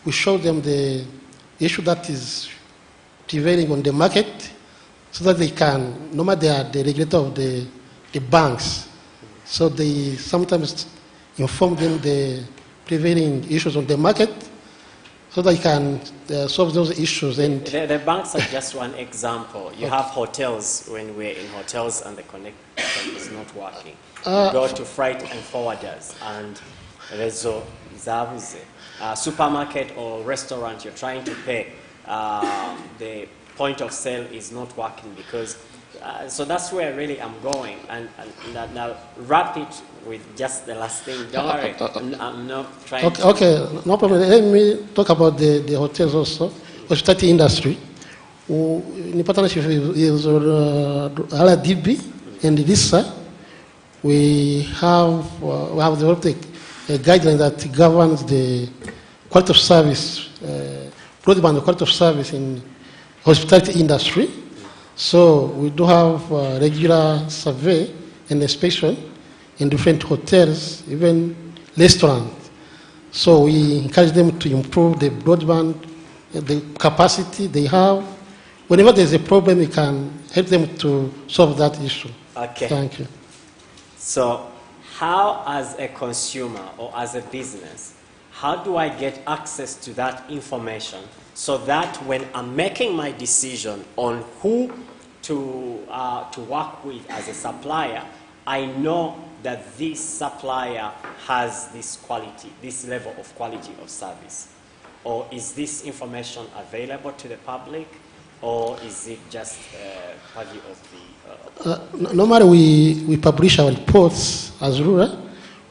N: we show them the issue that is prevailing on the market, so that they can, normally they are the regulator of the banks. So they sometimes inform them the prevailing issues on the market, so they can solve those issues. And
K: the banks are just one example. You have hotels, when we're in hotels and the connection is not working. You go to freight and forwarders, and rezo zabuze. Supermarket or restaurant, you're trying to pay, the point of sale is not working because, so that's where really I'm going. And now wrap it with just the last thing. Don't worry, I'm not trying to...
N: Okay, no problem. Let me talk about the hotels also, hospitality industry. In partnership with RDB and LISA, we have developed a guideline that governs the quality of service, broadband quality of service in hospitality industry. So we do have regular survey and inspection in different hotels, even restaurants. So we encourage them to improve the broadband, the capacity they have. Whenever there's a problem, we can help them to solve that issue.
K: Okay.
N: Thank you.
K: So how, as a consumer or as a business, how do I get access to that information so that when I'm making my decision on who to work with as a supplier, I know that this supplier has this quality, this level of quality of service? Or is this information available to the public, or is it just purview of the...
N: Normally we publish our reports as RURA.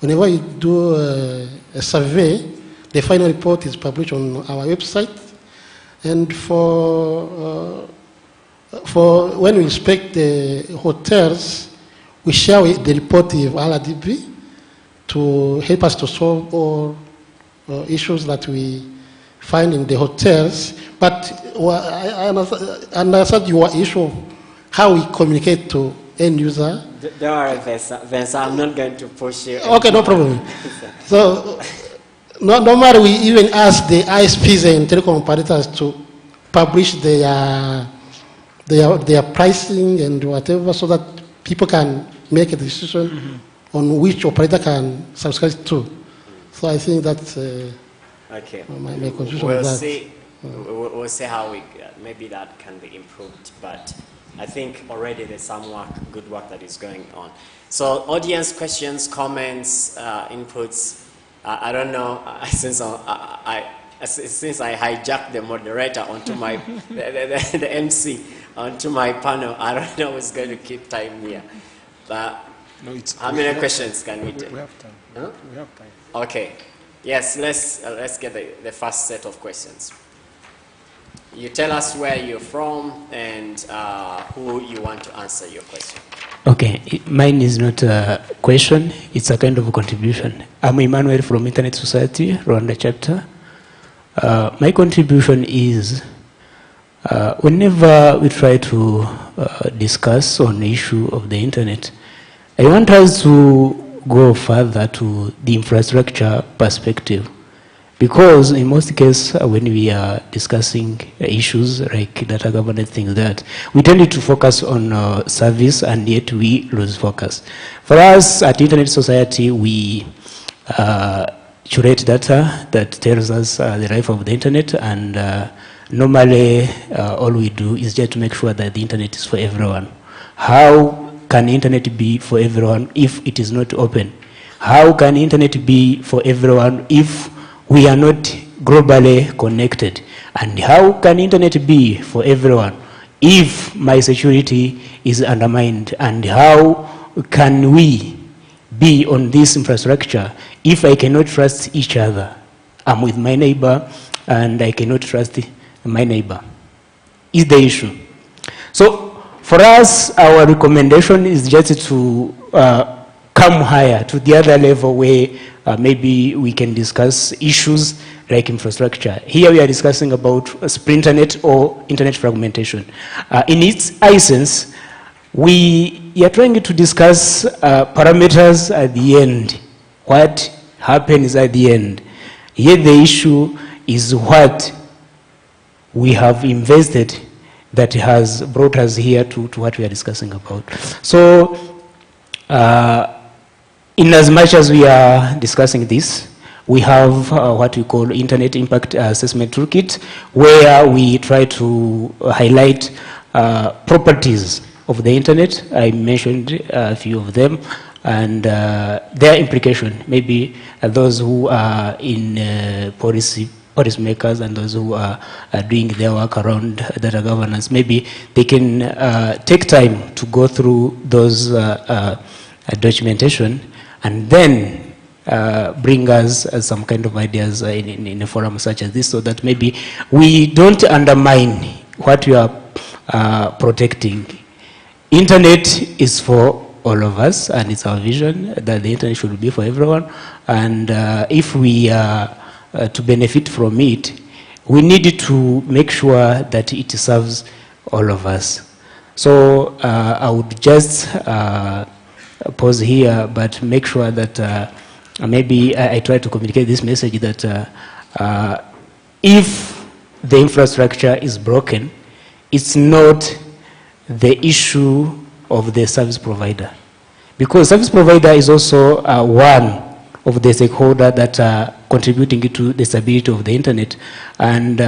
N: Whenever you do a survey, the final report is published on our website. And for when we inspect the hotels, we share the report with RDB to help us to solve all issues that we find in the hotels. But I understand your issue of how we communicate to end user.
K: Don't worry, Vince, I'm not going to push you.
N: Okay, no problem. So normally we even ask the ISPs and telecom operators to publish their pricing and whatever, so that people can make a decision on which operator can subscribe to. So I think that's
K: okay.
N: my conclusion.
K: We'll
N: of that.
K: see. We'll see how maybe that can be improved, but I think already there's some good work that is going on. So audience questions, comments, inputs. I don't know, since I hijacked the moderator onto my, the MC onto my panel, I don't know who's going to keep time here. But
B: no,
K: how many questions can we take?
B: We have time.
K: Huh?
B: We have time.
K: Okay. Yes, let's get the first set of questions. You tell us where you're from and who you want to answer your question.
O: Okay, mine is not a question, it's a kind of a contribution. I'm Emmanuel from Internet Society, Rwanda chapter. My contribution is, whenever we try to discuss on the issue of the internet, I want us to go further to the infrastructure perspective. Because in most cases, when we are discussing issues like data governance, things that, we tend to focus on service, and yet we lose focus. For us at Internet Society, we curate data that tells us the life of the internet, and normally all we do is just to make sure that the internet is for everyone. How can internet be for everyone if it is not open? How can internet be for everyone if we are not globally connected? And how can internet be for everyone if my security is undermined? And how can we be on this infrastructure if I cannot trust each other? I'm with my neighbor and I cannot trust my neighbor. Is the issue. So for us, our recommendation is just to come higher to the other level where maybe we can discuss issues like infrastructure. Here we are discussing about splinternet or internet fragmentation. In its essence, we are trying to discuss parameters at the end. What happens at the end? Here the issue is what we have invested that has brought us here to what we are discussing about. So, in as much as we are discussing this, we have what we call Internet Impact Assessment Toolkit, where we try to highlight properties of the Internet. I mentioned a few of them, and their implication, maybe those who are in policymakers and those who are doing their work around data governance, maybe they can take time to go through those documentation and then bring us some kind of ideas in a forum such as this, so that maybe we don't undermine what we are protecting. Internet is for all of us, and it's our vision that the internet should be for everyone. And if we are to benefit from it, we need to make sure that it serves all of us. So I would just pause here, but make sure that maybe I try to communicate this message that if the infrastructure is broken, it's not the issue of the service provider. Because service provider is also one of the stakeholders that are contributing to the stability of the internet. And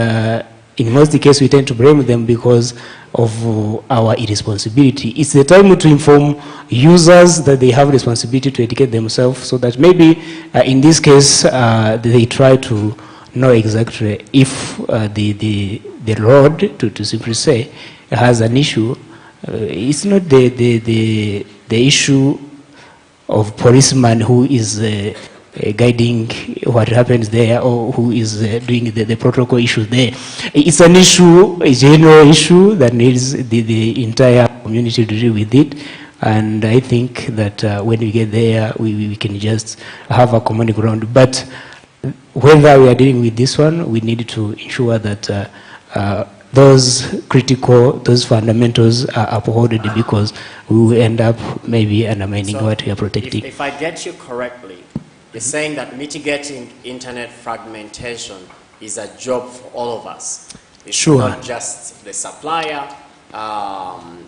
O: in most cases, we tend to blame them because of our irresponsibility. It's the time to inform users that they have responsibility to educate themselves, so that maybe in this case, they try to know exactly if the road, to simply say, has an issue. It's not the issue of policeman who is guiding what happens there, or who is doing the protocol issue there. It's an issue, a general issue that needs the entire community to deal with it. And I think that when we get there, we can just have a common ground. But whether we are dealing with this one, we need to ensure that those critical, those fundamentals are upholded, because we will end up maybe undermining what we are protecting.
K: If I get you correctly, you're saying that mitigating internet fragmentation is a job for all of us. It's
O: Sure.
K: not just the supplier,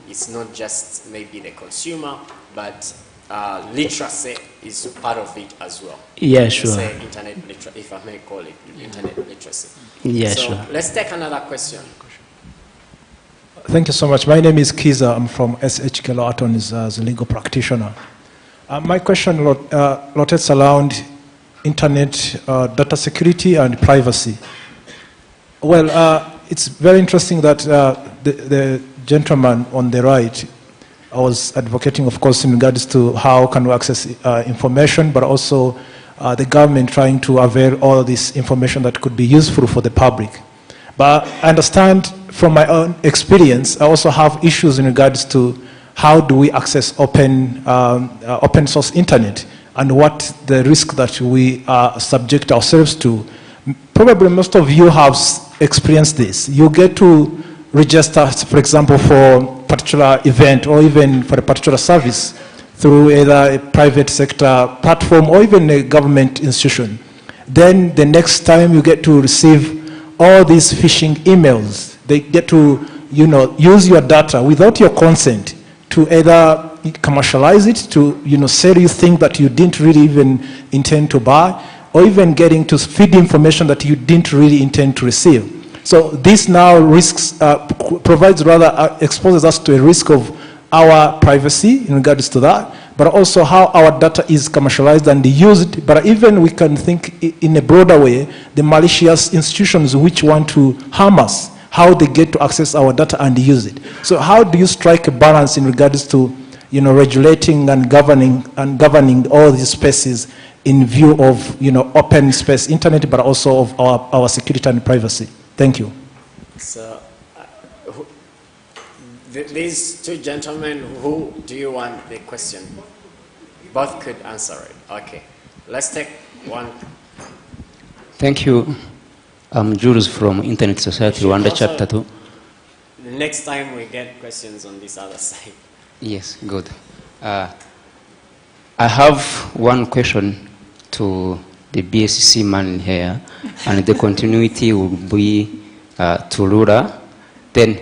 K: it's not just maybe the consumer, but literacy is part of it as well.
O: Yeah, sure.
K: Say internet literacy, if I may call it internet literacy.
O: Yeah,
K: so
O: sure.
K: Let's take another question.
P: Thank you so much. My name is Kiza. I'm from SH Keller Attorneys as a legal practitioner. My question rotates around internet data security and privacy. Well, it's very interesting that the gentleman on the right was advocating, of course, in regards to how can we access information, but also the government trying to avail all this information that could be useful for the public. But I understand from my own experience, I also have issues in regards to how do we access open source internet, and what the risk that we subject ourselves to. Probably most of you have experienced this. You get to register, for example, for a particular event or even for a particular service through either a private sector platform or even a government institution. Then the next time you get to receive all these phishing emails, they get to use your data without your consent to either commercialize it, to sell you things that you didn't really even intend to buy, or even getting to feed information that you didn't really intend to receive. So this now exposes us to a risk of our privacy in regards to that, but also how our data is commercialized and used. But even we can think in a broader way, the malicious institutions which want to harm us, how they get to access our data and use it. So how do you strike a balance in regards to, you know, regulating and governing all these spaces in view of, you know, open space internet, but also of our security and privacy? Thank you.
K: So, these two gentlemen, who do you want the question? Both could answer it. Okay. Let's take one.
Q: Thank you. I'm Jules from Internet Society, Rwanda Chapter 2.
K: Next time we get questions on this other side.
Q: Yes, good. I have one question to the BSC man here, and the continuity will be to Lura. Then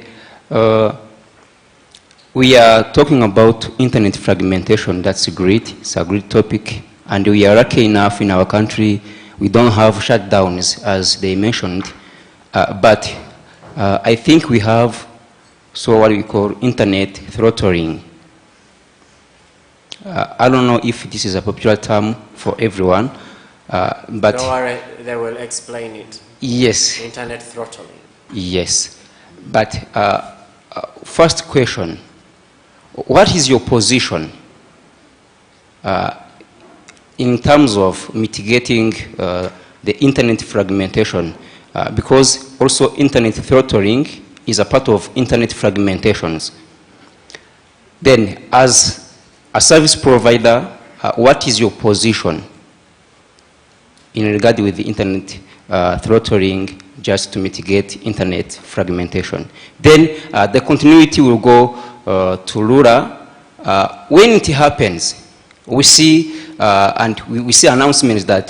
Q: we are talking about internet fragmentation. That's great. It's a great topic. And we are lucky enough in our country, we don't have shutdowns, as they mentioned. But I think we have what we call internet throttling. I don't know if this is a popular term for everyone, but...
K: Don't worry, they will explain it.
Q: Yes.
K: Internet throttling.
Q: Yes. But first question, what is your position in terms of mitigating the internet fragmentation? Because also internet throttling is a part of internet fragmentations. Then, as a service provider, what is your position in regard with the internet throttling just to mitigate internet fragmentation? Then the continuity will go to Lura. When it happens, we see and we see announcements that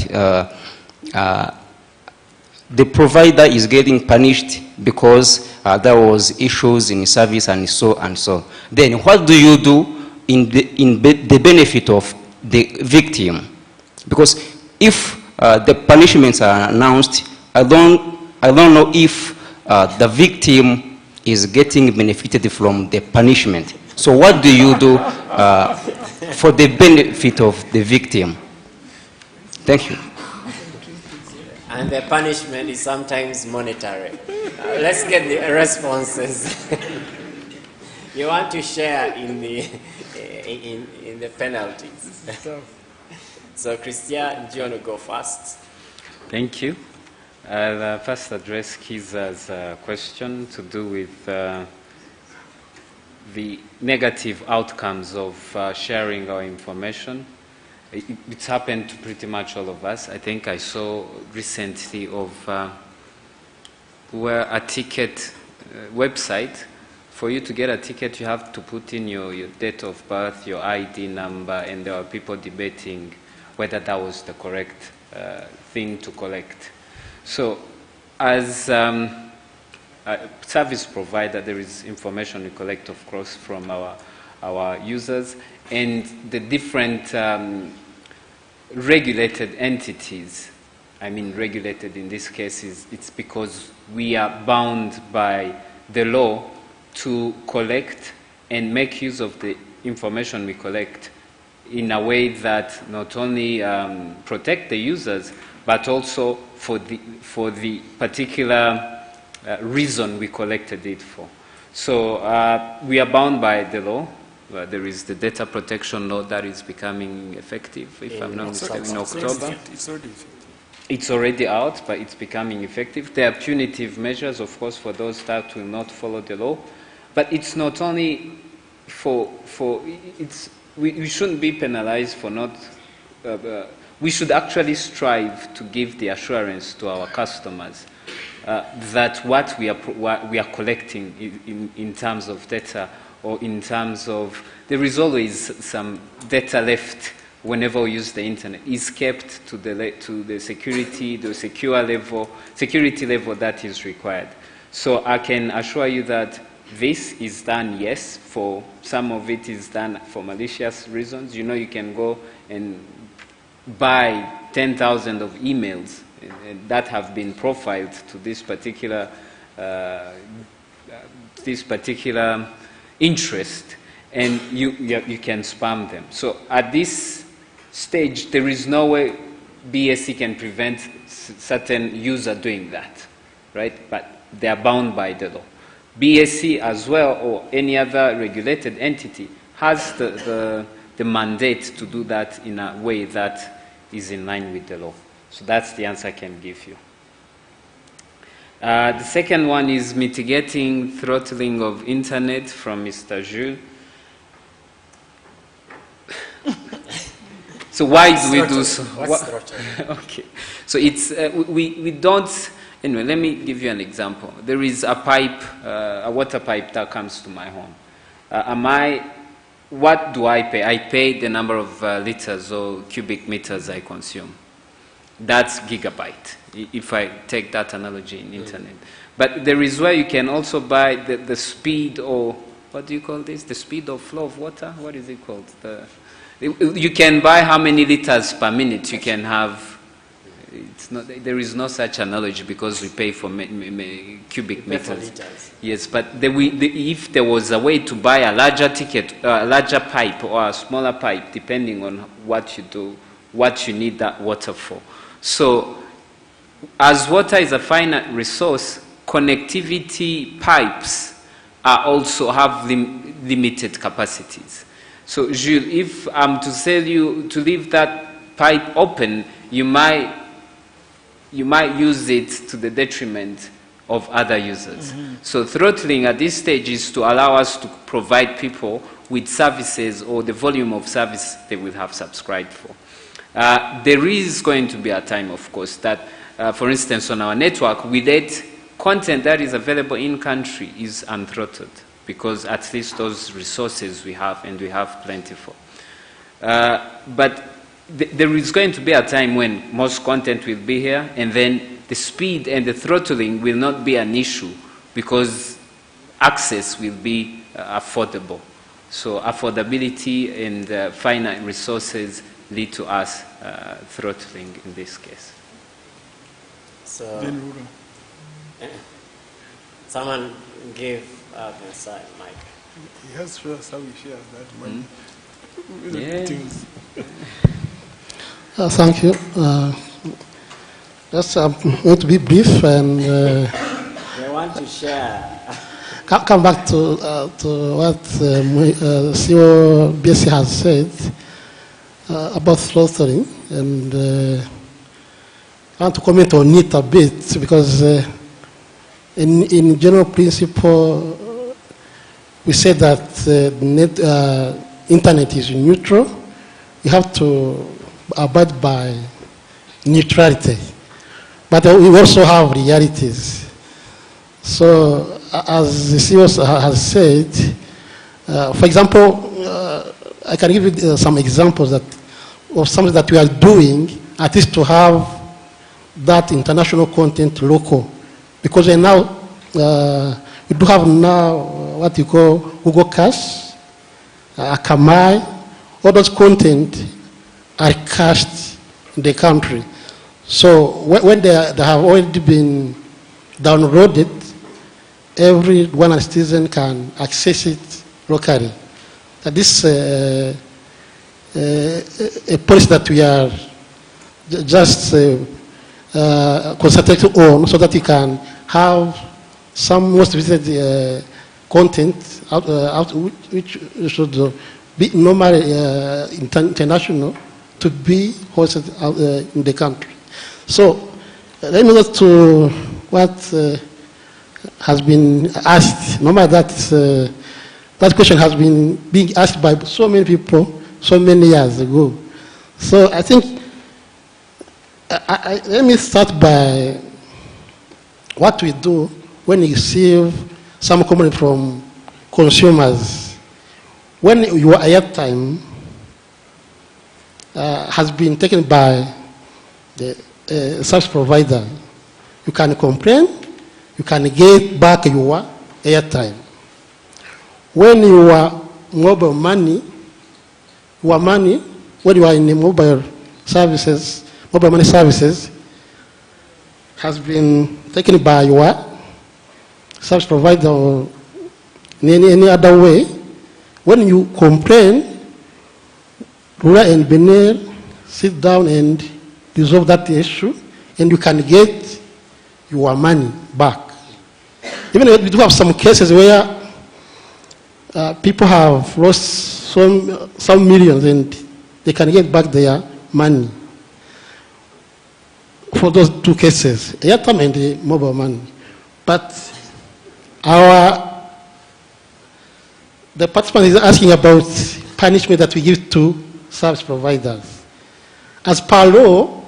Q: the provider is getting punished because there was issues in service and so and so. Then what do you do in the benefit of the victim? Because if the punishments are announced, I don't know if the victim is getting benefited from the punishment. So what do you do for the benefit of the victim? Thank you.
K: And the punishment is sometimes monetary. Let's get the responses. You want to share in the penalties. So Christian, do you want to go first?
L: Thank you. I'll first address Kiza's question to do with the negative outcomes of sharing our information. It's happened to pretty much all of us. I think I saw recently of where a ticket website, for you to get a ticket, you have to put in your date of birth, your ID number, and there were people debating whether that was the correct thing to collect. So as a service provider, there is information we collect, of course, from our users, and the different regulated entities. I mean, regulated in this case it's because we are bound by the law to collect and make use of the information we collect in a way that not only protect the users, but also for the particular reason we collected it for. So we are bound by the law. There is the data protection law that is becoming effective, if I'm not mistaken, in October. It's already out, but it's becoming effective. There are punitive measures, of course, for those that will not follow the law. But it's not only we shouldn't be penalized for not, we should actually strive to give the assurance to our customers that what we are collecting in terms of data, or in terms of, there is always some data left whenever we use the internet, is kept to the security level that is required. So I can assure you that this is done, yes, for some of it is done for malicious reasons. You know, you can go and buy 10,000 of emails that have been profiled to this particular interest, and you can spam them. So at this stage, there is no way BSC can prevent certain user doing that, right? But they are bound by the law. BSC as well, or any other regulated entity, has the mandate to do that in a way that is in line with the law. So that's the answer I can give you. The second one is mitigating throttling of internet from Mr. Jules. So why do we do so?
K: What's throttling?
L: Okay. So it's, we don't, anyway, let me give you an example. There is a pipe, a water pipe that comes to my home. What do I pay? I pay the number of liters or cubic meters I consume. That's gigabyte, if I take that analogy in internet. But there is where you can also buy the speed, or what do you call this? The speed of flow of water? What is it called? You can buy how many liters per minute you can have. There is no such analogy because we pay for cubic meters. Yes, but if there was a way to buy a larger ticket, a larger pipe or a smaller pipe, depending on what you do, what you need that water for. So, as water is a finite resource, connectivity pipes also have limited capacities. So, Jules, if I'm to tell you to leave that pipe open, you might use it to the detriment of other users. So throttling at this stage is to allow us to provide people with services or the volume of service they will have subscribed for. There is going to be a time, of course, that, for instance, on our network, we let content that is available in country is unthrottled, because at least those resources we have, and we have plenty for. But there is going to be a time when most content will be here, and then the speed and the throttling will not be an issue because access will be affordable. So affordability and finite resources lead to us throttling in this case.
K: So, someone give up inside Mike.
B: He has to show us how he shares that money.
N: Thank you. Just going to be brief and
K: They want to share.
N: come back to what CEO BSC has said about throttling, and I want to comment on it a bit because in general principle we say that internet is neutral. You have to abide by neutrality, but we also have realities. So, as the CEO has said, for example, I can give you some examples of something that we are doing, at least to have that international content local, because we now we do have now what you call Google Cache, Akamai, all those content are cached in the country. So when they have already been downloaded, every one citizen can access it locally. That this is a policy that we are just concentrating on, so that you can have some most visited content which should be normally international to be hosted in the country. So let me go to what has been asked. Normally that question has been being asked by so many people so many years ago. So I think let me start by what we do when we receive some comment from consumers. When your airtime has been taken by the service provider, you can complain, you can get back your airtime. When your mobile money, when you are in the mobile money services, has been taken by your service provider or in any other way, when you complain, Rwanda and Benin sit down and resolve that issue, and you can get your money back. Even we do have some cases where people have lost some millions and they can get back their money for those two cases, airtime and the mobile money. But the participant is asking about punishment that we give to service providers. As per law,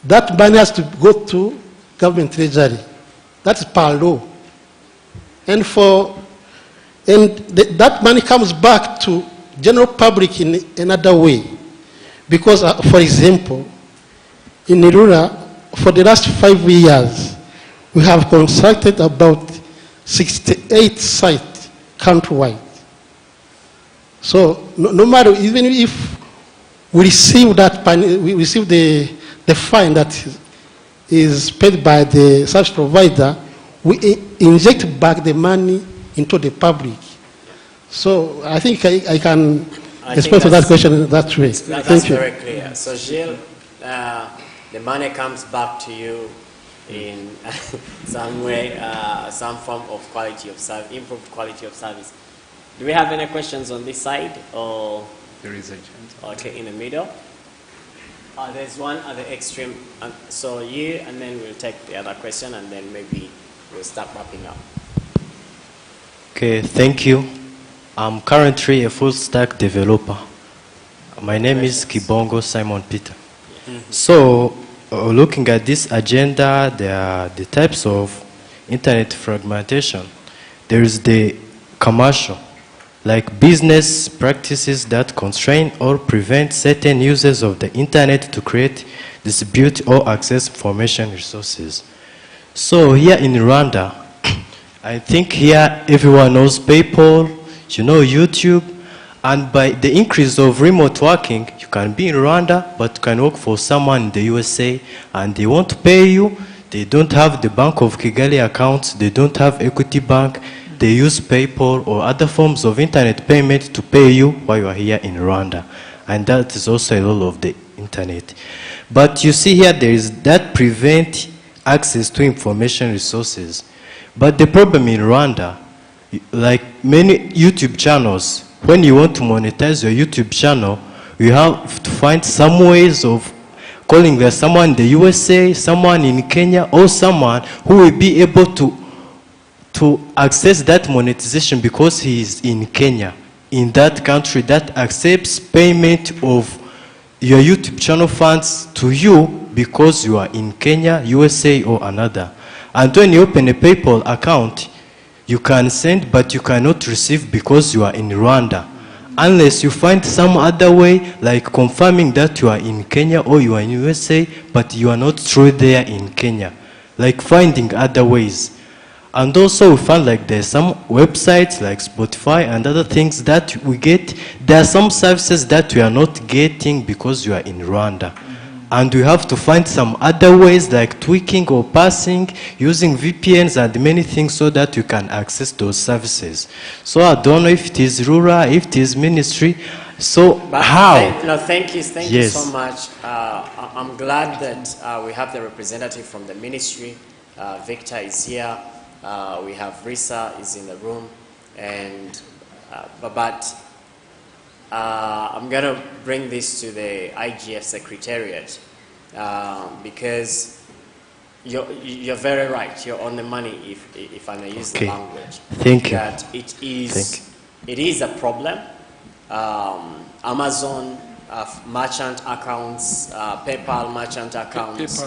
N: that money has to go to government treasury. That's per law. And that money comes back to general public in another way. Because, for example, in Irura, for the last 5 years, we have constructed about 68 sites countrywide. So no matter, even if we receive we receive the fine that is paid by the service provider, we inject back the money into the public. So I think I can respond to that question that way.
K: That's very clear. So Gilles, the money comes back to you in some way, some form of quality of service, improved quality of service. Do we have any questions on this side, or
L: there is a chance?
K: Okay, in the middle. There's one at the extreme. So you, and then we'll take the other question, and then maybe we'll start wrapping up.
R: Okay, thank you. I'm currently a full stack developer. My name is Kibongo Simon Peter. So, looking at this agenda, there are the types of internet fragmentation. There is the commercial, like business practices that constrain or prevent certain users of the internet to create, distribute, or access information resources. So here in Rwanda, I think here everyone knows PayPal, you know YouTube, and by the increase of remote working, you can be in Rwanda, but can work for someone in the USA, and they won't pay you. They don't have the Bank of Kigali accounts, they don't have Equity Bank, they use PayPal or other forms of internet payment to pay you while you are here in Rwanda. And that is also a role of the internet. But you see here, there is that prevent access to information resources. But the problem in Rwanda, like many YouTube channels, when you want to monetize your YouTube channel, you have to find some ways of calling there someone in the USA, someone in Kenya, or someone who will be able to access that monetization because he is in Kenya, in that country that accepts payment of your YouTube channel funds to you because you are in Kenya, USA, or another. And when you open a PayPal account, you can send, but you cannot receive because you are in Rwanda. Unless you find some other way, like confirming that you are in Kenya or you are in USA, but you are not true there in Kenya. Like finding other ways. And also we found like there's some websites like Spotify and other things that we get. There are some services that we are not getting because you are in Rwanda. And we have to find some other ways like tweaking or passing, using VPNs and many things so that you can access those services. So I don't know if it is rural, if it is ministry. So how?
K: Thank you so much. I'm glad that we have the representative from the ministry. Victor is here. We have Risa is in the room. And I'm going to bring this to the IGF Secretariat because you're very right. You're on the money, if I may use the language.
R: Thank you.
K: That it is a problem. Amazon merchant accounts, PayPal merchant accounts,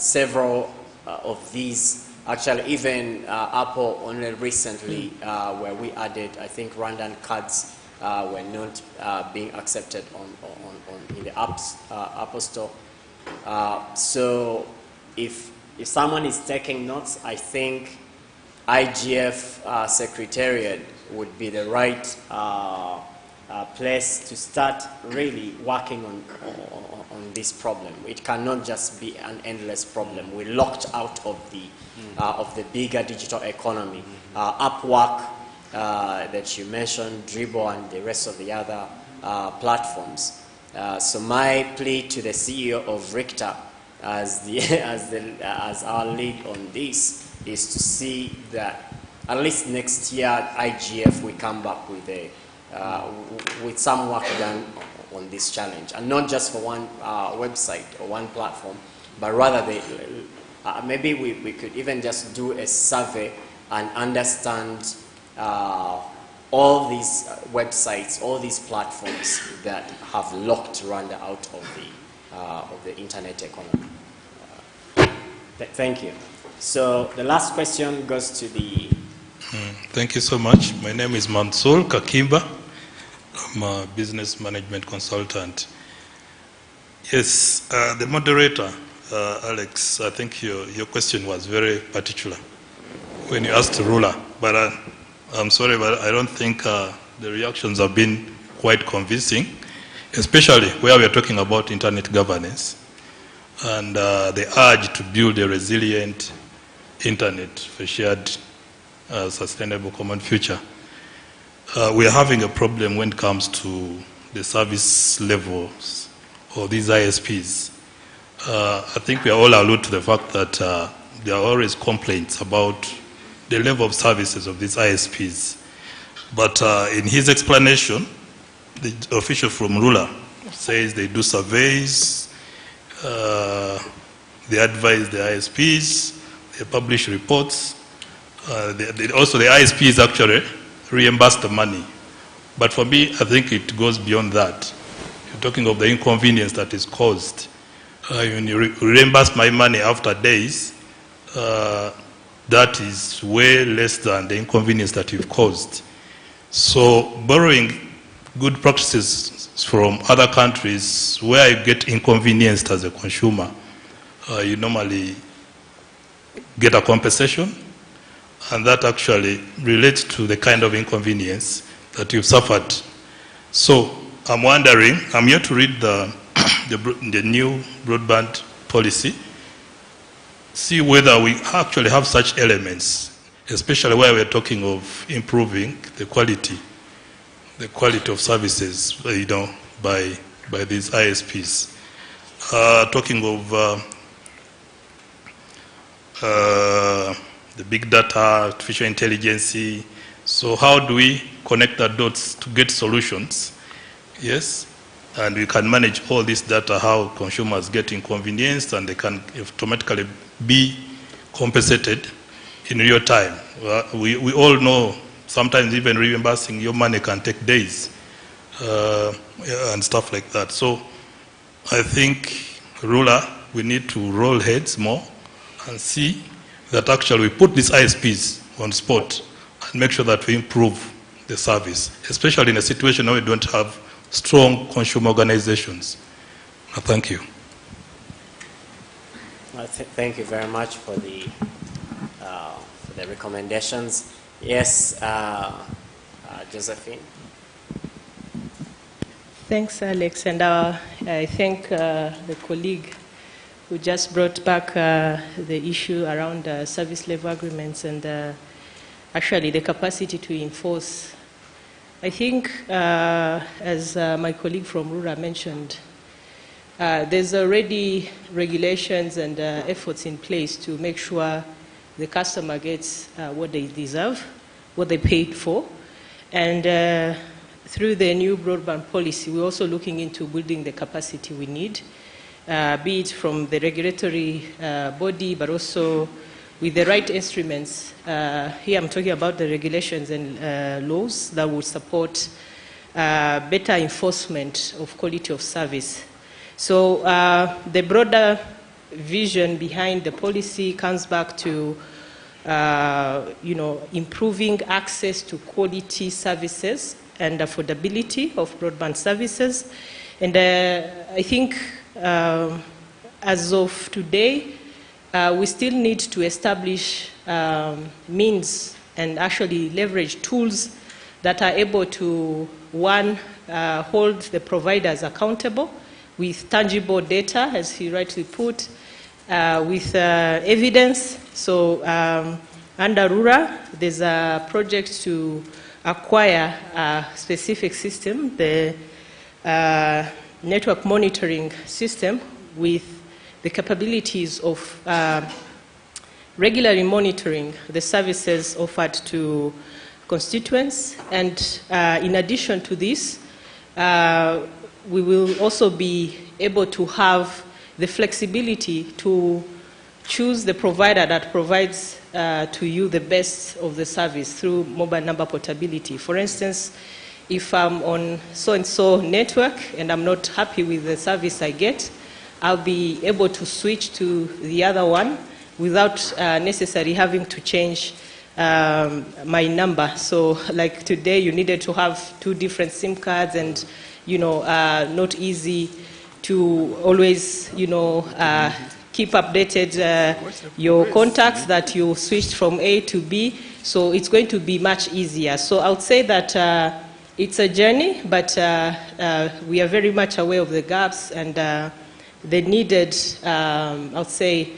K: several of these. Actually, even Apple only recently, where we added, I think, Rwandan cards were not being accepted in the Apple Store. So if someone is taking notes, I think IGF Secretariat would be the right place to start really working on this problem. It cannot just be an endless problem. We're locked out of the bigger digital economy. Upwork that you mentioned, Dribble and the rest of the other platforms. So my plea to the CEO of Richter as our lead on this is to see that at least next year at IGF we come back with some work done on this challenge, and not just for one website or one platform, but rather maybe we could even just do a survey and understand all these websites, all these platforms that have locked Rwanda out of the internet economy. Thank you. So the last question goes to the...
S: Thank you so much. My name is Mansour Kakimba. I'm a business management consultant. Yes, the moderator, Alex, I think your question was very particular when you asked the ruler, but I'm sorry, but I don't think the reactions have been quite convincing, especially where we are talking about internet governance and the urge to build a resilient internet for shared sustainable common future. We are having a problem when it comes to the service levels of these ISPs. I think we are all alluded to the fact that there are always complaints about the level of services of these ISPs. But in his explanation, the official from Rula says they do surveys, they advise the ISPs, they publish reports. Also, the ISPs actually reimburse the money. But for me, I think it goes beyond that. You're talking of the inconvenience that is caused. When you reimburse my money after days, that is way less than the inconvenience that you've caused. So borrowing good practices from other countries where you get inconvenienced as a consumer, you normally get a compensation, and that actually relates to the kind of inconvenience that you've suffered. So I'm wondering, I'm here to read the new broadband policy, see whether we actually have such elements, especially where we're talking of improving the quality of services, by these ISPs. Talking of the big data, artificial intelligence. So how do we connect the dots to get solutions? Yes, and we can manage all this data, how consumers get inconvenienced and they can automatically be compensated in real time. We all know sometimes even reimbursing your money can take days and stuff like that. So I think, ruler, we need to roll heads more and see that actually we put these ISPs on spot and make sure that we improve the service, especially in a situation where we don't have strong consumer organizations. Thank you.
K: Thank you very much for the recommendations. Yes, Josephine.
M: Thanks, Alex, and I thank the colleague who just brought back the issue around service level agreements and actually the capacity to enforce. I think, as my colleague from Rura mentioned, there's already regulations and efforts in place to make sure the customer gets what they deserve, what they paid for. And through the new broadband policy, we're also looking into building the capacity we need, be it from the regulatory body, but also with the right instruments. Here I'm talking about the regulations and laws that will support better enforcement of quality of service. So the broader vision behind the policy comes back to improving access to quality services and affordability of broadband services. And I think as of today, we still need to establish means and actually leverage tools that are able to, one, hold the providers accountable with tangible data, as he rightly put, with evidence. So Under RURA, there's a project to acquire a specific system, the network monitoring system, with the capabilities of regularly monitoring the services offered to constituents. And in addition to this, we will also be able to have the flexibility to choose the provider that provides to you the best of the service through mobile number portability. For instance, if I'm on so-and-so network and I'm not happy with the service I get, I'll be able to switch to the other one without necessarily having to change my number. So like today, you needed to have 2 different SIM cards, and not easy to always, keep updated your contacts that you switched from A to B. So it's going to be much easier. So I would say that it's a journey, but we are very much aware of the gaps and the needed, I would say,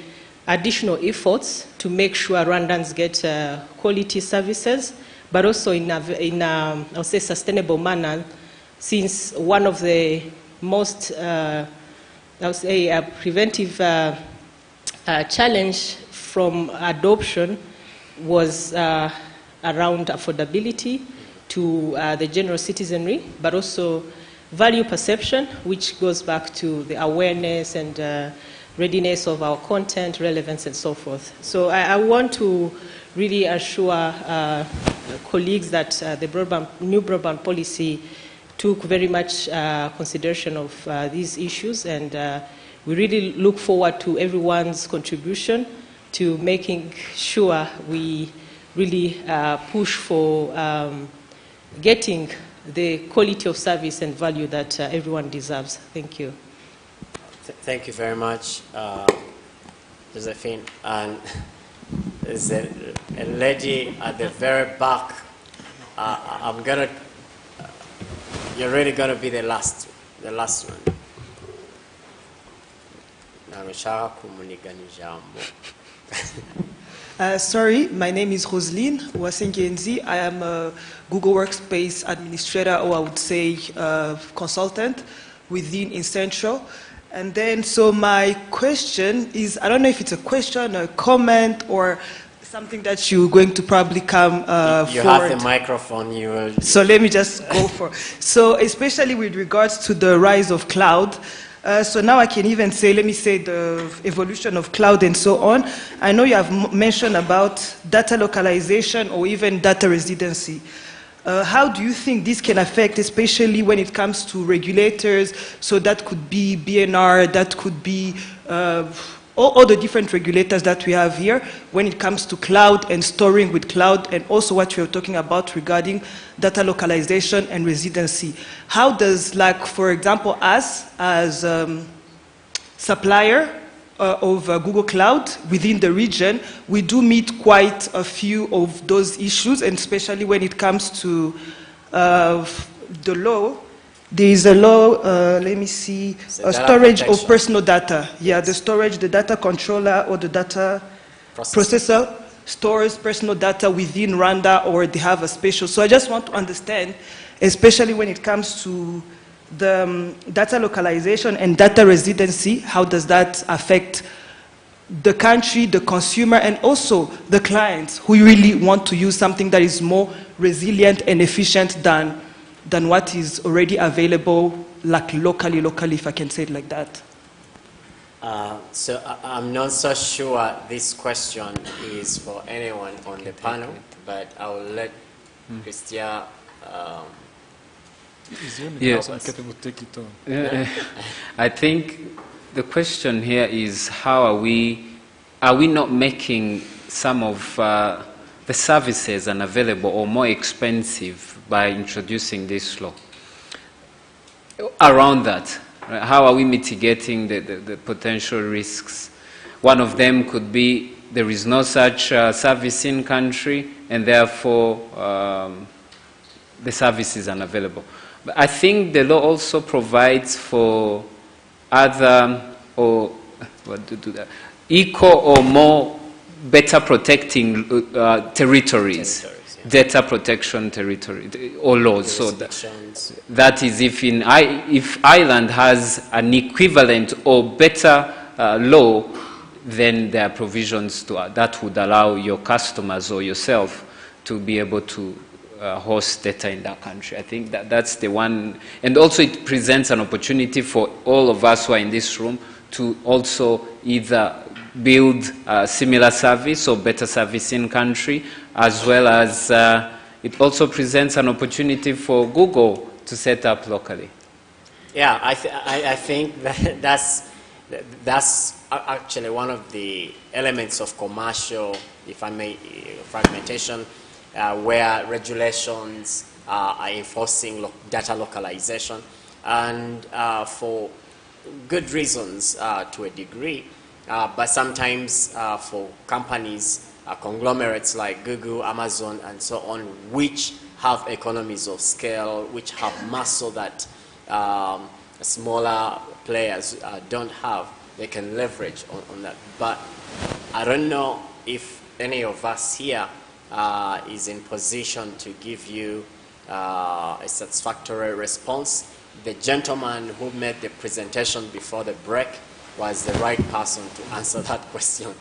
M: additional efforts to make sure Rwandans get quality services, but also in a, I would say, sustainable manner, since one of the most, I would say, preventive challenge from adoption was around affordability to the general citizenry, but also value perception, which goes back to the awareness and readiness of our content, relevance, and so forth. So I want to really assure colleagues that the new broadband policy took very much consideration of these issues, and we really look forward to everyone's contribution to making sure we really push for getting the quality of service and value that everyone deserves. Thank you.
K: Thank you very much, Josephine. And there's a lady at the very back. You're really gonna be the last one.
T: Sorry, my name is Roseline Wasengenzi. I am a Google Workspace administrator, or I would say consultant within Incentral. And then, so my question is, I don't know if it's a question, a comment, or something that you're going to probably come
K: You
T: forward.
K: have the microphone, you will...
T: So let me just go for So especially with regards to the rise of cloud, so now I can even say, let me say the evolution of cloud and so on. I know you have mentioned about data localization or even data residency. How do you think this can affect, especially when it comes to regulators? So that could be BNR, that could be all the different regulators that we have here when it comes to cloud and storing with cloud, and also what you're talking about regarding data localization and residency. How does, like, for example, us as supplier of Google Cloud within the region, we do meet quite a few of those issues, and especially when it comes to the law. There is a law, let me see, storage of personal data. Yeah, the storage, the data controller or the data processor stores personal data within Rwanda, or they have a special. So I just want to understand, especially when it comes to the data localization and data residency, how does that affect the country, the consumer, and also the clients who really want to use something that is more resilient and efficient than what is already available, like locally, if I can say it like that.
K: So I'm not so sure this question is for anyone on the panel, but I will let Christian
L: Yes. I think the question here is, how are we not making some of the services unavailable or more expensive by introducing this law? Around that, right? How are we mitigating the potential risks? One of them could be there is no such service in country, and therefore the service is unavailable. But I think the law also provides for other, or equal or more better protecting territories. Data protection territory or laws. So that is if Ireland has an equivalent or better law, then there are provisions that would allow your customers or yourself to be able to host data in that country. I think that's the one. And also it presents an opportunity for all of us who are in this room to also either build a similar service or better service in country, as well as it also presents an opportunity for Google to set up locally.
K: Yeah, I think that's actually one of the elements of commercial, if I may, fragmentation, where regulations are enforcing data localization, and for good reasons to a degree. But sometimes for companies, conglomerates like Google, Amazon, and so on, which have economies of scale, which have muscle that smaller players don't have, they can leverage on that. But I don't know if any of us here is in position to give you a satisfactory response. The gentleman who made the presentation before the break was the right person to answer that question,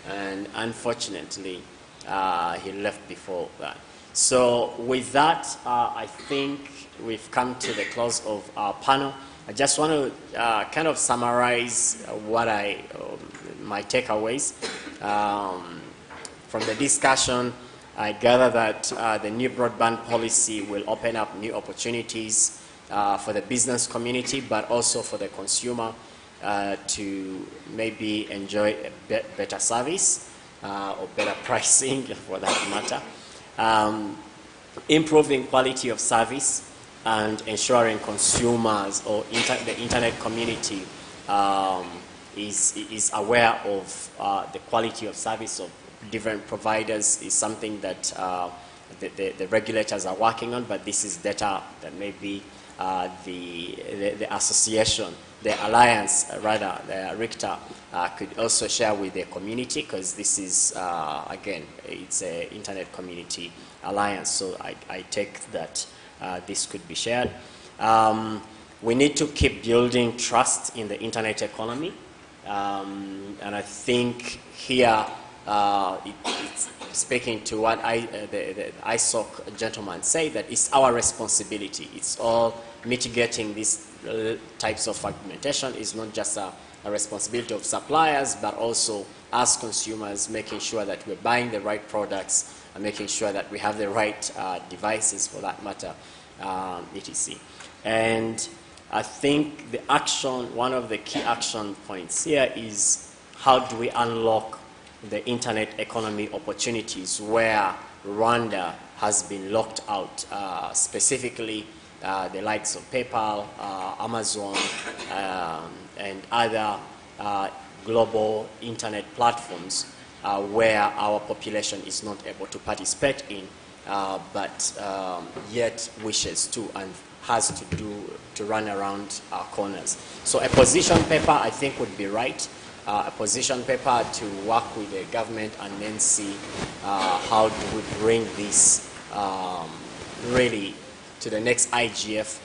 K: and unfortunately he left before that. So with that, I think we've come to the close of our panel. I just want to kind of summarize what my takeaways from the discussion. I gather that the new broadband policy will open up new opportunities for the business community, but also for the consumer to maybe enjoy a better service or better pricing for that matter. Improving quality of service and ensuring consumers or the internet community is aware of the quality of service of different providers is something that the regulators are working on, but this is data that maybe the association, the alliance, rather, the RICTA, could also share with the community, because this is, again, it's an internet community alliance, so I take that this could be shared. We need to keep building trust in the internet economy, and I think here, it's speaking to what the ISOC gentleman said, that it's our responsibility. It's all mitigating these types of fragmentation is not just a responsibility of suppliers, but also as consumers, making sure that we're buying the right products and making sure that we have the right devices, for that matter, etc. And I think the action, one of the key action points here is how do we unlock the internet economy opportunities where Rwanda has been locked out, specifically the likes of PayPal, Amazon, and other global internet platforms where our population is not able to participate in, but yet wishes to and has to do to run around corners. So a position paper, I think, would be right. A position paper to work with the government and then see how do we bring this really to the next IGF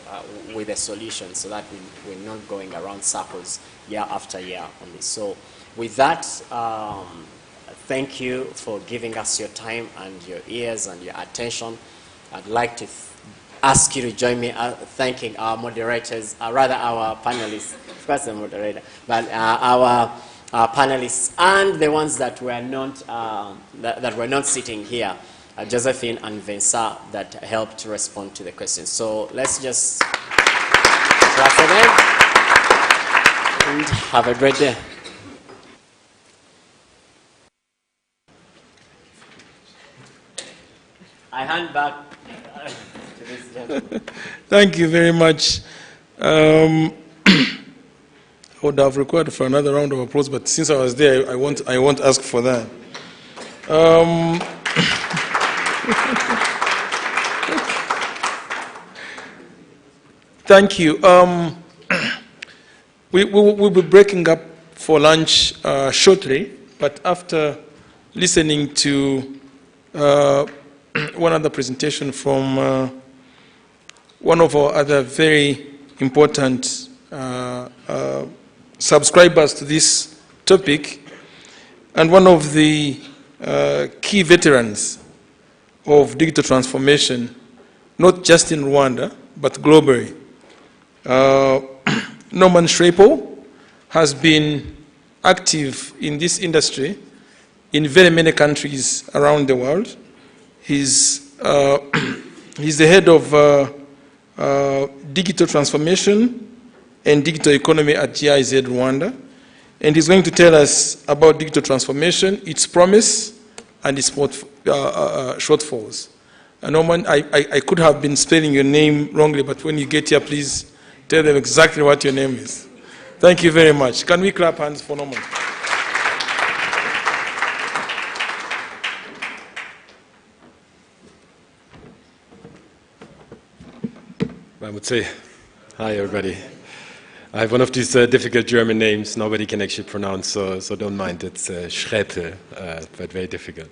K: with a solution, so that we're not going around circles year after year on this. So with that, thank you for giving us your time and your ears and your attention. I'd like to ask you to join me thanking our moderators, rather our panelists, of course the moderator, but our panelists and the ones that were not that were not sitting here, Josephine and Vincent, that helped to respond to the questions. So let's just clap for them and have a great day. I hand back to this gentleman.
B: Thank you very much. I would have required for another round of applause, but since I was there, I won't ask for that. Thank you. We'll be breaking up for lunch shortly, but after listening to one other presentation from one of our other very important subscribers to this topic, and one of the key veterans of digital transformation, not just in Rwanda, but globally. Norman Schreppel has been active in this industry in very many countries around the world. He's the head of digital transformation and digital economy at GIZ Rwanda. And he's going to tell us about digital transformation, its promise, and its shortfalls. Norman, I could have been spelling your name wrongly, but when you get here, please tell them exactly what your name is. Thank you very much. Can we clap hands for Norman?
U: I would say, hi everybody. I have one of these difficult German names nobody can actually pronounce, so don't mind. It's Schreppel, but very difficult.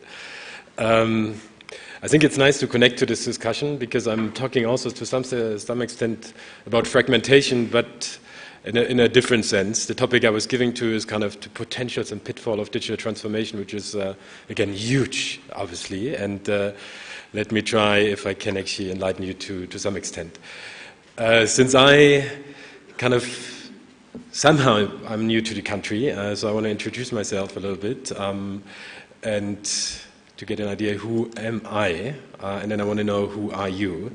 U: I think it's nice to connect to this discussion because I'm talking also to some extent about fragmentation, but in a different sense. The topic I was giving to is kind of the potentials and pitfall of digital transformation, which is, again, huge, obviously. And let me try, if I can actually enlighten you to some extent. Since I kind of, somehow I'm new to the country, so I want to introduce myself a little bit and to get an idea who am I, and then I want to know who are you.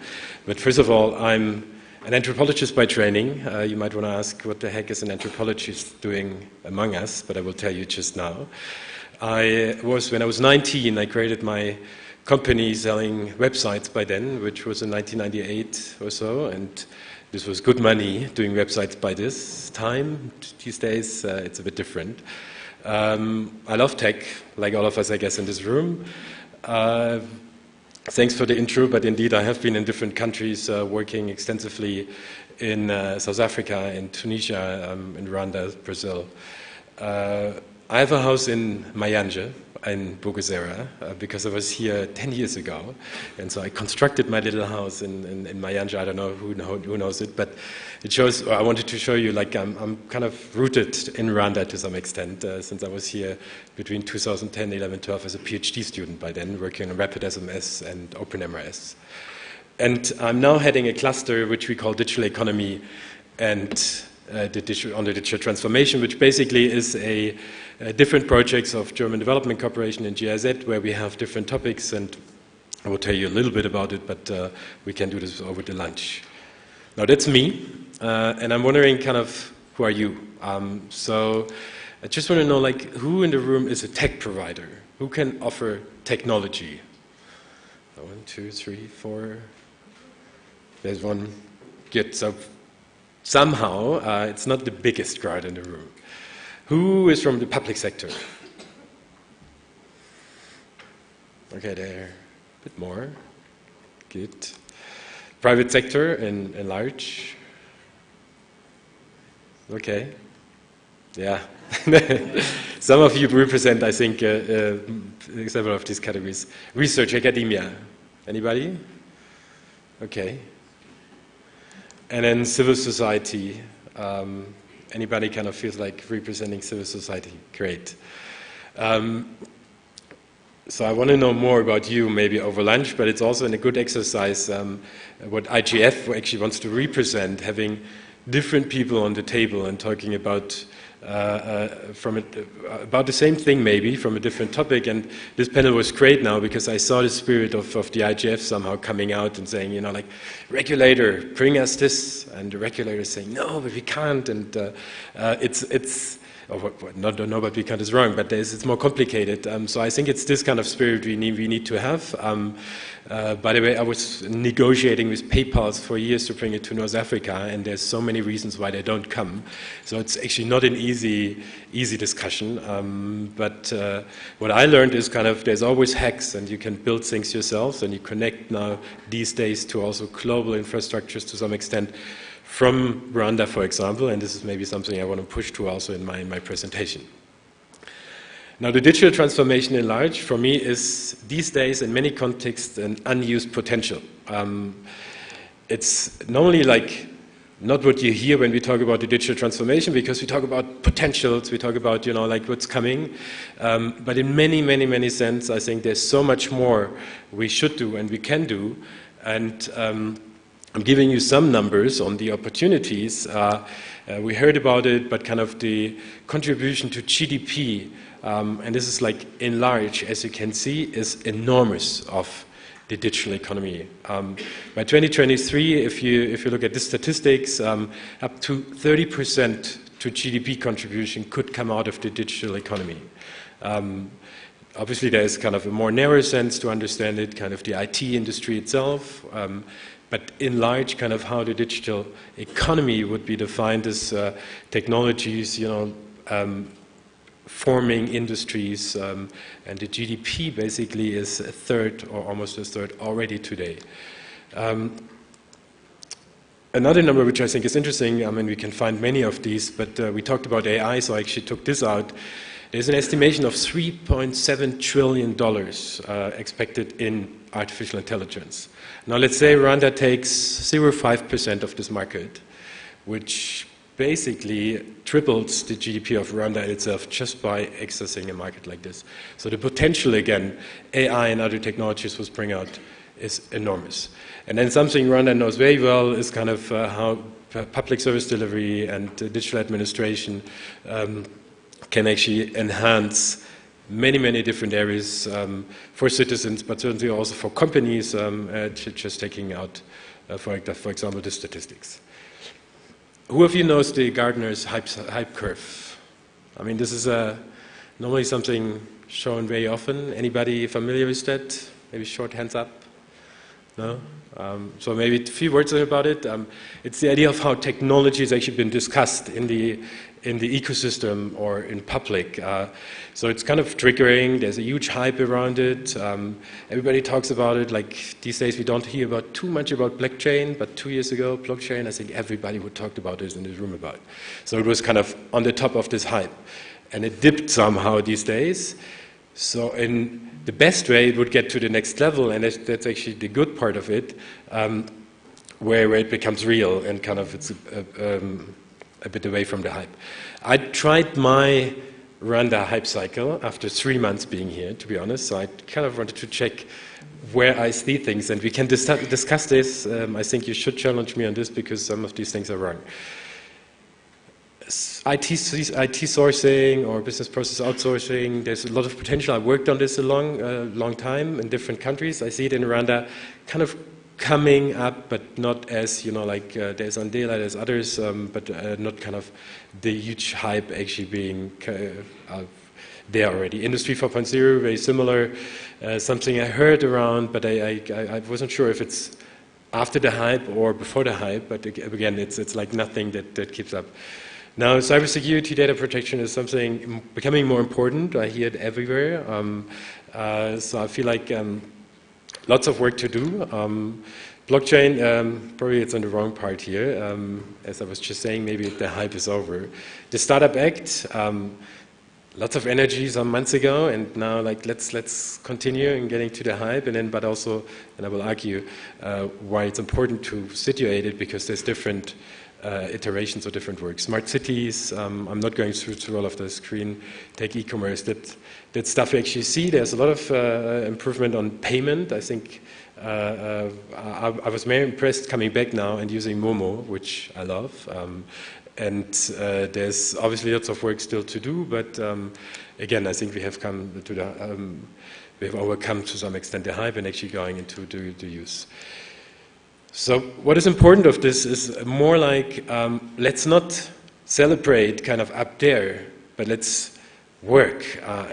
U: But first of all, I'm an anthropologist by training. You might want to ask what the heck is an anthropologist doing among us, but I will tell you just now. When I was 19, I created my company selling websites by then, which was in 1998 or so, and this was good money doing websites by this time. These days, it's a bit different. I love tech, like all of us, I guess, in this room. Thanks for the intro, but indeed, I have been in different countries, working extensively in South Africa, in Tunisia, in Rwanda, Brazil. I have a house in Mayanja, in Bugazera, because I was here 10 years ago, and so I constructed my little house in Mayanja. I don't know who knows it, but it shows. I wanted to show you, like I'm kind of rooted in Rwanda to some extent, since I was here between 2010, 11, 12 as a PhD student by then, working on Rapid SMS and OpenMRS. And I'm now heading a cluster which we call Digital Economy and on the digital transformation, which basically is a different projects of German Development Corporation and GIZ, where we have different topics, and I will tell you a little bit about it, but we can do this over the lunch. Now that's me, and I'm wondering kind of, who are you? So I just want to know, like, who in the room is a tech provider? Who can offer technology? 1, 2, 3, 4. There's one. Good. So somehow, it's not the biggest crowd in the room. Who is from the public sector? Okay, there. A bit more. Good. Private sector in large? Okay. Yeah. Some of you represent, I think, several of these categories. Research, academia. Anybody? Okay. And then civil society. Anybody kind of feels like representing civil society? Great. So I want to know more about you, maybe over lunch, but it's also in a good exercise what IGF actually wants to represent, having different people on the table and talking about about the same thing maybe from a different topic. And this panel was great now because I saw the spirit of the IGF somehow coming out and saying, you know, like, regulator, bring us this, and the regulator is saying, no, but we can't, and no, but we can't is wrong, but it's more complicated. So I think it's this kind of spirit we need to have. By the way, I was negotiating with PayPal for years to bring it to North Africa, and there's so many reasons why they don't come. So it's actually not an easy discussion. But what I learned is kind of there's always hacks, and you can build things yourselves, and you connect now these days to also global infrastructures to some extent. From Rwanda, for example, and this is maybe something I want to push to also in my presentation. Now, the digital transformation in large, for me, is these days, in many contexts, an unused potential. It's normally like not what you hear when we talk about the digital transformation, because we talk about potentials, we talk about, like what's coming. But in many, many, many sense, I think there's so much more we should do and we can do. And I'm giving you some numbers on the opportunities. We heard about it, but kind of the contribution to GDP, and this is like in large, as you can see, is enormous of the digital economy. By 2023, if you look at the statistics, up to 30% to GDP contribution could come out of the digital economy. Obviously, there is kind of a more narrow sense to understand it, kind of the IT industry itself, but in large, kind of how the digital economy would be defined as technologies, forming industries, and the GDP basically is a third or almost a third already today. Another number which I think is interesting, I mean, we can find many of these, but we talked about AI, so I actually took this out. There's an estimation of $3.7 trillion expected in artificial intelligence. Now, let's say Rwanda takes 0.5% of this market, which basically triples the GDP of Rwanda itself just by accessing a market like this. So the potential, again, AI and other technologies will bring out is enormous. And then something Rwanda knows very well is kind of how public service delivery and digital administration can actually enhance many, many different areas for citizens, but certainly also for companies, just taking out, for example, the statistics. Who of you knows the Gartner's hype curve? I mean, this is normally something shown very often. Anybody familiar with that? Maybe short hands up? No? So maybe a few words about it. It's the idea of how technology has actually been discussed in the ecosystem or in public. So it's kind of triggering. There's a huge hype around it. Everybody talks about it. Like these days, we don't hear too much about blockchain, but 2 years ago, blockchain, I think everybody who talked about this in this room about it. So it was kind of on the top of this hype. And it dipped somehow these days. So in the best way, it would get to the next level, and that's actually the good part of it, where it becomes real and kind of it's a bit away from the hype. I tried my Rwanda hype cycle after 3 months being here, to be honest, so I kind of wanted to check where I see things, and we can discuss this. I think you should challenge me on this because some of these things are wrong. IT sourcing or business process outsourcing, there's a lot of potential. I worked on this a long time in different countries. I see it in Rwanda kind of coming up, but not as, there's Andela, there's others, but not kind of the huge hype actually being there already. Industry 4.0, very similar, something I heard around, but I wasn't sure if it's after the hype or before the hype, but again, it's like nothing that keeps up. Now, cybersecurity, data protection is something becoming more important. I hear it everywhere. So I feel like lots of work to do. Blockchain, probably it's on the wrong part here. As I was just saying, maybe the hype is over. The Startup Act, lots of energy some months ago, and now let's continue in getting to the hype, and then but also, and I will argue why it's important to situate it, because there's different iterations of different work. Smart cities, I'm not going through all of the screen, take e-commerce, that stuff you actually see. There's a lot of improvement on payment. I think I was very impressed coming back now and using Momo, which I love. And there's obviously lots of work still to do, but again, I think we have come to the, we have overcome to some extent the hype and actually going into the use. So what is important of this is more like, let's not celebrate kind of up there, but let's work.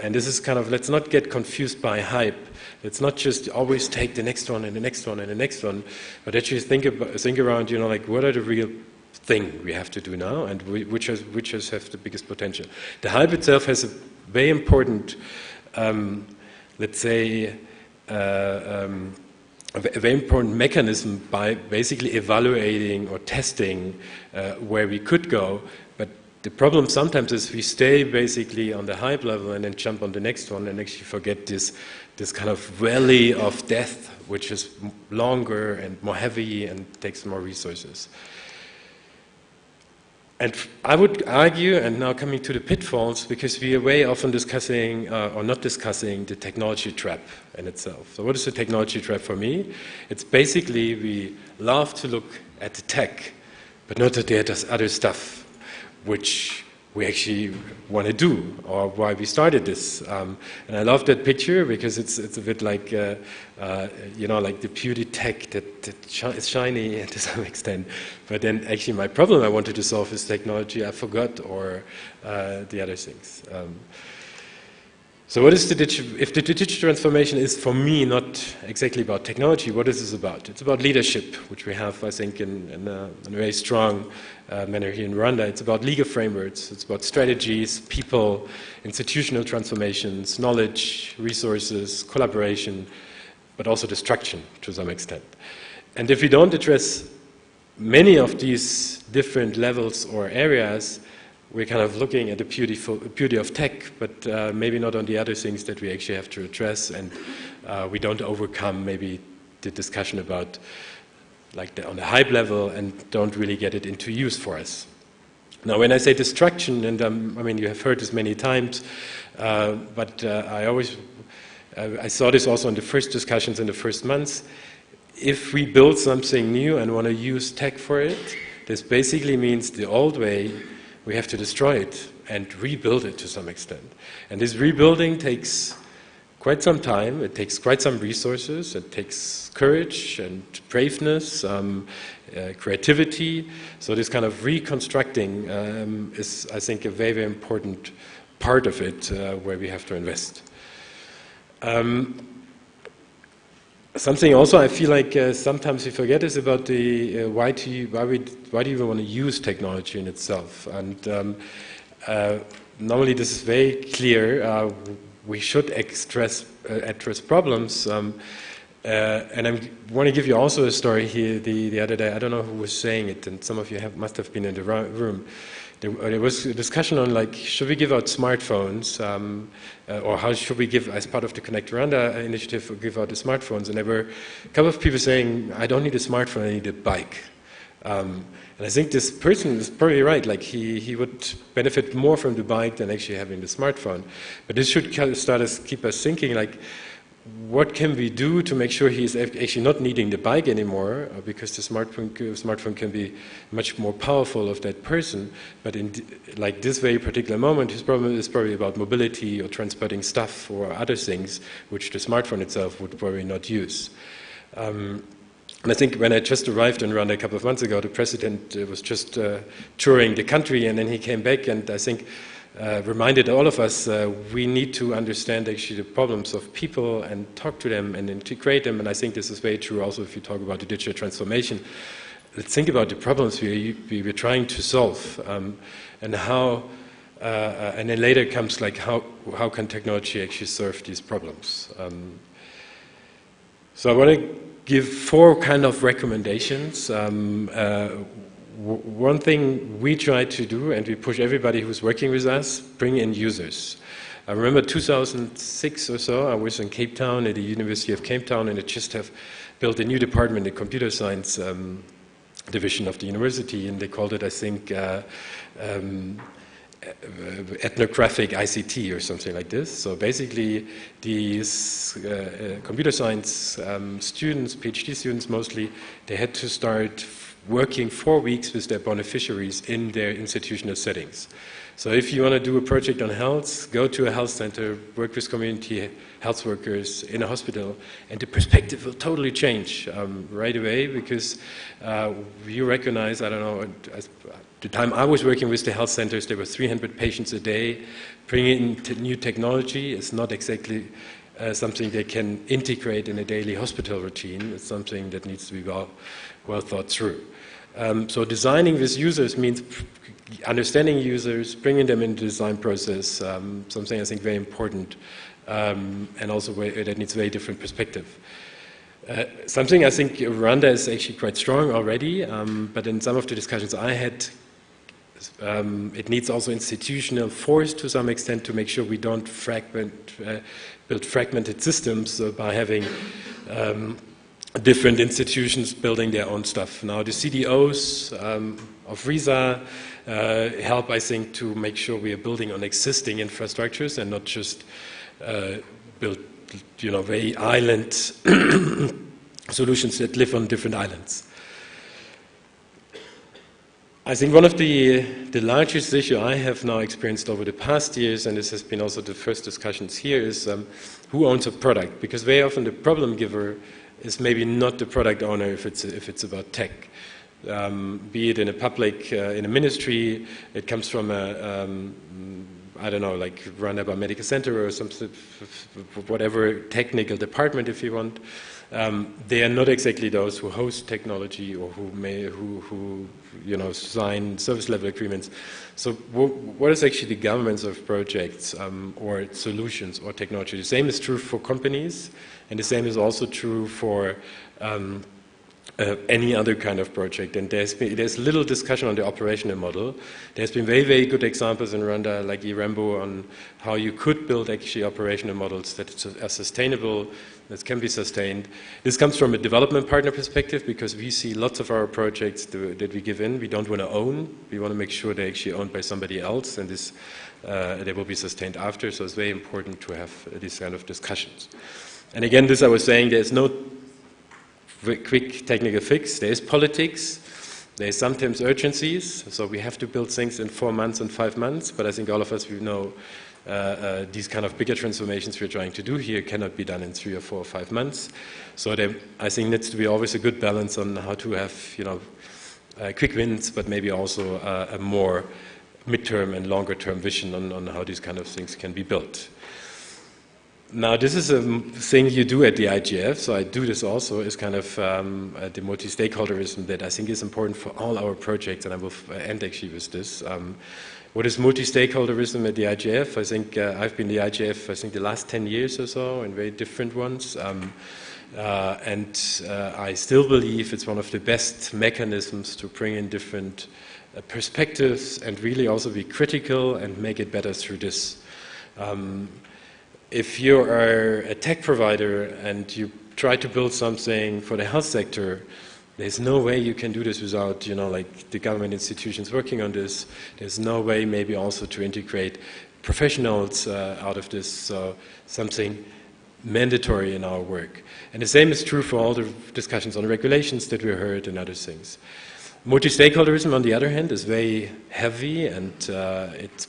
U: And this is kind of, let's not get confused by hype. Let's not just always take the next one and the next one and the next one, but actually think around, like what are the real thing we have to do now, and which has have the biggest potential. The hype itself has a very important, let's say, a very important mechanism by basically evaluating or testing where we could go, but the problem sometimes is we stay basically on the hype level and then jump on the next one and actually forget this kind of valley of death, which is longer and more heavy and takes more resources. And I would argue, and now coming to the pitfalls, because we are very often discussing or not discussing the technology trap in itself. So what is the technology trap for me? It's basically we love to look at the tech, but not at the other stuff, which we actually want to do, or why we started this. And I love that picture because it's a bit like, you know, like the beauty tech that is shiny to some extent. But then actually my problem I wanted to solve is technology I forgot, or the other things. So what is the digital, if the digital transformation is for me not exactly about technology, what is this about? It's about leadership, which we have, I think, in a very strong manner here in Rwanda. It's about legal frameworks, it's about strategies, people, institutional transformations, knowledge, resources, collaboration, but also destruction to some extent. And if we don't address many of these different levels or areas, we're kind of looking at the beauty of tech, but maybe not on the other things that we actually have to address, and we don't overcome maybe the discussion about like on the hype level and don't really get it into use for us. Now, when I say destruction, and I mean, you have heard this many times, but I saw this also in the first discussions in the first months. If we build something new and want to use tech for it, this basically means the old way, we have to destroy it and rebuild it to some extent. And this rebuilding takes quite some time, it takes quite some resources, it takes courage and braveness, creativity. So this kind of reconstructing is, I think, a very, very important part of it where we have to invest. Something also I feel like sometimes we forget is about the why do you even want to use technology in itself? And normally this is very clear. We should address problems. And I want to give you also a story here the other day. I don't know who was saying it, and some of you must have been in the room. There was a discussion on, like, should we give out smartphones, or how should we give, as part of the Connect Rwanda initiative, give out the smartphones? And there were a couple of people saying, I don't need a smartphone, I need a bike. And I think this person is probably right, like he would benefit more from the bike than actually having the smartphone. But this should keep us thinking, like, what can we do to make sure he's actually not needing the bike anymore, because the smartphone can be much more powerful of that person, but in like this very particular moment, his problem is probably about mobility or transporting stuff or other things, which the smartphone itself would probably not use. And I think when I just arrived in Rwanda a couple of months ago, the president was just touring the country, and then he came back, and I think reminded all of us we need to understand actually the problems of people and talk to them and integrate them. And I think this is very true also if you talk about the digital transformation. Let's think about the problems we're trying to solve, and how, and then later comes like how can technology actually solve these problems. So I want to give 4 kind of recommendations. One thing we try to do, and we push everybody who's working with us, bring in users. I remember 2006 or so, I was in Cape Town at the University of Cape Town, and it just have built a new department, the computer science division of the university, and they called it, I think, ethnographic ICT or something like this. So basically, these computer science students, PhD students mostly, they had to start working 4 weeks with their beneficiaries in their institutional settings. So if you want to do a project on health, go to a health center, work with community health workers in a hospital, and the perspective will totally change right away, because you recognize, I don't know, at the time I was working with the health centers, there were 300 patients a day. Bringing in new technology is not exactly something they can integrate in a daily hospital routine. It's something that needs to be well thought through. So designing with users means understanding users, bringing them into the design process, something I think very important, and also that needs very different perspective. Something I think Rwanda is actually quite strong already, but in some of the discussions I had, it needs also institutional force to some extent to make sure we don't build fragmented systems by having different institutions building their own stuff. Now the CDOs of RISA help, I think, to make sure we are building on existing infrastructures and not just build, very island solutions that live on different islands. I think one of the largest issue I have now experienced over the past years, and this has been also the first discussions here, is who owns a product? Because very often the problem giver is maybe not the product owner if it's about tech. Be it in a public, in a ministry, it comes from I don't know, like Rwanda Biomedical Center or some whatever technical department, if you want. They are not exactly those who host technology or who sign service level agreements. So what is actually the governance of projects or solutions or technology? The same is true for companies, and the same is also true for any other kind of project. And there's little discussion on the operational model. There's been very, very good examples in Rwanda, like Irembo, on how you could build actually operational models that are sustainable, that can be sustained. This comes from a development partner perspective, because we see lots of our projects that we give in, we don't want to own. We want to make sure they're actually owned by somebody else, and this they will be sustained after. So it's very important to have these kind of discussions. And again, this I was saying, there's no quick technical fix. There is politics. There is sometimes urgencies. So we have to build things in 4 months and 5 months. But I think all of us, we know these kind of bigger transformations we're trying to do here cannot be done in 3 or 4 or 5 months. So there, I think, needs to be always a good balance on how to have, quick wins, but maybe also a more midterm and longer term vision on how these kind of things can be built. Now, this is a thing you do at the IGF, so I do this also, is kind of the multi-stakeholderism that I think is important for all our projects, and I will end actually with this. What is multi-stakeholderism at the IGF? I think I've been the IGF, I think, the last 10 years or so, and very different ones. I still believe it's one of the best mechanisms to bring in different perspectives and really also be critical and make it better through this. If you are a tech provider and you try to build something for the health sector, there's no way you can do this without, like the government institutions working on this. There's no way maybe also to integrate professionals out of this, so something mandatory in our work. And the same is true for all the discussions on regulations that we heard and other things. Multi-stakeholderism, on the other hand, is very heavy, and it